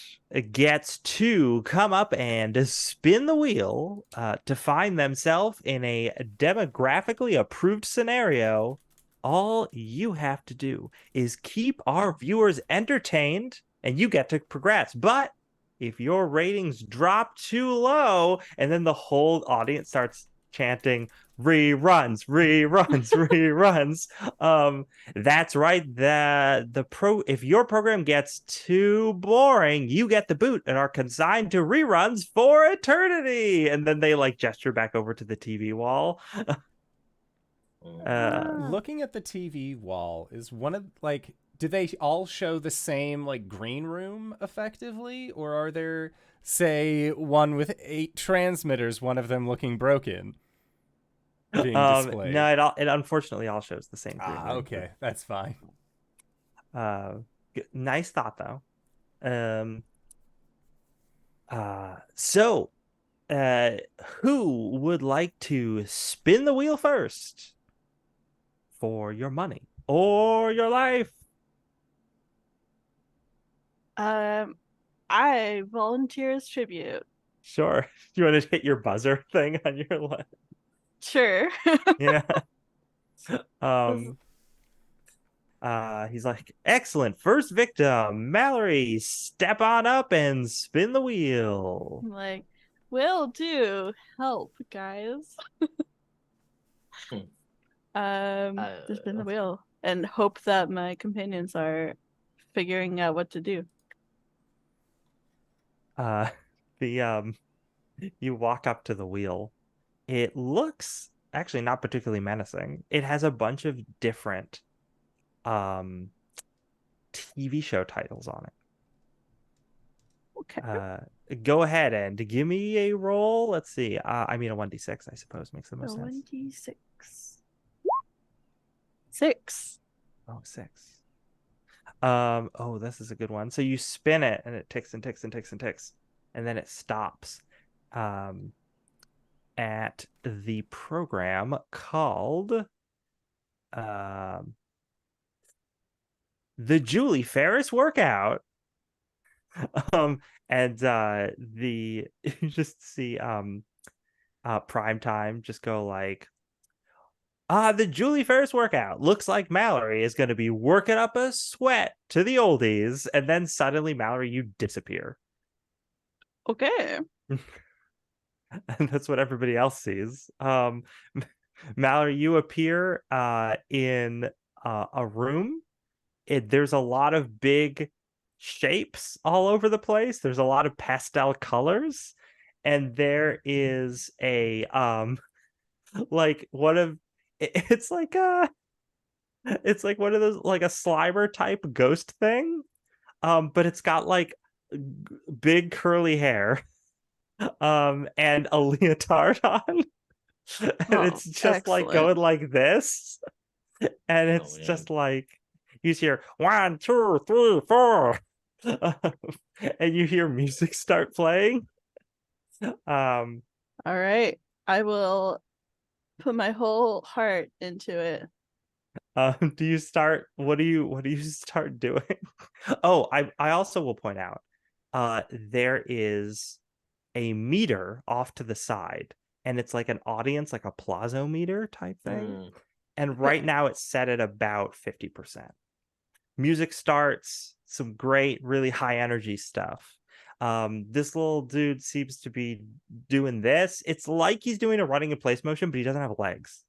gets to come up and spin the wheel to find themselves in a demographically approved scenario. All you have to do is keep our viewers entertained and you get to progress. But if your ratings drop too low and then the whole audience starts chanting reruns, that's right. If your program gets too boring, you get the boot and are consigned to reruns for eternity. And then they like gesture back over to the TV wall. Looking at the TV wall, is one of like, do they all show the same like green room effectively, or are there, say, one with 8 transmitters, one of them looking broken, being displayed? No, it unfortunately all shows the same green room. Okay, that's fine. Nice thought though. So who would like to spin the wheel first for your money or your life? I volunteer as tribute. Sure. You want to hit your buzzer thing on your left? Sure. Yeah. He's like, excellent. First victim, Mallory, step on up and spin the wheel. I'm like, will do. Help, guys. Just spin the wheel and hope that my companions are figuring out what to do. You walk up to the wheel. It looks actually not particularly menacing. It has a bunch of different TV show titles on it. Okay. Go ahead and give me a roll. Let's see. I mean, a 1d6, I suppose, makes the most sense. 1d6. 6. Oh, 6. Oh, this is a good one. So you spin it and it ticks and ticks and ticks and ticks, and then it stops at the program called the Julie Ferris Workout. And you just see prime time just go like, the Julie Ferris Workout. Looks like Mallory is going to be working up a sweat to the oldies. And then suddenly, Mallory, you disappear. Okay. And that's what everybody else sees. Mallory, you appear in a room. There's a lot of big shapes all over the place. There's a lot of pastel colors. And there is a like one of it's like one of those like a Slimer type ghost thing, but it's got like big curly hair and a leotard on, and it's just excellent. like going like this, and it's just like you hear 1, 2, 3, 4 and you hear music start playing. All right, I will put my whole heart into it. Do you start? What do you start doing? Oh, I also will point out, there is a meter off to the side, and it's like an audience, like a plazometer type thing. And right now it's set at about 50%. Music starts, some great, really high energy stuff. This little dude seems to be doing this. It's like he's doing a running in place motion, but he doesn't have legs.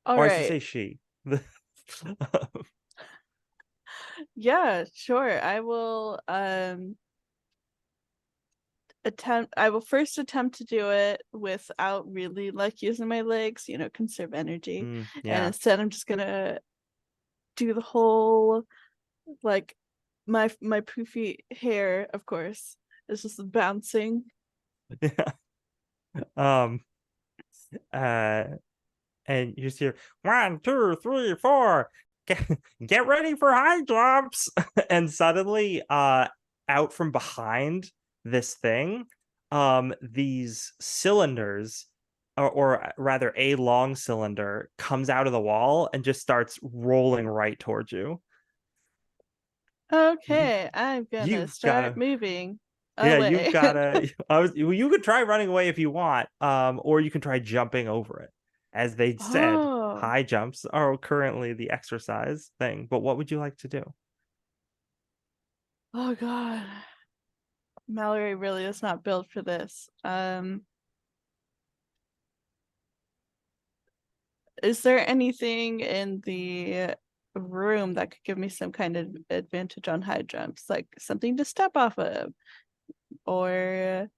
All or right. I should say she. Yeah, sure. I will first attempt to do it without really like using my legs, conserve energy. And instead I'm just gonna do the whole like my poofy hair, of course, is just bouncing. And you just hear 1, 2, 3, 4. Get ready for high jumps. And suddenly, out from behind this thing, these cylinders, or rather a long cylinder, comes out of the wall and just starts rolling right towards you. Okay, I'm gonna start moving away. Yeah, you've gotta. You could try running away if you want, or you can try jumping over it. As they said, high jumps are currently the exercise thing. But what would you like to do? Oh God, Mallory really is not built for this. Is there anything in the room that could give me some kind of advantage on high jumps, like something to step off of, or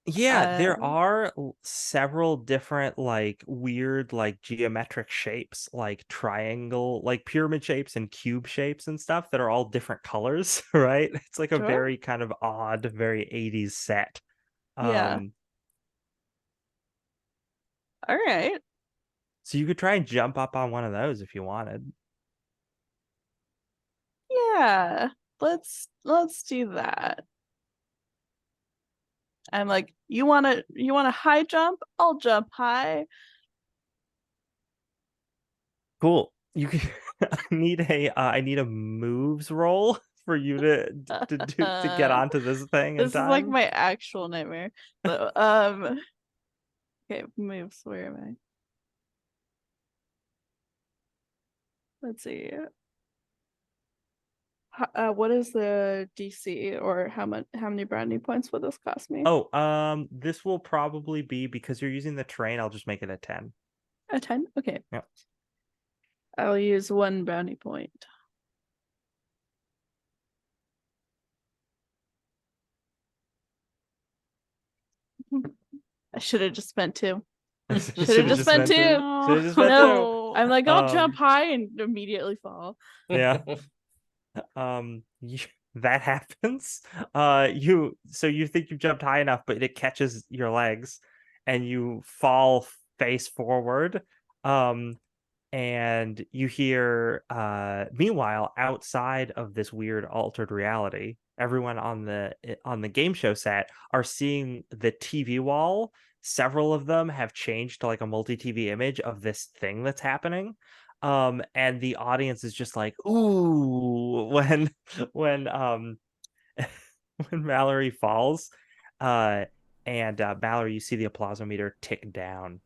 Yeah, there Uh, are several different like weird like geometric shapes, like triangle, like pyramid shapes and cube shapes and stuff that are all different colors, right? It's like a Sure. very kind of odd, very 80s set. Yeah. Um, All right. so you could try and jump up on one of those if you wanted. Yeah. Let's do that. I'm like, you wanna high jump? I'll jump high. Cool. You can I need a moves roll for you to get onto this thing in This is like time. my actual nightmare. So, okay, moves. Where am I? Let's see. What is the DC, or how many branding points will this cost me? Oh, this will probably be because you're using the train, I'll just make it a 10. A 10? Okay. Yeah. I'll use 1 bounty point. I should have just spent 2. Should have just spent 2. Should've just spent No, I'm like, I'll jump Um, high and immediately fall. Yeah. That happens. So you think you've jumped high enough, but it catches your legs and you fall face forward. And you hear meanwhile outside of this weird altered reality, everyone on the game show set are seeing the TV wall. Several of them have changed to like a multi-TV image of this thing that's happening. And the audience is just like, ooh, when when Mallory falls. And Mallory, you see the applausometer tick down.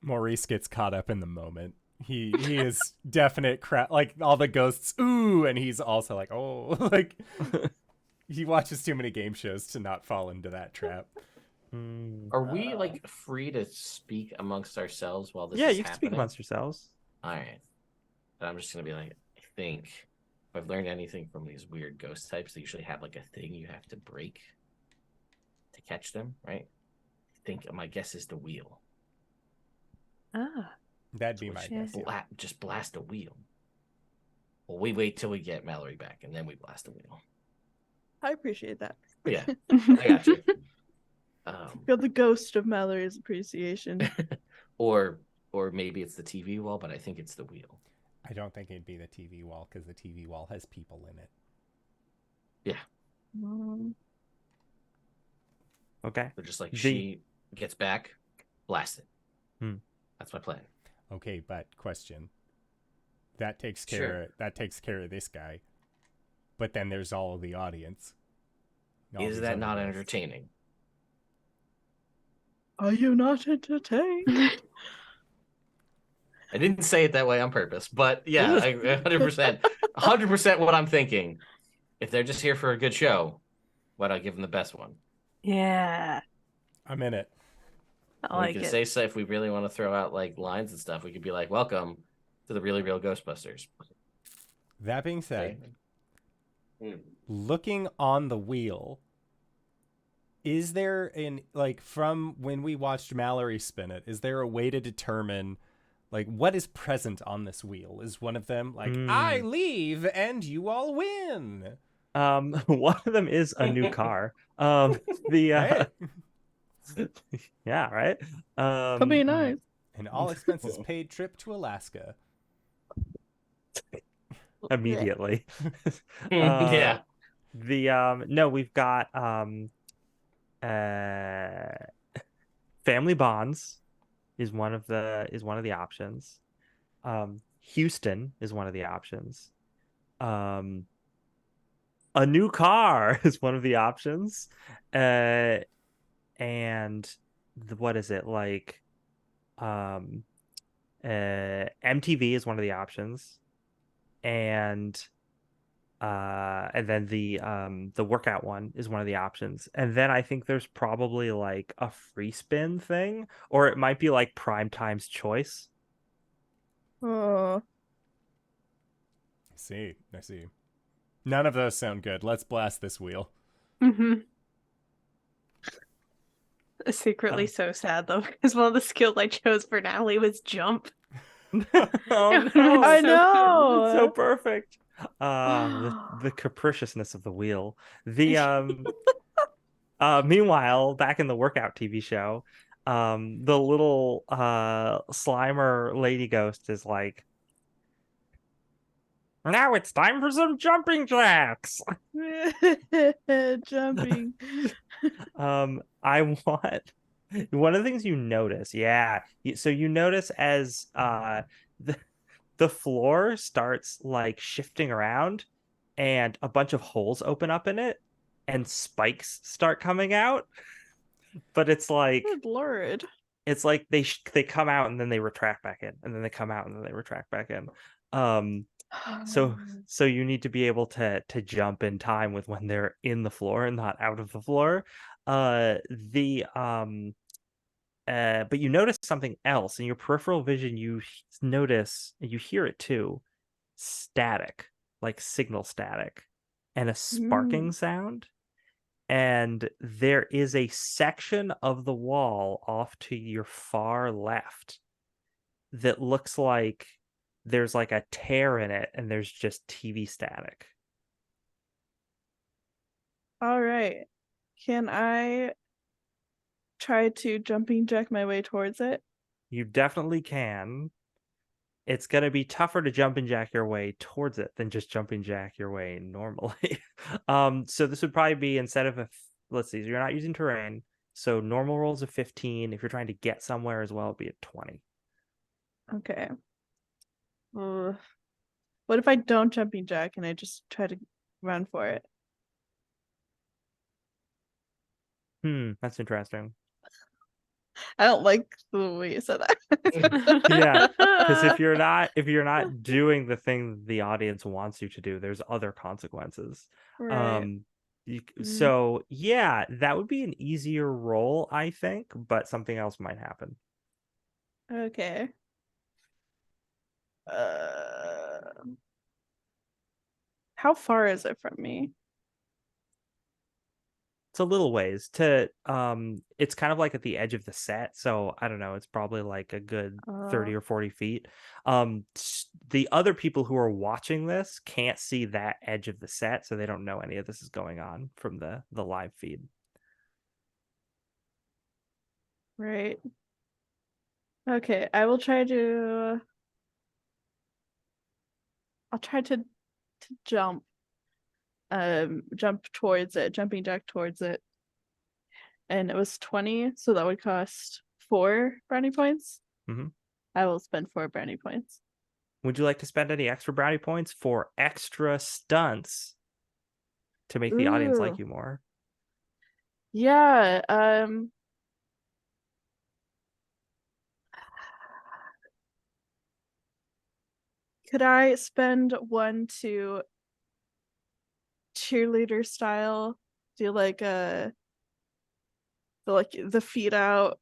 Maurice gets caught up in the moment. He is definite crap. Like all the ghosts, ooh, and he's also like, oh, like he watches too many game shows to not fall into that trap. Are we like free to speak amongst ourselves while this Yeah, is you can happening? speak amongst yourselves. All right. And I'm just gonna be like, I think if I've learned anything from these weird ghost types, they usually have like a thing you have to break to catch them, right? I think my guess is the wheel. Ah. That'd be my guess. Yeah. Just blast a wheel. Well, we wait till we get Mallory back, and then we blast the wheel. I appreciate that. Yeah, I got you. Feel the ghost of Mallory's appreciation. Or maybe it's the TV wall, but I think it's the wheel. I don't think it'd be the TV wall because the TV wall has people in it. Yeah. Okay. They're just like, she gets back, blast it. That's my plan. Okay, but question. That takes care of this guy. But then there's all of the audience. Is that not entertaining? Are you not entertained? I didn't say it that way on purpose, but yeah, 100% what I'm thinking. If they're just here for a good show, why not give them the best one? Yeah. I'm in it. I We like can it. say so if we really want to throw out like lines and stuff. We could be like, "Welcome to the really real Ghostbusters." That being said, Okay. looking on the wheel, is there from when we watched Mallory spin it, is there a way to determine like what is present on this wheel? Is one of them like I leave and you all win? One of them is a new car. Hey. Yeah, right. Could be nice. An all expenses paid trip to Alaska. Immediately. Yeah. No, we've got family bonds is one of the options. Houston is one of the options. A new car is one of the options. And what is it like? MTV is one of the options, and then the workout one is one of the options, and then I think there's probably like a free spin thing, or it might be like prime time's choice. Oh. I see. None of those sound good. Let's blast this wheel. Mm-hmm. Secretly so sad though, because one of the skills I chose for Natalie was jump. Oh It no! was I so know. It's so perfect. The capriciousness of the wheel. The meanwhile, back in the workout TV show, the little Slimer lady ghost is like, now it's time for some jumping jacks. Jumping. I want one of the things you notice, so you notice as the the floor starts like shifting around and a bunch of holes open up in it and spikes start coming out, but Good lord. it's like they come out and then they retract back in, and then they come out and then they retract back in. So you need to be able to jump in time with when they're in the floor and not out of the floor. But you notice something else in your peripheral vision. You notice, you hear it too, static, like signal static, and a sparking sound. And there is a section of the wall off to your far left that looks like there's like a tear in it and there's just TV static. All right. Can I try to jumping jack my way towards it? You definitely can. It's going to be tougher to jumping jack your way towards it than just jumping jack your way normally. So this would probably be, instead of let's see, you're not using terrain. So normal rolls of 15. If you're trying to get somewhere as well, it'd be a 20. Okay. What if I don't jumping jack and I just try to run for it? That's interesting. I don't like the way you said that. Yeah, because if you're not doing the thing the audience wants you to do, there's other consequences. Right. So yeah, that would be an easier roll, I think, but something else might happen. Okay. How far is it from me? It's a little ways to it's kind of like at the edge of the set, so I don't know, it's probably like a good 30 or 40 feet. The other people who are watching this can't see that edge of the set, so they don't know any of this is going on from the live feed. Right. Okay, I'll try to jump. Jump towards it, jumping jack towards it. And it was 20, so that would cost 4 brownie points. I will spend 4 brownie points. Would you like to spend any extra brownie points for extra stunts to make the audience like you more? Yeah, could I spend 1 to cheerleader style do like the feet out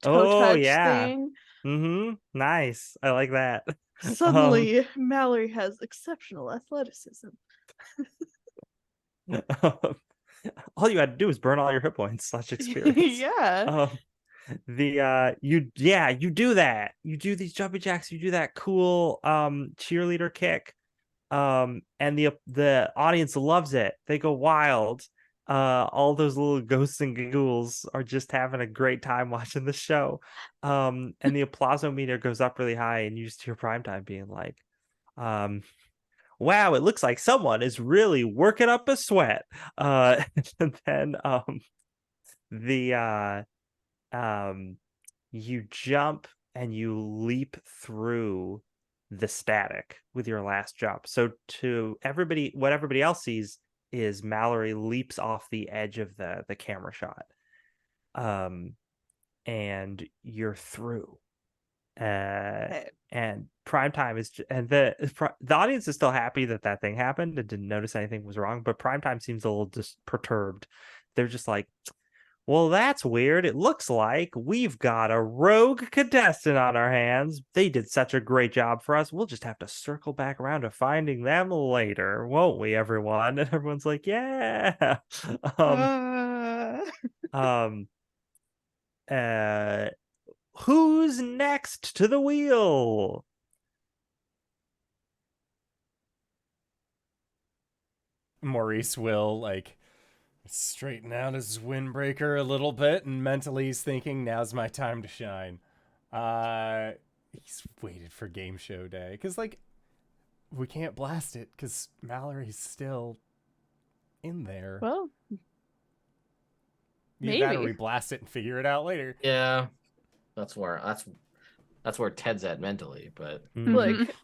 toe touch thing? Nice, I like that. Suddenly Mallory has exceptional athleticism. All you had to do was burn all your hit points / experience. Yeah. You do that. You do these jumping jacks, you do that cool cheerleader kick. And the audience loves it. They go wild. All those little ghosts and ghouls are just having a great time watching the show. And the applause-o-meter goes up really high, and you just hear Primetime being like, wow, it looks like someone is really working up a sweat. And then you jump and you leap through the static with your last jump. So to everybody, what everybody else sees is Mallory leaps off the edge of the camera shot. And you're through. And Primetime is, and the audience is still happy that thing happened and didn't notice anything was wrong, but Primetime seems a little just perturbed. They're just like, well, that's weird. It looks like we've got a rogue contestant on our hands. They did such a great job for us. We'll just have to circle back around to finding them later, won't we, everyone? And everyone's like, yeah. Who's next to the wheel? Maurice will like straighten out his windbreaker a little bit, and mentally he's thinking, "Now's my time to shine." He's waited for game show day because like we can't blast it because Mallory's still in there. Well, Either that or maybe. we blast it and figure it out later. Yeah, that's where Ted's at mentally. But like,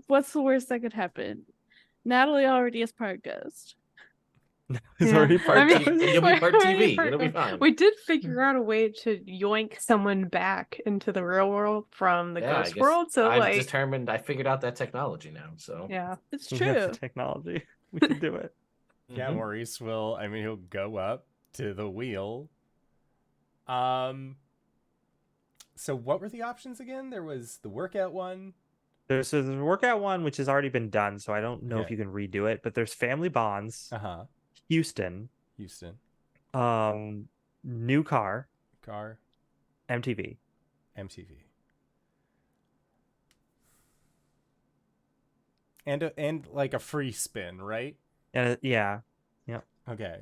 what's the worst that could happen? Natalie already is part ghost. It's Yeah. already part I mean, ghost. You'll be part we're TV. part It'll be ghost. fine. We did figure out a way to yoink someone back into the real world from the Yeah, I ghost guess world. So I figured out that technology now. So yeah. It's We have true. the technology. We can do it. Yeah, Mhm. Maurice will. I mean, he'll go up to the wheel. So what were the options again? There was the workout one. There's a workout one which has already been done, so I don't know if Okay. you can redo it. But there's Family Bonds, Uh-huh. Houston, Houston. New Car, Car. MTV. MTV. And like a free spin, right? Yeah. Okay.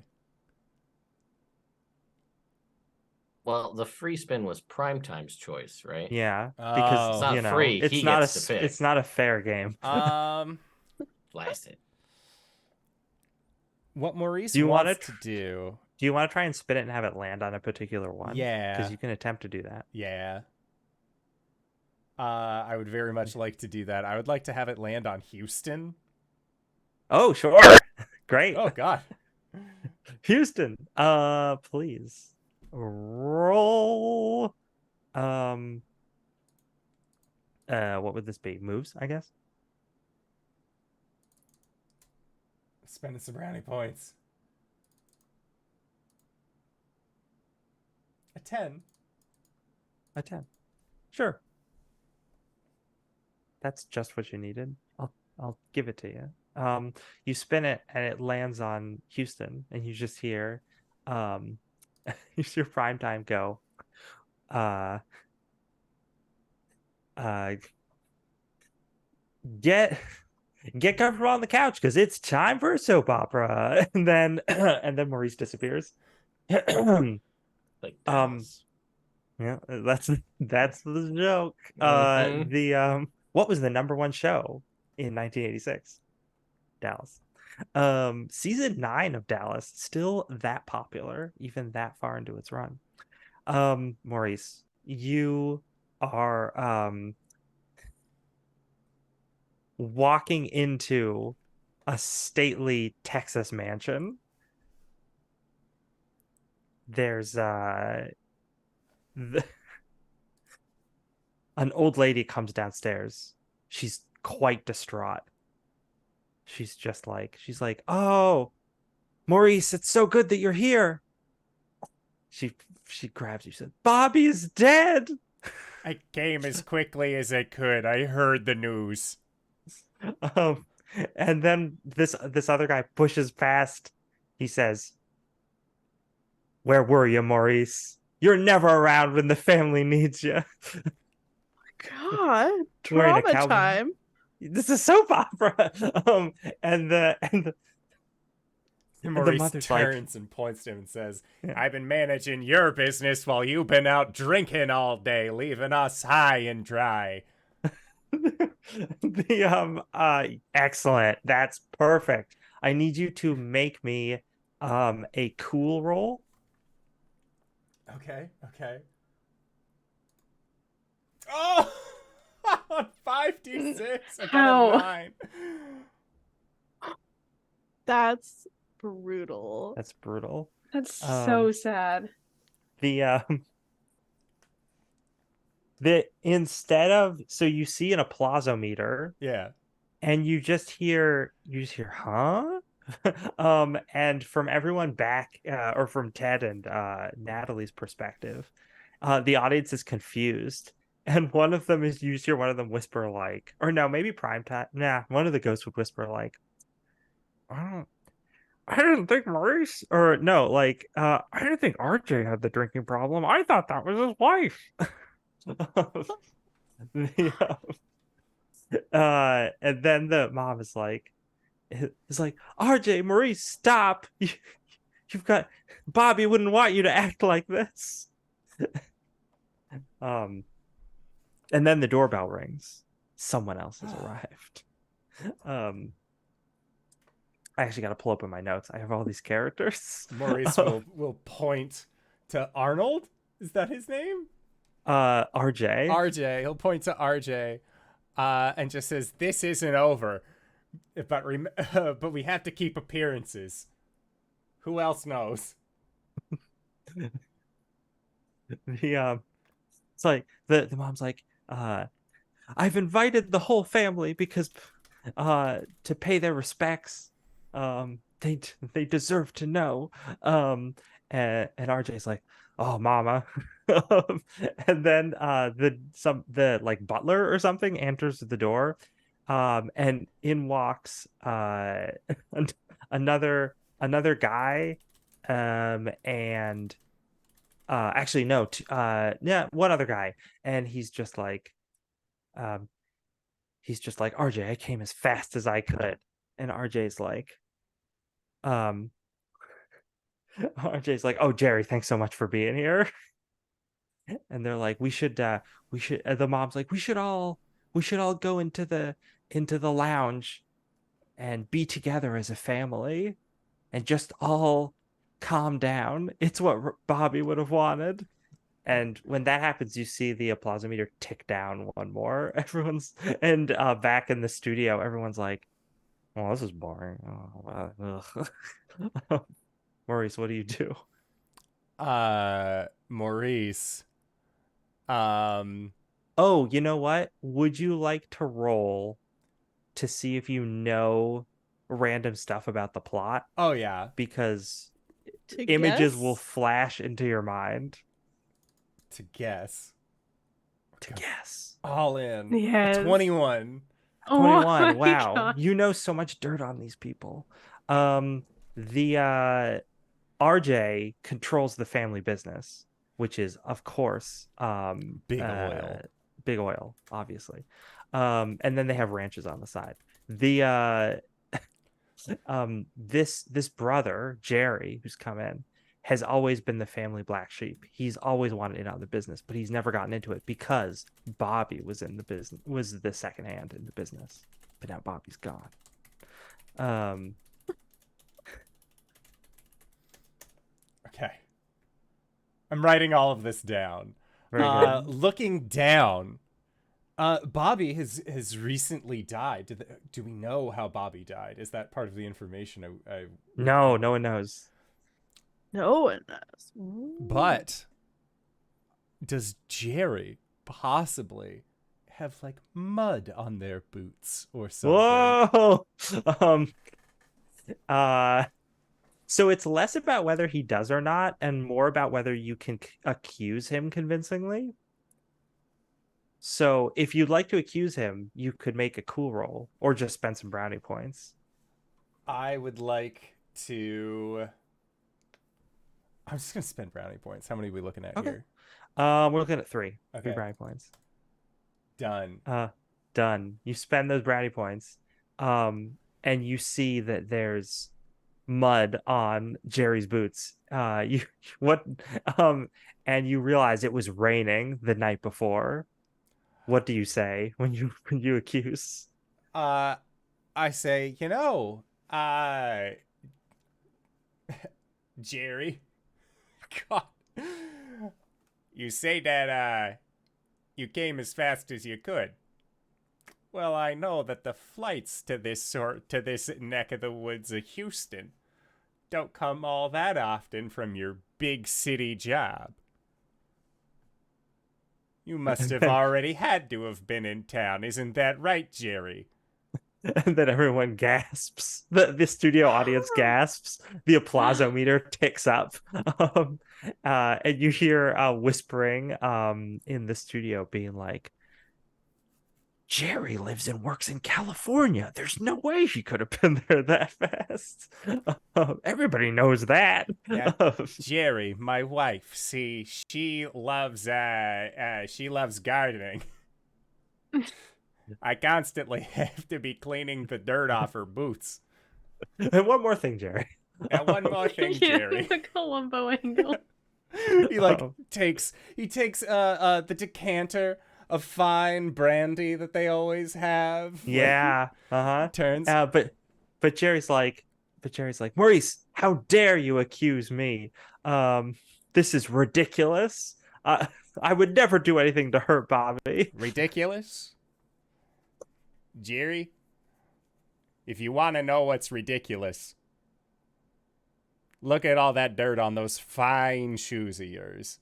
well, the free spin was Primetime's choice, right? Yeah. Oh. Because It's not you know, free. it's He not gets to pick. it's not a fair game. Blast it. What Maurice Do you wanna wants to do. Do you want to try and spin it and have it land on a particular one? Yeah. Because you can attempt to do that. Yeah. I would very much like to do that. I would like to have it land on Houston. Oh, sure. Great. Oh God. Houston. Please roll. What would this be? Moves, I guess. Spending some brownie points. A 10. A 10. Sure. That's just what you needed. I'll give it to you. You spin it and it lands on Houston, and you just hear, you hear Primetime go, get comfortable on the couch because it's time for a soap opera. And then Maurice disappears. Like Um, Dallas. Yeah, that's the joke. Mhm. What was the number one show in 1986? Dallas. Season 9 of Dallas, still that popular, even that far into its run. Maurice, you are walking into a stately Texas mansion. There's an old lady comes downstairs. She's quite distraught. She's like, "Oh, Maurice, it's so good that you're here." She grabs you. She said, "Bobby is dead." I came as quickly as I could. I heard the news. And then this other guy pushes past. He says, "Where were you, Maurice? You're never around when the family needs you." God, Wearing a trauma cowboy- time. This is soap opera. And the Maurice mother's like- turns and points to him and says, Yeah. I've been managing your business while you've been out drinking all day, leaving us high and dry. Excellent. That's perfect. I need you to make me a cool roll. Okay. Oh! 5d6. I got How? a 9. That's brutal. That's brutal. That's so sad. The instead of, so you see an applausometer Yeah. and you just hear huh? And from everyone back, or from Ted and Natalie's perspective, the audience is confused. And one of them is, you just hear one of them whisper like, or no, maybe Primetime. Nah, one of the ghosts would whisper like, I I didn't think Maurice, or no, like, I didn't think RJ had the drinking problem. I thought that was his wife. The, and then the mom is like, RJ, Maurice, stop. You've got Bobby wouldn't want you to act like this. And then the doorbell rings. Someone else has arrived. I actually got to pull up in my notes. I have all these characters. Maurice will point to Arnold. Is that his name? RJ. RJ. He'll point to RJ, and just says, "This isn't over, but but we have to keep appearances. Who else knows?" It's like the mom's like, I've invited the whole family because to pay their respects. They deserve to know. And RJ's like, oh mama. And then the like butler or something enters the door. And in walks another guy. And actually no, one other guy, and he's just like RJ, I came as fast as I could. And RJ's like, oh Jerry, thanks so much for being here. And they're like, we should the mom's like, we should all go into the lounge and be together as a family and just all calm down. It's what Bobby would have wanted. And when that happens, you see the applausometer tick down one more. Everyone's back in the studio, everyone's like, oh, this is boring. Maurice, what do you do? Maurice. Oh, you know what? Would you like to roll to see if you know random stuff about the plot? Oh yeah. Because To images guess? will flash into your mind. To guess. To guess. All in. Yes. 21. 21. my Wow. God. You know so much dirt on these people. The RJ controls the family business, which is of course Big oil. Big oil, obviously. And then they have ranches on the side. The this brother, Jerry, who's come in, has always been the family black sheep. He's always wanted in on the business, but he's never gotten into it because Bobby was in the business, was the second hand in the business. But now Bobby's gone. Okay. I'm writing all of this down. Very good. Looking down, Bobby has recently died. Do we know how Bobby died? Is that part of the information? No one knows. No one knows. Ooh. But does Jerry possibly have like mud on their boots or something? Whoa. So it's less about whether he does or not, and more about whether you can accuse him convincingly. So if you'd like to accuse him, you could make a cool roll or just spend some brownie points. I would like to. I'm just gonna spend brownie points. How many are we looking at Okay. here? We're looking at 3. Okay. 3 brownie points. Done. Done. You spend those brownie points. And you see that there's mud on Jerry's boots. And you realize it was raining the night before. What do you say when you accuse? I say, Jerry. God. You say that you came as fast as you could. Well, I know that the flights to this neck of the woods of Houston don't come all that often from your big city job. You must have already had to have been in town, isn't that right, Jerry? And then everyone gasps. The studio audience gasps. The applausometer ticks up. And you hear whispering in the studio being like, Jerry lives and works in California. There's no way she could have been there that fast. Everybody knows that. Yeah, Jerry, my wife, see, she loves gardening. I constantly have to be cleaning the dirt off her boots. And one more thing, Jerry. And one more thing, Jerry. The Columbo angle. He takes the decanter of fine brandy that they always have. Yeah. Turns. But Jerry's like, Maurice, how dare you accuse me? This is ridiculous. I would never do anything to hurt Bobby. Ridiculous? Jerry, if you want to know what's ridiculous, look at all that dirt on those fine shoes of yours.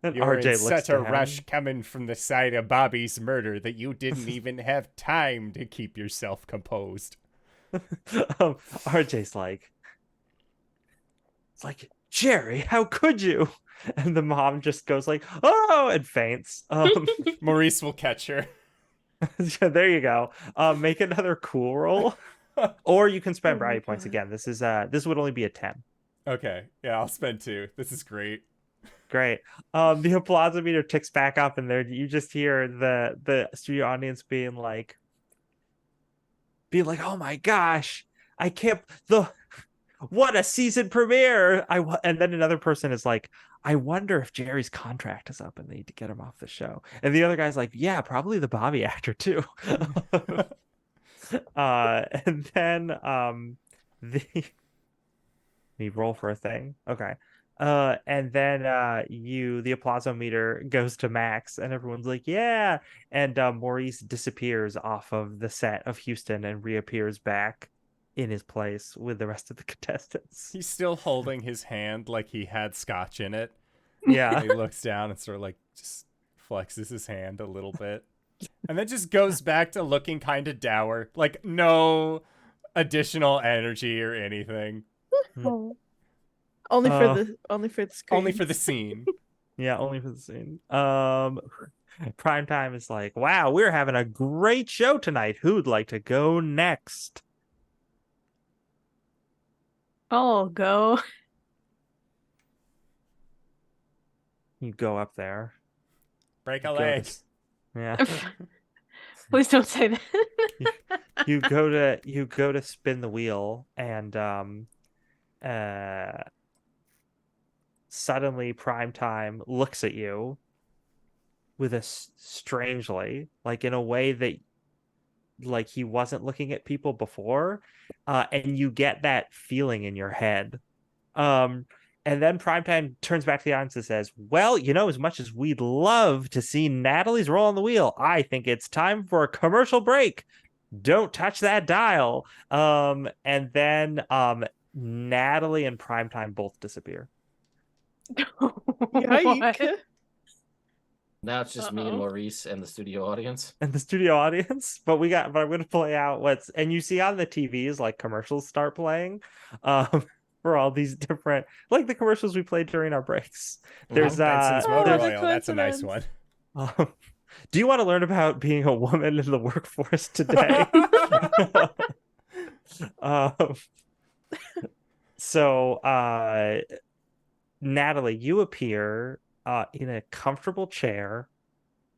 And You were RJ in looks such to a him. rush coming from the side of Bobby's murder that you didn't even have time to keep yourself composed. RJ's like, it's like, Jerry, how could you? And the mom just goes like, oh, and faints. Maurice will catch her. There you go. Make another cool roll, or you can spend brownie points again. This would only be a 10. Okay, yeah, I'll spend 2. This is great. Great. The applausometer ticks back up, and there you just hear the studio audience being like, oh my gosh, I can't. What a season premiere! And then another person is like, I wonder if Jerry's contract is up and they need to get him off the show. And the other guy's like, yeah, probably the Bobby actor too. And then me roll for a thing. Okay. And then the applausometer goes to max, and everyone's like, yeah. And Maurice disappears off of the set of Houston and reappears back in his place with the rest of the contestants. He's still holding his hand like he had scotch in it. Yeah. He looks down and sort of like just flexes his hand a little bit. And then just goes back to looking kind of dour. Like no additional energy or anything. Only for the screen. Only for the scene. Yeah, only for the scene. Primetime is like, wow, we're having a great show tonight. Who'd like to go next? I'll go. You go up there. Break a Go leg. Yeah. Please don't say that. You go to spin the wheel, and suddenly Primetime looks at you with a strangely, like in a way that like he wasn't looking at people before, and you get that feeling in your head. And then Primetime turns back to the audience and says, well, as much as we'd love to see Natalie's roll on the wheel, I think it's time for a commercial break. Don't touch that dial. And then Natalie and Primetime both disappear. Yike. Now it's just me and Maurice and the studio audience. And the studio audience, but I'm going to play out and you see on the TVs like commercials start playing, for all these different, like the commercials we played during our breaks. There's Benson's Motor there's a Oil. That's a nice coincidence. one. Do you want to learn about being a woman in the workforce today? So, Natalie, you appear in a comfortable chair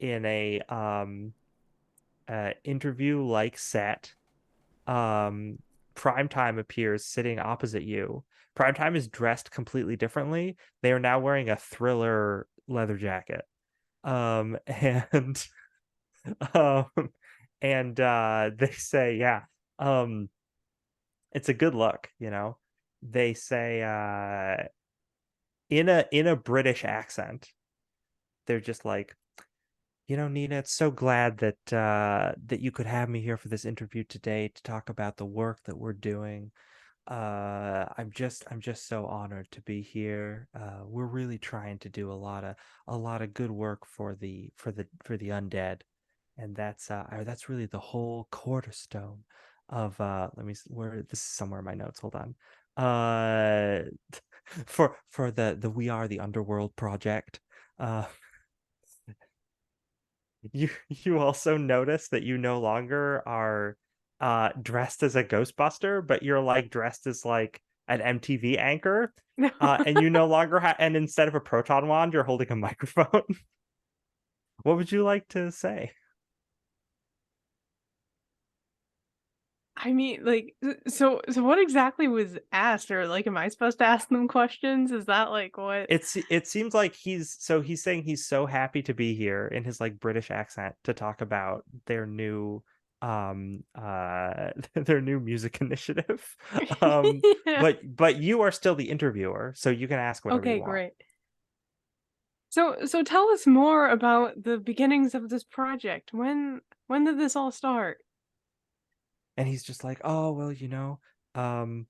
in a interview-like set. Primetime appears sitting opposite you. Primetime is dressed completely differently. They are now wearing a Thriller leather jacket. And they say, yeah, it's a good look, They say in a British accent, they're just like, Nina, it's so glad that that you could have me here for this interview today to talk about the work that we're doing. I'm just so honored to be here. We're really trying to do a lot of good work for the undead, and that's really the whole cornerstone of this is somewhere in my notes. Hold on. For the We Are the Underworld project. You also notice that you no longer are dressed as a Ghostbuster, but you're like dressed as like an MTV anchor. And you no longer have, and instead of a proton wand, you're holding a microphone. What would you like to say? I mean, like, so what exactly was asked, or like, am I supposed to ask them questions? Is that like what? It seems like he's saying he's so happy to be here in his like British accent to talk about their new their new music initiative. Yeah. But you are still the interviewer, so you can ask whatever you Okay, want. great. So tell us more about the beginnings of this project. When did this all start? And he's just like, oh well, um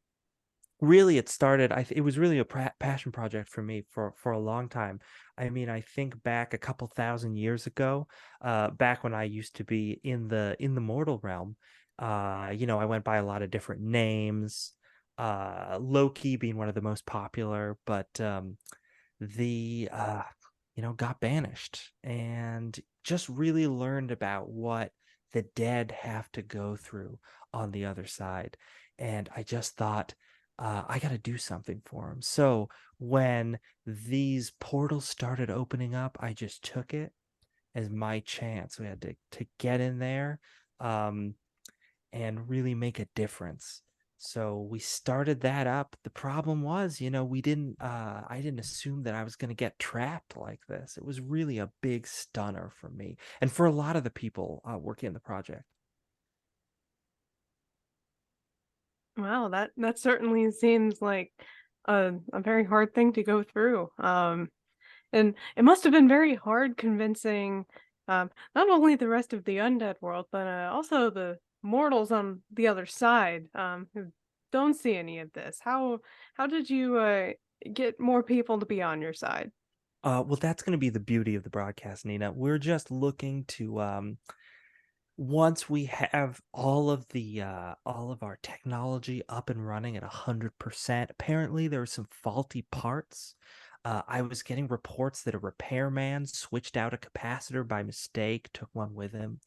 really it started it was really a passion project for me for a long time. I mean, I think back a couple thousand years ago, back when I used to be in the mortal realm. I went by a lot of different names, Loki being one of the most popular, but the got banished and just really learned about what the dead have to go through on the other side. And I just thought, I got to do something for them. So when these portals started opening up, I just took it as my chance. We had to get in there, um, and really make a difference. So we started that up. The problem was, we didn't I didn't assume that I was going to get trapped like this. It was really a big stunner for me and for a lot of the people working in the project. Wow, that certainly seems like a very hard thing to go through. And it must have been very hard convincing not only the rest of the undead world, but also the mortals on the other side who don't see any of this. How did you get more people to be on your side? Well, that's going to be the beauty of the broadcast, Nina. We're just looking to once we have all of our technology up and running at 100%. Apparently there were some faulty parts. I was getting reports that a repairman switched out a capacitor by mistake, took one with him.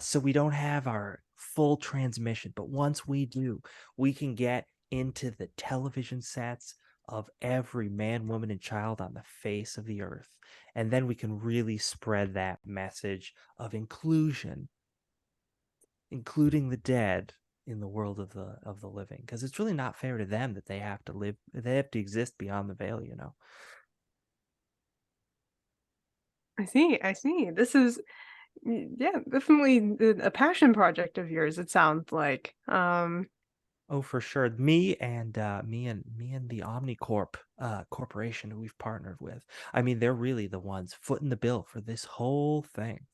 So we don't have our full transmission, but once we do, we can get into the television sets of every man, woman, and child on the face of the earth. And then we can really spread that message of inclusion, including the dead in the world of the living, because it's really not fair to them that they have to exist beyond the veil. I see. This is yeah, definitely a passion project of yours, it sounds like. Oh, for sure. Me and the Omnicorp corporation who we've partnered with, I mean, they're really the ones footing the bill for this whole thing.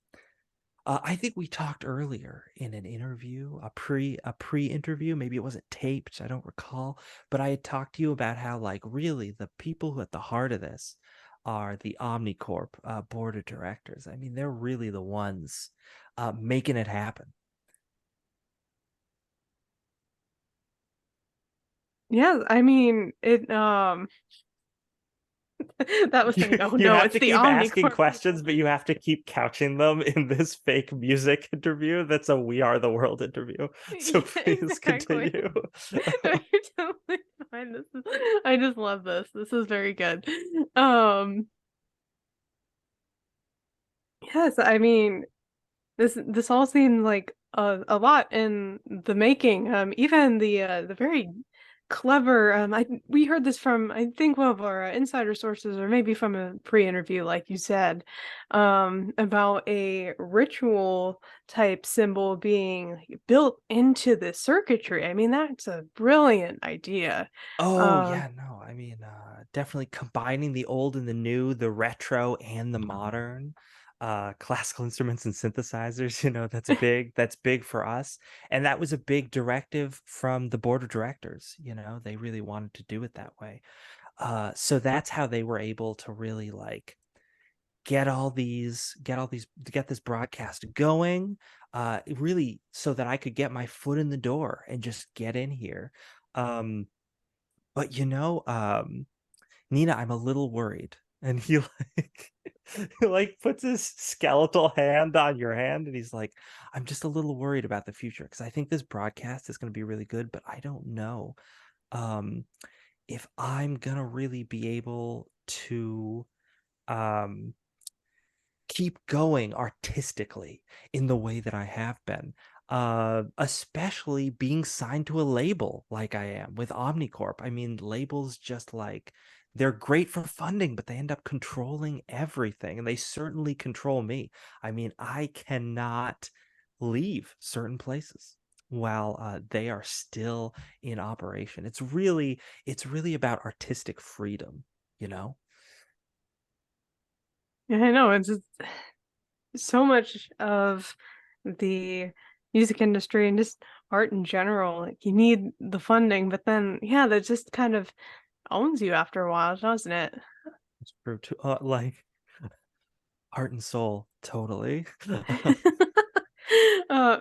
I think we talked earlier in an interview, a pre-interview. Maybe it wasn't taped. I don't recall, but I had talked to you about how, like, really the people who at the heart of this are the Omnicorp board of directors. I mean, they're really the ones making it happen. Yeah, I mean, it that was like, oh You no, have it's to the keep asking Omnicorp questions, people. but you have to keep couching them in this fake music interview. That's a We Are the World interview. So Yeah, please exactly. continue. No, you're totally fine. I just love this. This is very good. Um, yes, I mean, this all seems like a lot in the making. Even the very clever. We heard this from, I think, one of our insider sources, or maybe from a pre-interview, like you said, about a ritual type symbol being like, built into the circuitry. I mean, that's a brilliant idea. Oh Um, yeah, no, I mean, definitely combining the old and the new, the retro and the modern, classical instruments and synthesizers. That's big for us, and that was a big directive from the board of directors. They really wanted to do it that way. So that's how they were able to really like get this broadcast going, really, so that I could get my foot in the door and just get in here. But Nina, I'm a little worried and he like he like puts his skeletal hand on your hand, and he's like, I'm just a little worried about the future because I think this broadcast is going to be really good, but I don't know um if I'm gonna really be able to um keep going artistically in the way that I have been. Especially being signed to a label like I am with Omnicorp. I mean, labels just like they're great for funding, but they end up controlling everything, and they certainly control me. I mean, I cannot leave certain places while they are still in operation. It's really about artistic freedom, you know? Yeah, I know. It's just so much of the music industry and just art in general. Like you need the funding, but then yeah, that just kind of owns you after a while, doesn't it? It's true too. Like heart and soul, totally. uh,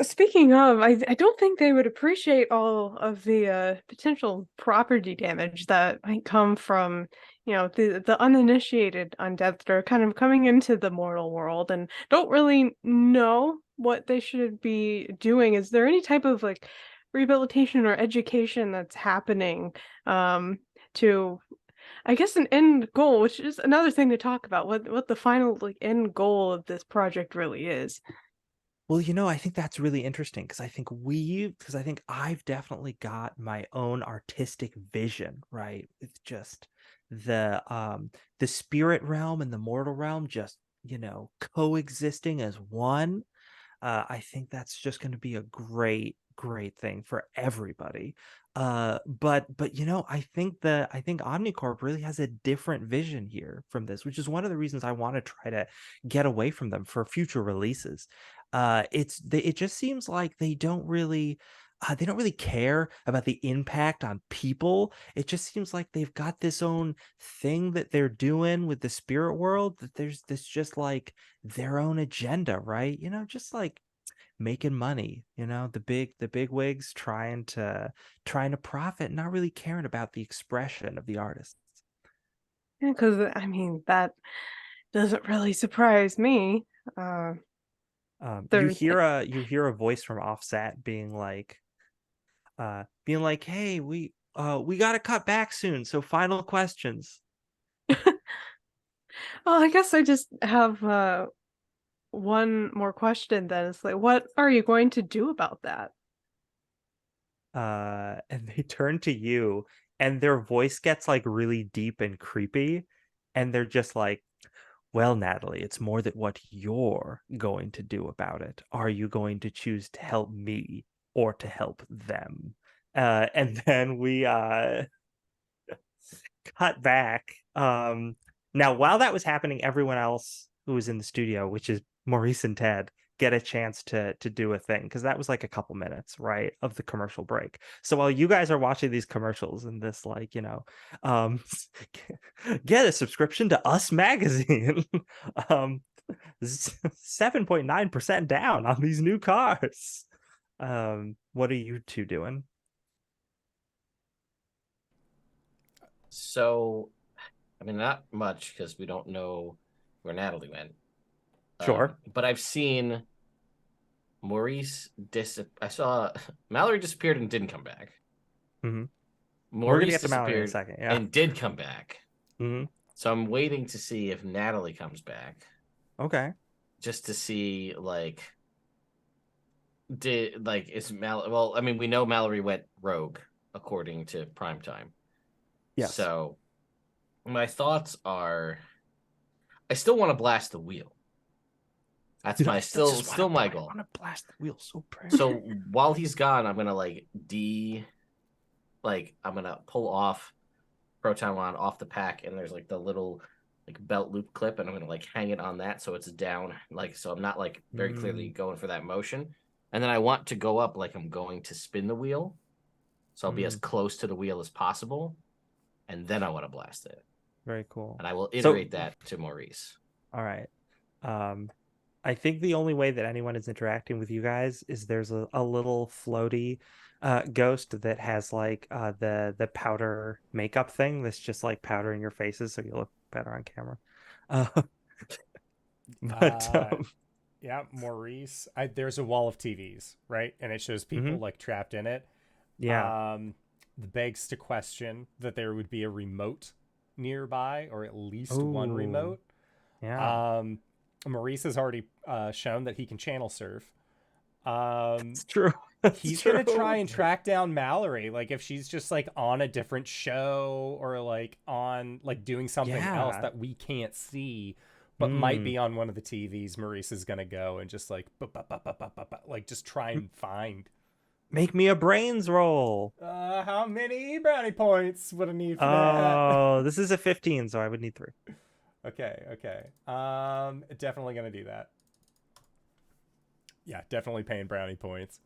Speaking of, I don't think they would appreciate all of the potential property damage that might come from, the uninitiated undead that are kind of coming into the mortal world and don't really know what they should be doing. Is there any type of like rehabilitation or education that's happening to, I guess, an end goal, which is another thing to talk about, what the final like end goal of this project really is? Well, I think that's really interesting because I think I've definitely got my own artistic vision, right? It's just the spirit realm and the mortal realm just, coexisting as one. I think that's just going to be a great thing for everybody. But I think Omnicorp really has a different vision here from this, which is one of the reasons I want to try to get away from them for future releases. It just seems like they don't really care about the impact on people. It just seems like they've got this own thing that they're doing with the spirit world, that there's this just like their own agenda, right? Just like making money, the big wigs trying to profit, not really caring about the expression of the artists. Yeah, because I mean that doesn't really surprise me. Uh, You they're hear a voice from offset being like, hey, we got to cut back soon, so final questions. well, I guess I just have one more question then. It's like, what are you going to do about that? And they turn to you, and their voice gets like really deep and creepy, and they're just like, well, Natalie, it's more that what you're going to do about it. Are you going to choose to help me or to help them? And then we cut back. Now, while that was happening, everyone else who was in the studio, which is Maurice and Ted, get a chance to do a thing, because that was like a couple minutes, right, of the commercial break. So while you guys are watching these commercials and this, like, um, get a subscription to Us Magazine. um, 7.9% down on these new cars. What are you two doing? So, I mean, not much because we don't know where Natalie went. Sure. But I've seen Maurice I saw Mallory disappeared and didn't come back. Mm-hmm. We're gonna Maurice get to Mallory in a disappeared second. Yeah. and did come back. Mm-hmm. So I'm waiting to see if Natalie comes back, Okay. just to see is well, I mean, we know Mallory went rogue according to Primetime. Yes. So my thoughts are, I still want to blast the wheel. That's Dude, my I still my goal. I want to blast the wheel so bad. So while he's gone, I'm gonna I'm gonna pull off Proton Wand off the pack, and there's like the little like belt loop clip, and I'm gonna like hang it on that so it's down, like, so I'm not like very clearly going for that motion. And then I want to go up like I'm going to spin the wheel, so I'll be as close to the wheel as possible, and then I want to blast it. Very cool. And I will iterate that to Maurice. All right. I think the only way that anyone is interacting with you guys is there's a little floaty ghost that has like the powder makeup thing that's just like powdering your faces so you look better on camera. Uh, but Yeah, Maurice. There's a wall of TVs, right? And it shows people like trapped in it. yeah. The begs to question that there would be a remote nearby, or at least one Ooh, remote. yeah. Maurice has already shown that he can channel surf. It's true. He's gonna try and track down Mallory, like if she's just like on a different show or like on like doing something else that we can't see, but might be on one of the TVs. Maurice is gonna go and just like like just try and find. Make me a brains roll. How many brownie points would I need for Oh, this is a 15, so I would need 3. that? Okay. Definitely gonna do that. Yeah, definitely paying brownie points.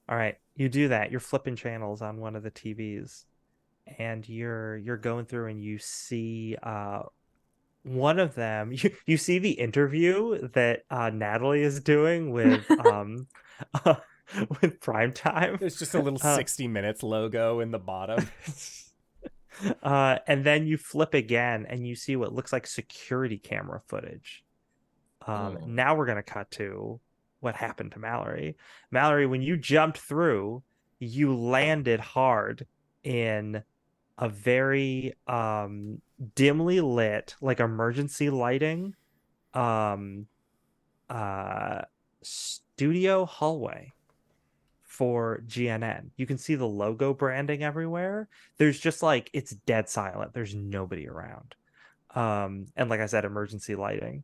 All right, you do that. You're flipping channels on one of the TVs, and you're going through, and you see one of them. You see the interview that Natalie is doing with with Primetime. There's just a little 60 Minutes logo in the bottom. And then you flip again, and you see what looks like security camera footage. Now we're gonna cut to what happened to Mallory. Mallory, when you jumped through, you landed hard in a very dimly lit, like emergency lighting studio hallway for GNN. You can see the logo branding everywhere. There's just like, it's dead silent. There's nobody around. And like I said, emergency lighting.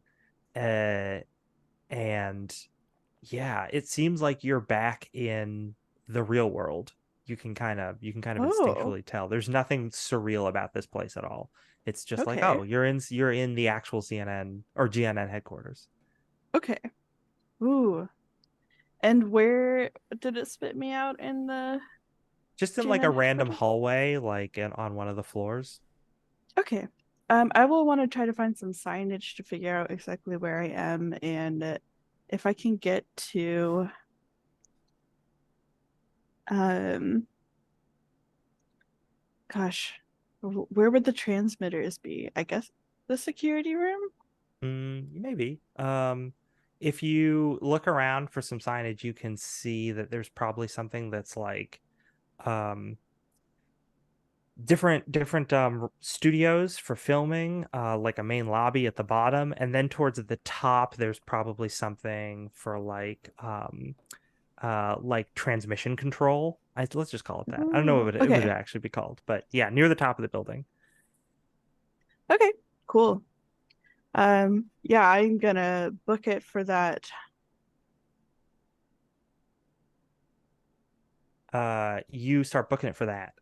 And yeah, it seems like you're back in the real world. You can kind of instinctually tell. There's nothing surreal about this place at all. It's just like, oh, you're in the actual CNN or GNN headquarters. Okay. Ooh. And where did it spit me out in the Just in like a random hallway, like on one of the floors. Okay. I will want to try to find some signage to figure out exactly where I am, and if I can get to gosh, where would the transmitters be? I guess the security room? Maybe. If you look around for some signage, you can see that there's probably something that's like different studios for filming, like a main lobby at the bottom, and then towards the top there's probably something for like transmission control. Let's just call it that. I don't know what it would actually be called, but yeah, near the top of the building. Okay, cool. Yeah, I'm gonna book it for that. You start booking it for that.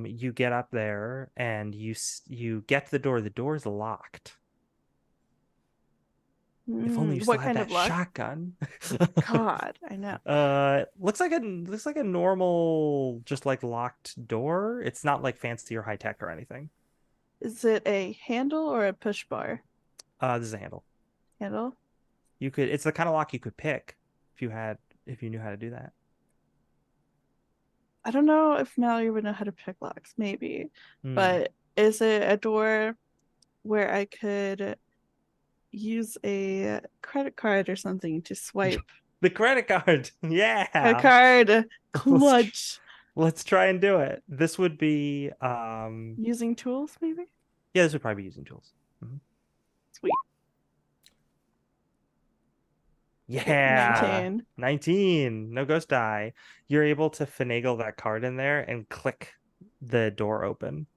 You get up there and you get to the door. The door's locked. If only you still had that shotgun. God, I know. Looks like a normal, just like locked door. It's not like fancy or high tech or anything. Is it a handle or a push bar? This is a handle. Handle? It's the kind of lock you could pick if you knew how to do that. I don't know if Mallory would know how to pick locks, maybe. But is it a door where I could use a credit card or something to swipe? The credit card. Yeah. A card. Clutch. Let's try and do it. This would be using tools, maybe? Yeah, this would probably be using tools. Sweet. Yeah. 19. No ghost die. You're able to finagle that card in there and click the door open.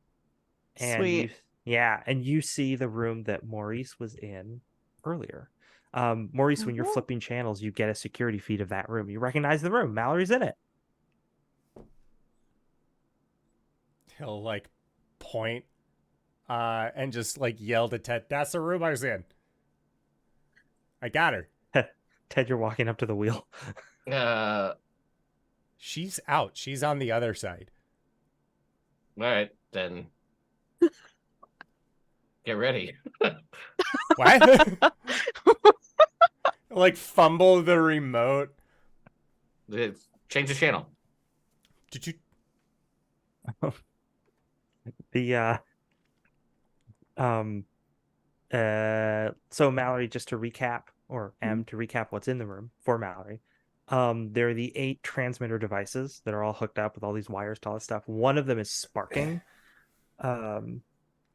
And Sweet. And you see the room that Maurice was in earlier. Maurice, when you're flipping channels, you get a security feed of that room. You recognize the room. Mallory's in it. He'll like point and just like yell to Ted, "That's the room I was in. I got her." Ted, you're walking up to the wheel. She's out. She's on the other side. All right, then. Get ready. What? Like fumble the remote. Change the channel. Did you? The so Mallory, just to recap, or M to recap what's in the room for Mallory. There are the 8 transmitter devices that are all hooked up with all these wires to all this stuff. One of them is sparking.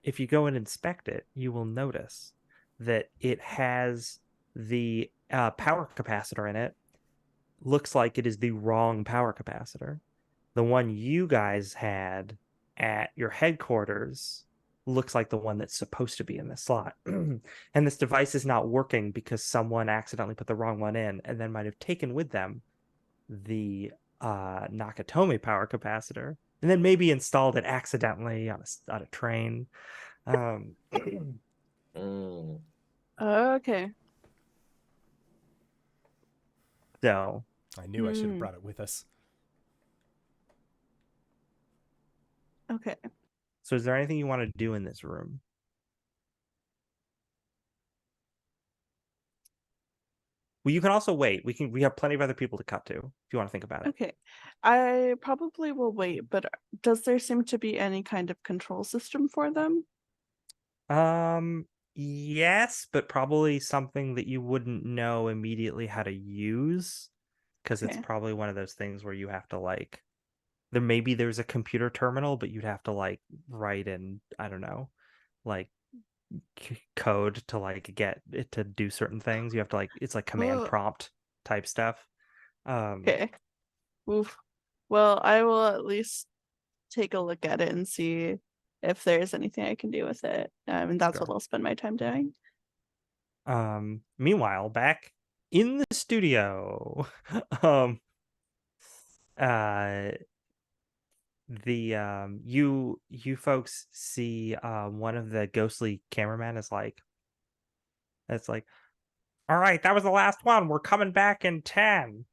If you go and inspect it, you will notice that it has the power capacitor in it. Looks like it is the wrong power capacitor. The one you guys had at your headquarters looks like the one that's supposed to be in this slot. And this device is not working because someone accidentally put the wrong one in and then might have taken with them the Nakatomi power capacitor and then maybe installed it accidentally on a train. Okay. So I knew I should have brought it with us. Okay. So is there anything you want to do in this room? Well, you can also wait. We have plenty of other people to cut to if you want to think about it. Okay. I probably will wait, but does there seem to be any kind of control system for them? Yes, but probably something that you wouldn't know immediately how to use, because it's Okay. probably one of those things where you have to like there's a computer terminal, but you'd have to like write in, I don't know, like code to like get it to do certain things. You have to like, it's like command Oh. prompt type stuff. Okay. Oof. Well, I will at least take a look at it and see if there's anything I can do with it. And that's Sure. what I'll spend my time doing. Meanwhile, back in the studio, you folks see one of the ghostly cameramen is like, it's like, all right, that was the last one, we're coming back in 10,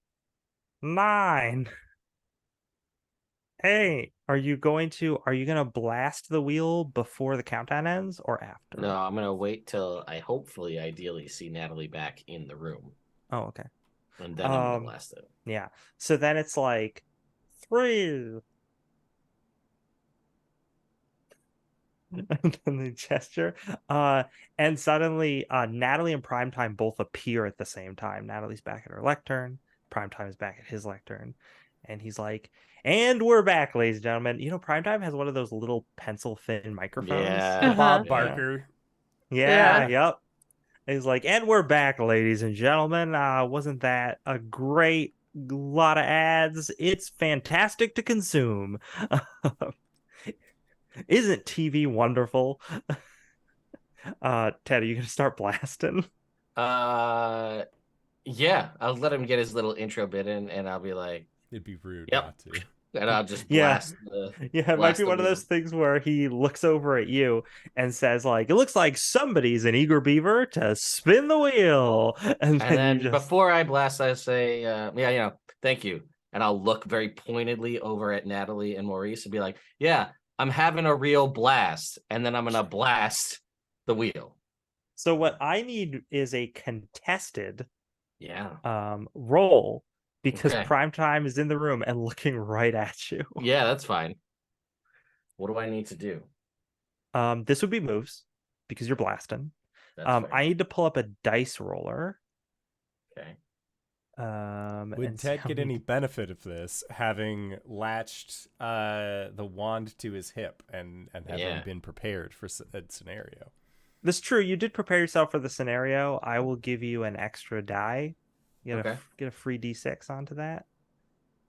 9, 8. Are you gonna blast the wheel before the countdown ends or after? No, I'm gonna wait till I hopefully ideally see Natalie back in the room. Oh, okay. And then I'm gonna blast it. Yeah. So then it's like 3. And then the gesture. And suddenly Natalie and Primetime both appear at the same time. Natalie's back at her lectern. Primetime is back at his lectern. And he's like, and we're back, ladies and gentlemen. You know, Primetime has one of those little pencil thin microphones. Yeah. Bob Yeah. Barker. Yeah, Yeah. yep. He's like, and we're back, ladies and gentlemen. Wasn't that a great lot of ads? It's fantastic to consume. Isn't TV wonderful? Ted, are you gonna start blasting? Yeah, I'll let him get his little intro bit in, and I'll be like, It'd be rude Yep. not to. and I'll just Yeah. blast the. Yeah, it might blast be the one of wheel. those things where he looks over at you and says, like, it looks like somebody's an eager beaver to spin the wheel. And And then you just before I blast, I say, thank you. And I'll look very pointedly over at Natalie and Maurice and be like, yeah, I'm having a real blast. And then I'm going to blast the wheel. So what I need is a contested roll, because Okay. Primetime is in the room and looking right at you. Yeah, that's fine. What do I need to do? This would be moves because you're blasting. That's fair. I need to pull up a dice roller. Okay. Would Ted get any benefit of this, having latched the wand to his hip and having been prepared for a scenario? That's true. You did prepare yourself for the scenario. I will give you an extra die. You get a free D6 onto that.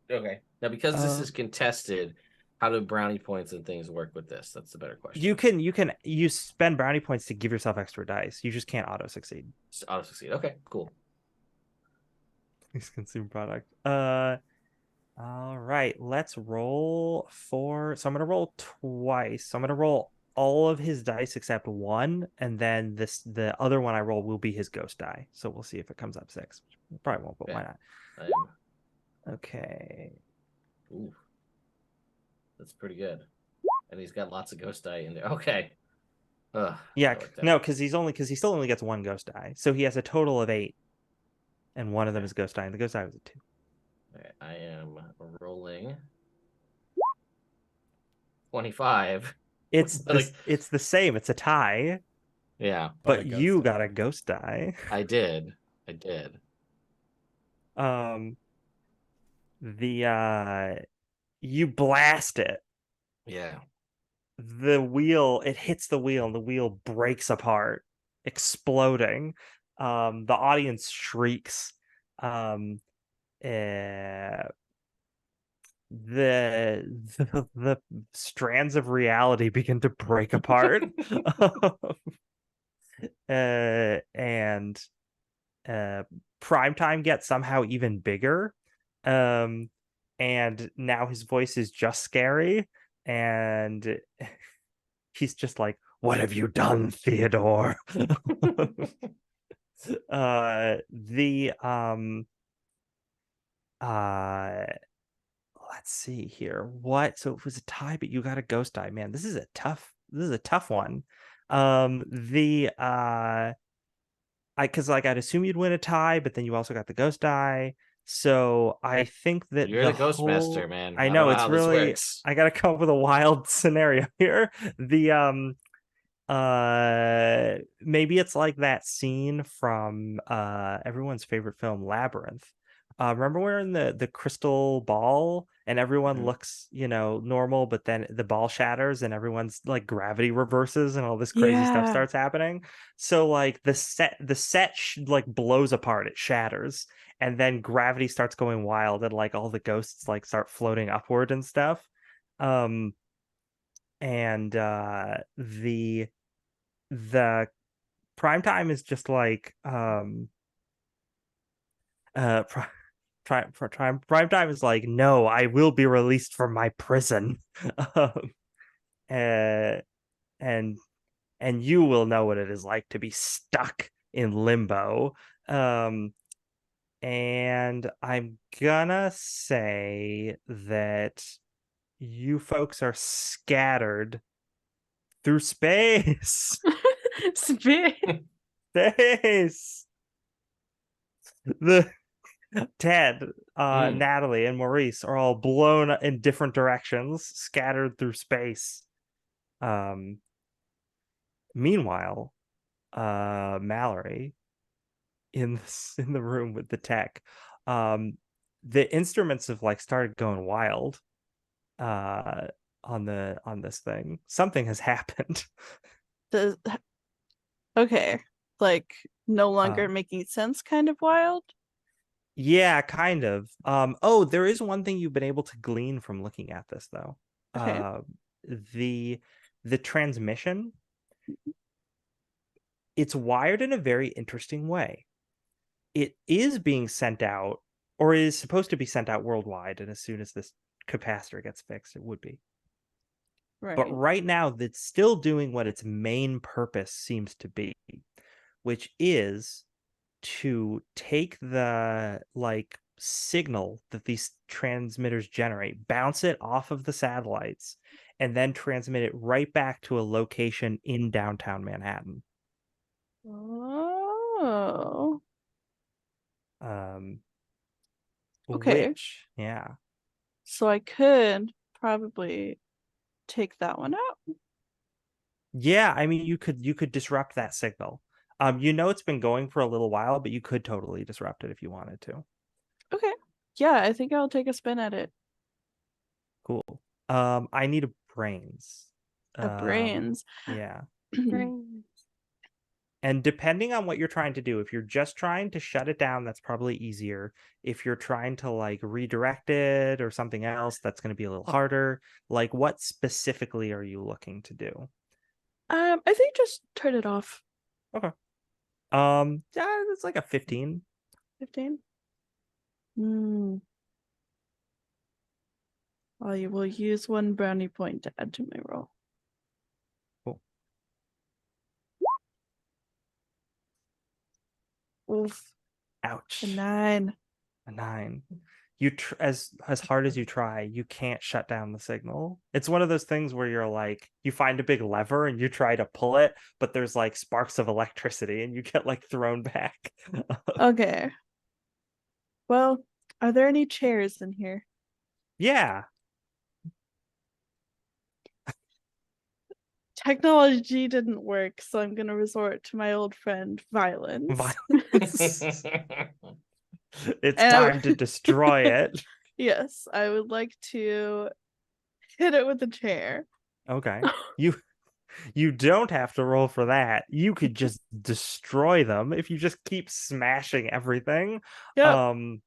Okay. Now, because this is contested, how do brownie points and things work with this? That's the better question. You spend brownie points to give yourself extra dice. You just can't auto succeed. Just auto succeed. Okay, cool. Please consume product. All right. Let's roll so I'm gonna roll twice. So I'm gonna roll all of his dice except one, and then the other one I roll will be his ghost die. So we'll see if it comes up 6. Probably won't, but why not? Okay. Ooh. That's pretty good. And he's got lots of ghost die in there. Okay. Yeah, no, because he still only gets one ghost die. So he has a total of 8. and one of them is Ghost Die, and the Ghost Die was a 2. Alright, I am rolling 25. It's Like- it's the same. It's a tie, Yeah, but a ghost you die. got a Ghost Die. I did. You blast it. Yeah. It hits the wheel, and the wheel breaks apart, exploding. The audience shrieks. The the strands of reality begin to break apart. And Primetime gets somehow even bigger. And now his voice is just scary, and he's just like, "What have you done, Theodore?" Let's see here. So it was a tie, but you got a Ghost Die. Man, this is a tough one. Because I'd assume you'd win a tie, but then you also got the Ghost Die. So I think that You're the Ghostmaster, man. I I don't know know it's how this really. works. I gotta come up with a wild scenario here. Maybe it's like that scene from everyone's favorite film, Labyrinth. Remember we're in the crystal ball and everyone looks, normal, but then the ball shatters and everyone's like gravity reverses and all this crazy stuff Yeah. starts happening. So like the set like blows apart, it shatters, and then gravity starts going wild and like all the ghosts like start floating upward and stuff. And the Primetime is just like Primetime is like, no, I will be released from my prison. And you will know what it is like to be stuck in limbo. And I'm gonna say that you folks are scattered through space. Spit. Space. The Ted, Mm. Natalie, and Maurice are all blown in different directions, scattered through space. Meanwhile, Mallory in the room with the tech, the instruments have like started going wild. On this thing, something has happened. Okay, like no longer making sense, kind of wild. Yeah, kind of. There is one thing you've been able to glean from looking at this, though. Okay. The transmission, it's wired in a very interesting way. It is being sent out, or is supposed to be sent out worldwide, and as soon as this capacitor gets fixed, it would be. Right. But right now, it's still doing what its main purpose seems to be, which is to take the like signal that these transmitters generate, bounce it off of the satellites, and then transmit it right back to a location in downtown Manhattan. Oh. Okay. Yeah. So I could probably take that one out. Yeah, I mean you could disrupt that signal. It's been going for a little while, but you could totally disrupt it if you wanted to. Okay. Yeah, I think I'll take a spin at it. Cool. I need a brains. Brains. Yeah. Brains. And depending on what you're trying to do, if you're just trying to shut it down, that's probably easier. If you're trying to like redirect it or something else, that's going to be a little harder. Like, what specifically are you looking to do? I think just turn it off. Okay. Yeah, it's like a 15. 15. I will use 1 brownie point to add to my roll. Cool. Oof. Ouch. A 9. A 9. You as hard as you try, you can't shut down the signal. It's one of those things where you're like, you find a big lever and you try to pull it, but there's like sparks of electricity and you get like thrown back. Okay. Well, are there any chairs in here? Yeah. Technology didn't work, so I'm gonna resort to my old friend violence. Violence. It's And time to destroy it. yes, I would like to hit it with a chair. Okay. You don't have to roll for that. You could just destroy them if you just keep smashing everything. Yep.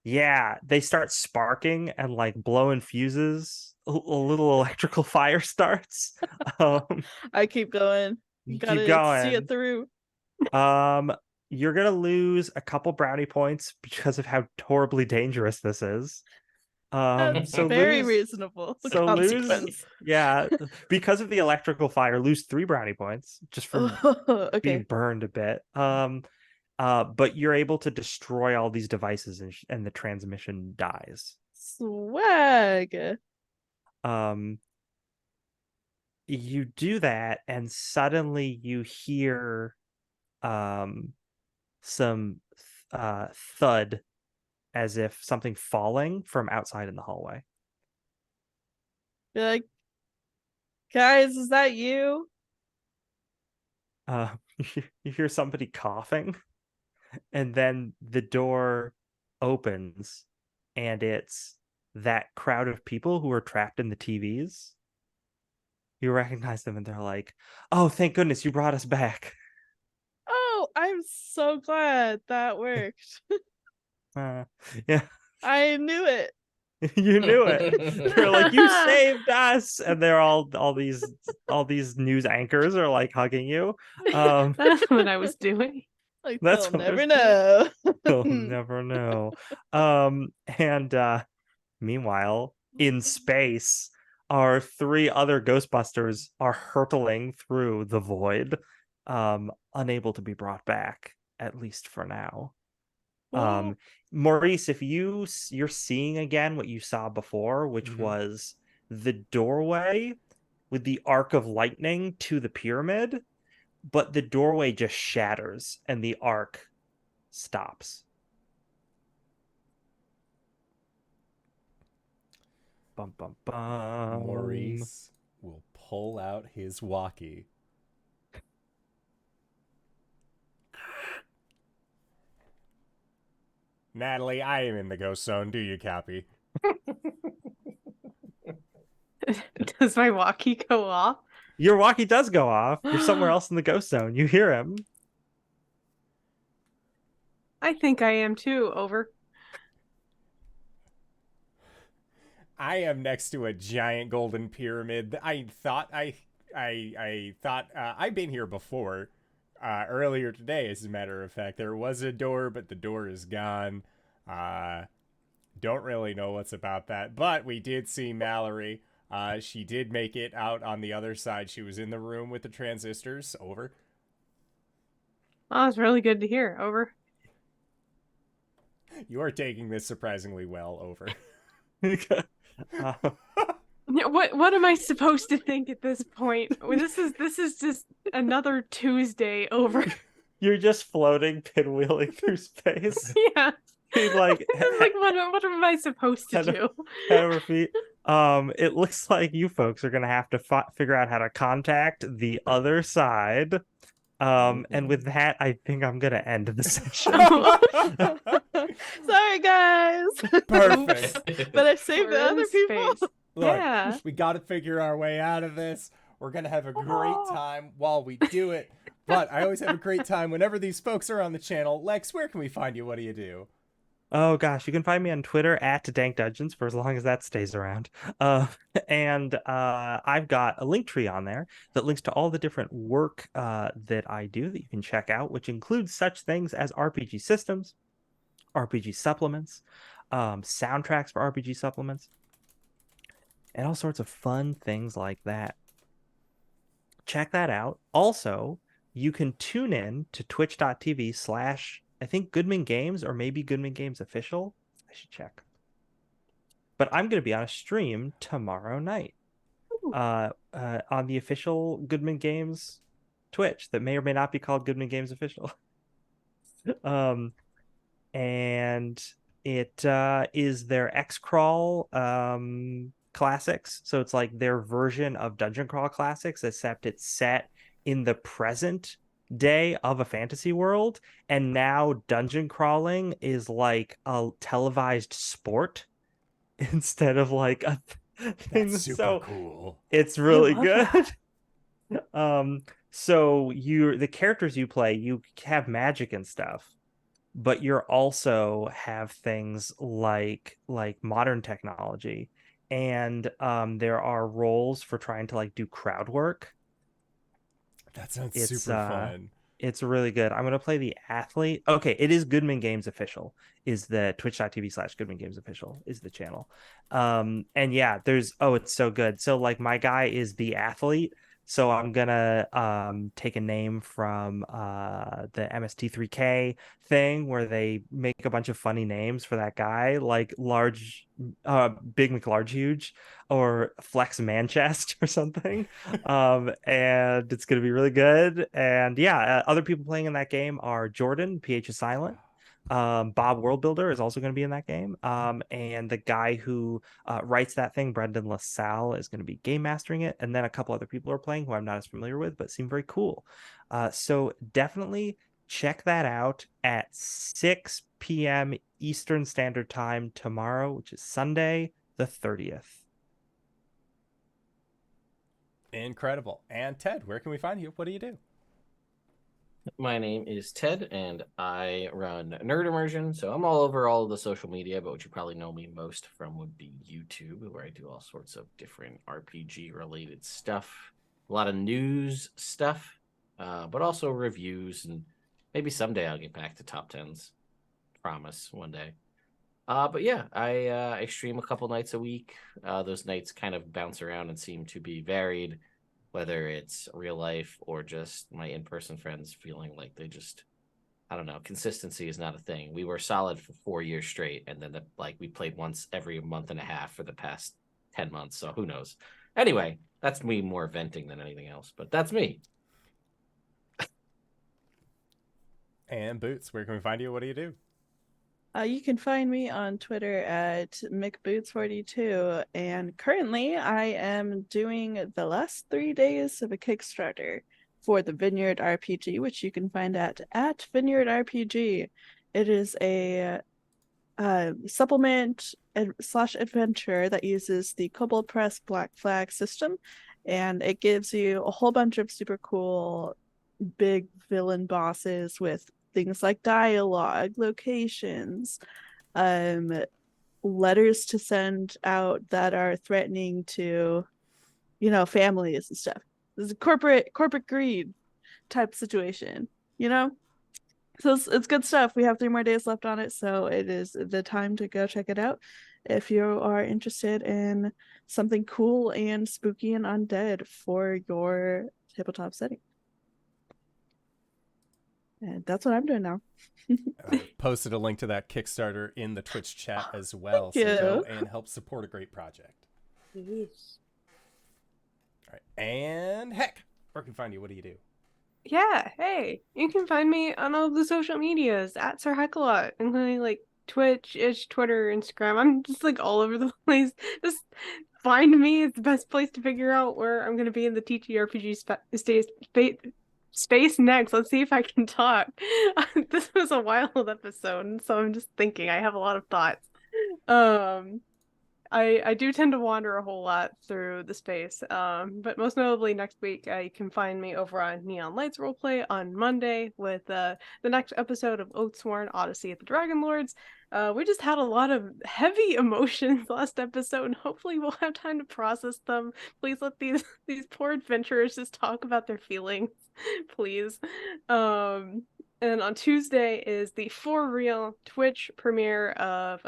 Yeah, they start sparking and like blowing fuses. A little electrical fire starts. I keep going. You You gotta keep going. see it through. You're gonna lose a couple brownie points because of how horribly dangerous this is. That's So very lose, so consequence. lose, yeah, because of the electrical fire, lose 3 brownie points just for Okay. being burned a bit. But you're able to destroy all these devices and the transmission dies. Swag. You do that, and suddenly you hear some thud as if something falling from outside in the hallway. Be like, guys, is that you? You hear somebody coughing, and then the door opens, and it's that crowd of people who are trapped in the TVs. You recognize them, and they're like, "Oh, thank goodness you brought us back." Oh, I'm so glad that worked. Yeah, I knew it. you knew it. They're like, "You saved us," and they're all these news anchors are like hugging you. That's what I was doing. Like That's they'll what I never was know. They'll never know. And meanwhile, in space, our 3 other Ghostbusters are hurtling through the void, unable to be brought back, at least for now. Maurice, if you're seeing again what you saw before, which was the doorway with the arc of lightning to the pyramid, but the doorway just shatters and the arc stops. Bum bum bum. Maurice will pull out his walkie. Natalie, I am in the ghost zone. Do you copy? Does my walkie go off? Your walkie does go off. You're somewhere else in the ghost zone. You hear him. I think I am too. Over. I am next to a giant golden pyramid. I thought I've been here before. Earlier today, as a matter of fact, there was a door, but the door is gone. Don't really know what's about that, but we did see Mallory. She did make it out on the other side. She was in the room with the transistors. Over. Oh, it's really good to hear. Over. You are taking this surprisingly well. Over. What am I supposed to think at this point? This is just another Tuesday. Over. You're just floating, pinwheeling through space. Yeah. Like what am I supposed to do? Head over feet. It looks like you folks are gonna have to figure out how to contact the other side. And with that, I think I'm gonna end the session. Sorry, guys. Perfect. But I saved the We're in other people. space. Look, Yeah. we got to figure our way out of this. We're going to have a great time while we do it. But I always have a great time whenever these folks are on the channel. Lex, where can we find you? What do you do? Oh gosh, you can find me on Twitter at Dank Dungeons for as long as that stays around. And I've got a link tree on there that links to all the different work that I do that you can check out, which includes such things as RPG systems, RPG supplements, soundtracks for RPG supplements, and all sorts of fun things like that. Check that out. Also, you can tune in to twitch.tv/ I think Goodman Games, or maybe Goodman Games Official. I should check. But I'm going to be on a stream tomorrow night on the official Goodman Games Twitch that may or may not be called Goodman Games Official. And It is their X Crawl classics. So it's like their version of Dungeon Crawl classics, except it's set in the present day of a fantasy world. And now dungeon crawling is like a televised sport instead of like a thing. That's super So cool. it's really love good. that. So the characters you play, you have magic and stuff, but you're also have things like modern technology, and there are roles for trying to like do crowd work. That sounds It's super fun. it's really good. I'm gonna play the athlete. Okay, it is Goodman Games Official. Is the twitch.tv/Goodman Games Official is the channel. And yeah, it's so good. So like my guy is the athlete. So I'm gonna take a name from the MST3K thing where they make a bunch of funny names for that guy, like Big McLarge Huge or Flex Manchest or something. And it's gonna be really good. And yeah, other people playing in that game are Jordan, PH is silent. Bob Worldbuilder is also going to be in that game. And the guy who writes that thing, Brendan LaSalle, is going to be game mastering it. And then a couple other people are playing who I'm not as familiar with, but seem very cool. So definitely check that out at 6 p.m. Eastern Standard Time tomorrow, which is Sunday, the 30th. Incredible. And Ted, where can we find you? What do you do? My name is Ted, and I run Nerd Immersion, so I'm all over all of the social media, but what you probably know me most from would be YouTube, where I do all sorts of different RPG-related stuff, a lot of news stuff, but also reviews, and maybe someday I'll get back to top 10s. Promise, one day. But yeah, I stream a couple nights a week. Those nights kind of bounce around and seem to be varied, whether it's real life or just my in-person friends feeling like they just, I don't know, consistency is not a thing. We were solid for 4 years straight, and then we played once every month and a half for the past 10 months, so who knows. Anyway, that's me more venting than anything else, but that's me. And Boots, where can we find you? What do you do? You can find me on Twitter at McBoots42, and currently I am doing the last 3 days of a Kickstarter for the Vineyard RPG, which you can find at Vineyard RPG. It is a supplement / adventure that uses the Kobold Press Black Flag system, and it gives you a whole bunch of super cool big villain bosses with things like dialogue, locations, letters to send out that are threatening to, families and stuff. This is a corporate greed type situation, So it's good stuff. We have 3 more days left on it, so it is the time to go check it out if you are interested in something cool and spooky and undead for your tabletop setting. And that's what I'm doing now. I posted a link to that Kickstarter in the Twitch chat as well. Thank So go you. and help support a great project. Yes. All right. And Heck, where can we find you? What do you do? Yeah, hey, you can find me on all the social medias at SirHeckalot, including like Twitch, Twitter, Instagram. I'm just like all over the place. Just find me. It's the best place to figure out where I'm going to be in the TTRPG space next. Let's see if I can talk. This was a wild episode, so I'm just thinking. I have a lot of thoughts. I do tend to wander a whole lot through the space, but most notably next week you can find me over on Neon Lights Roleplay on Monday with the next episode of Oathsworn Odyssey of the Dragon Lords. We just had a lot of heavy emotions last episode, and hopefully we'll have time to process them. Please let these poor adventurers just talk about their feelings, please. And on Tuesday is the for real Twitch premiere of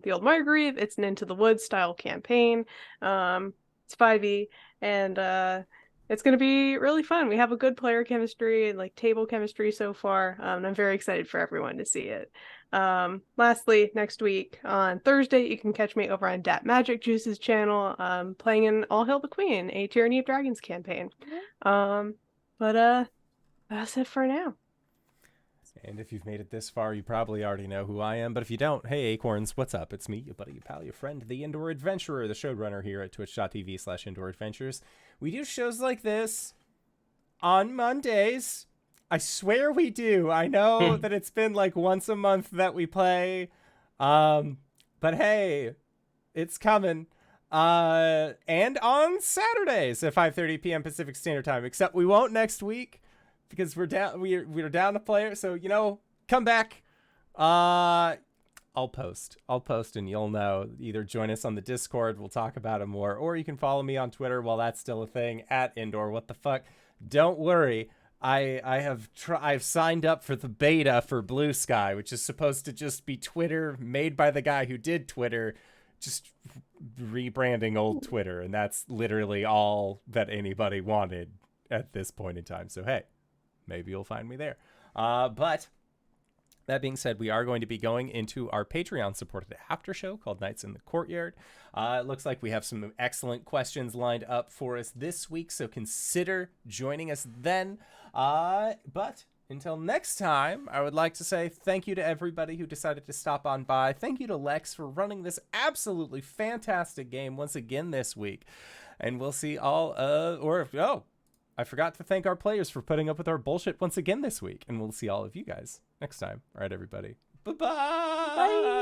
the Old Margrave. It's an Into the Woods style campaign. It's 5e, and it's going to be really fun. We have a good player chemistry and like table chemistry so far, and I'm very excited for everyone to see it. Lastly, next week on Thursday, you can catch me over on Dat Magic Juice's channel, playing in All Hail the Queen, a Tyranny of Dragons campaign. But that's it for now. And if you've made it this far, you probably already know who I am. But if you don't, hey, Acorns, what's up? It's me, your buddy, your pal, your friend, the Indoor Adventurer, the showrunner here at twitch.tv/Indoor Adventures. We do shows like this on Mondays. I swear we do. I know that it's been like once a month that we play. But hey, it's coming. And on Saturdays at 5:30 p.m. Pacific Standard Time. Except we won't next week because we're down a player. So, you know, come back. I'll post and you'll know. Either join us on the Discord, we'll talk about it more, or you can follow me on Twitter while that's still a thing at Indoor. What the fuck? Don't worry. I've signed up for the beta for Blue Sky, which is supposed to just be Twitter made by the guy who did Twitter, just rebranding old Twitter, and that's literally all that anybody wanted at this point in time. So hey, maybe you'll find me there. But that being said, we are going to be going into our Patreon supported after show called Nights in the Courtyard. It looks like we have some excellent questions lined up for us this week, so consider joining us then. But until next time, I would like to say thank you to everybody who decided to stop on by. Thank you to Lex for running this absolutely fantastic game once again this week. And we'll see all, I forgot to thank our players for putting up with our bullshit once again this week. And we'll see all of you guys next time. All right, everybody. Bye-bye. Bye.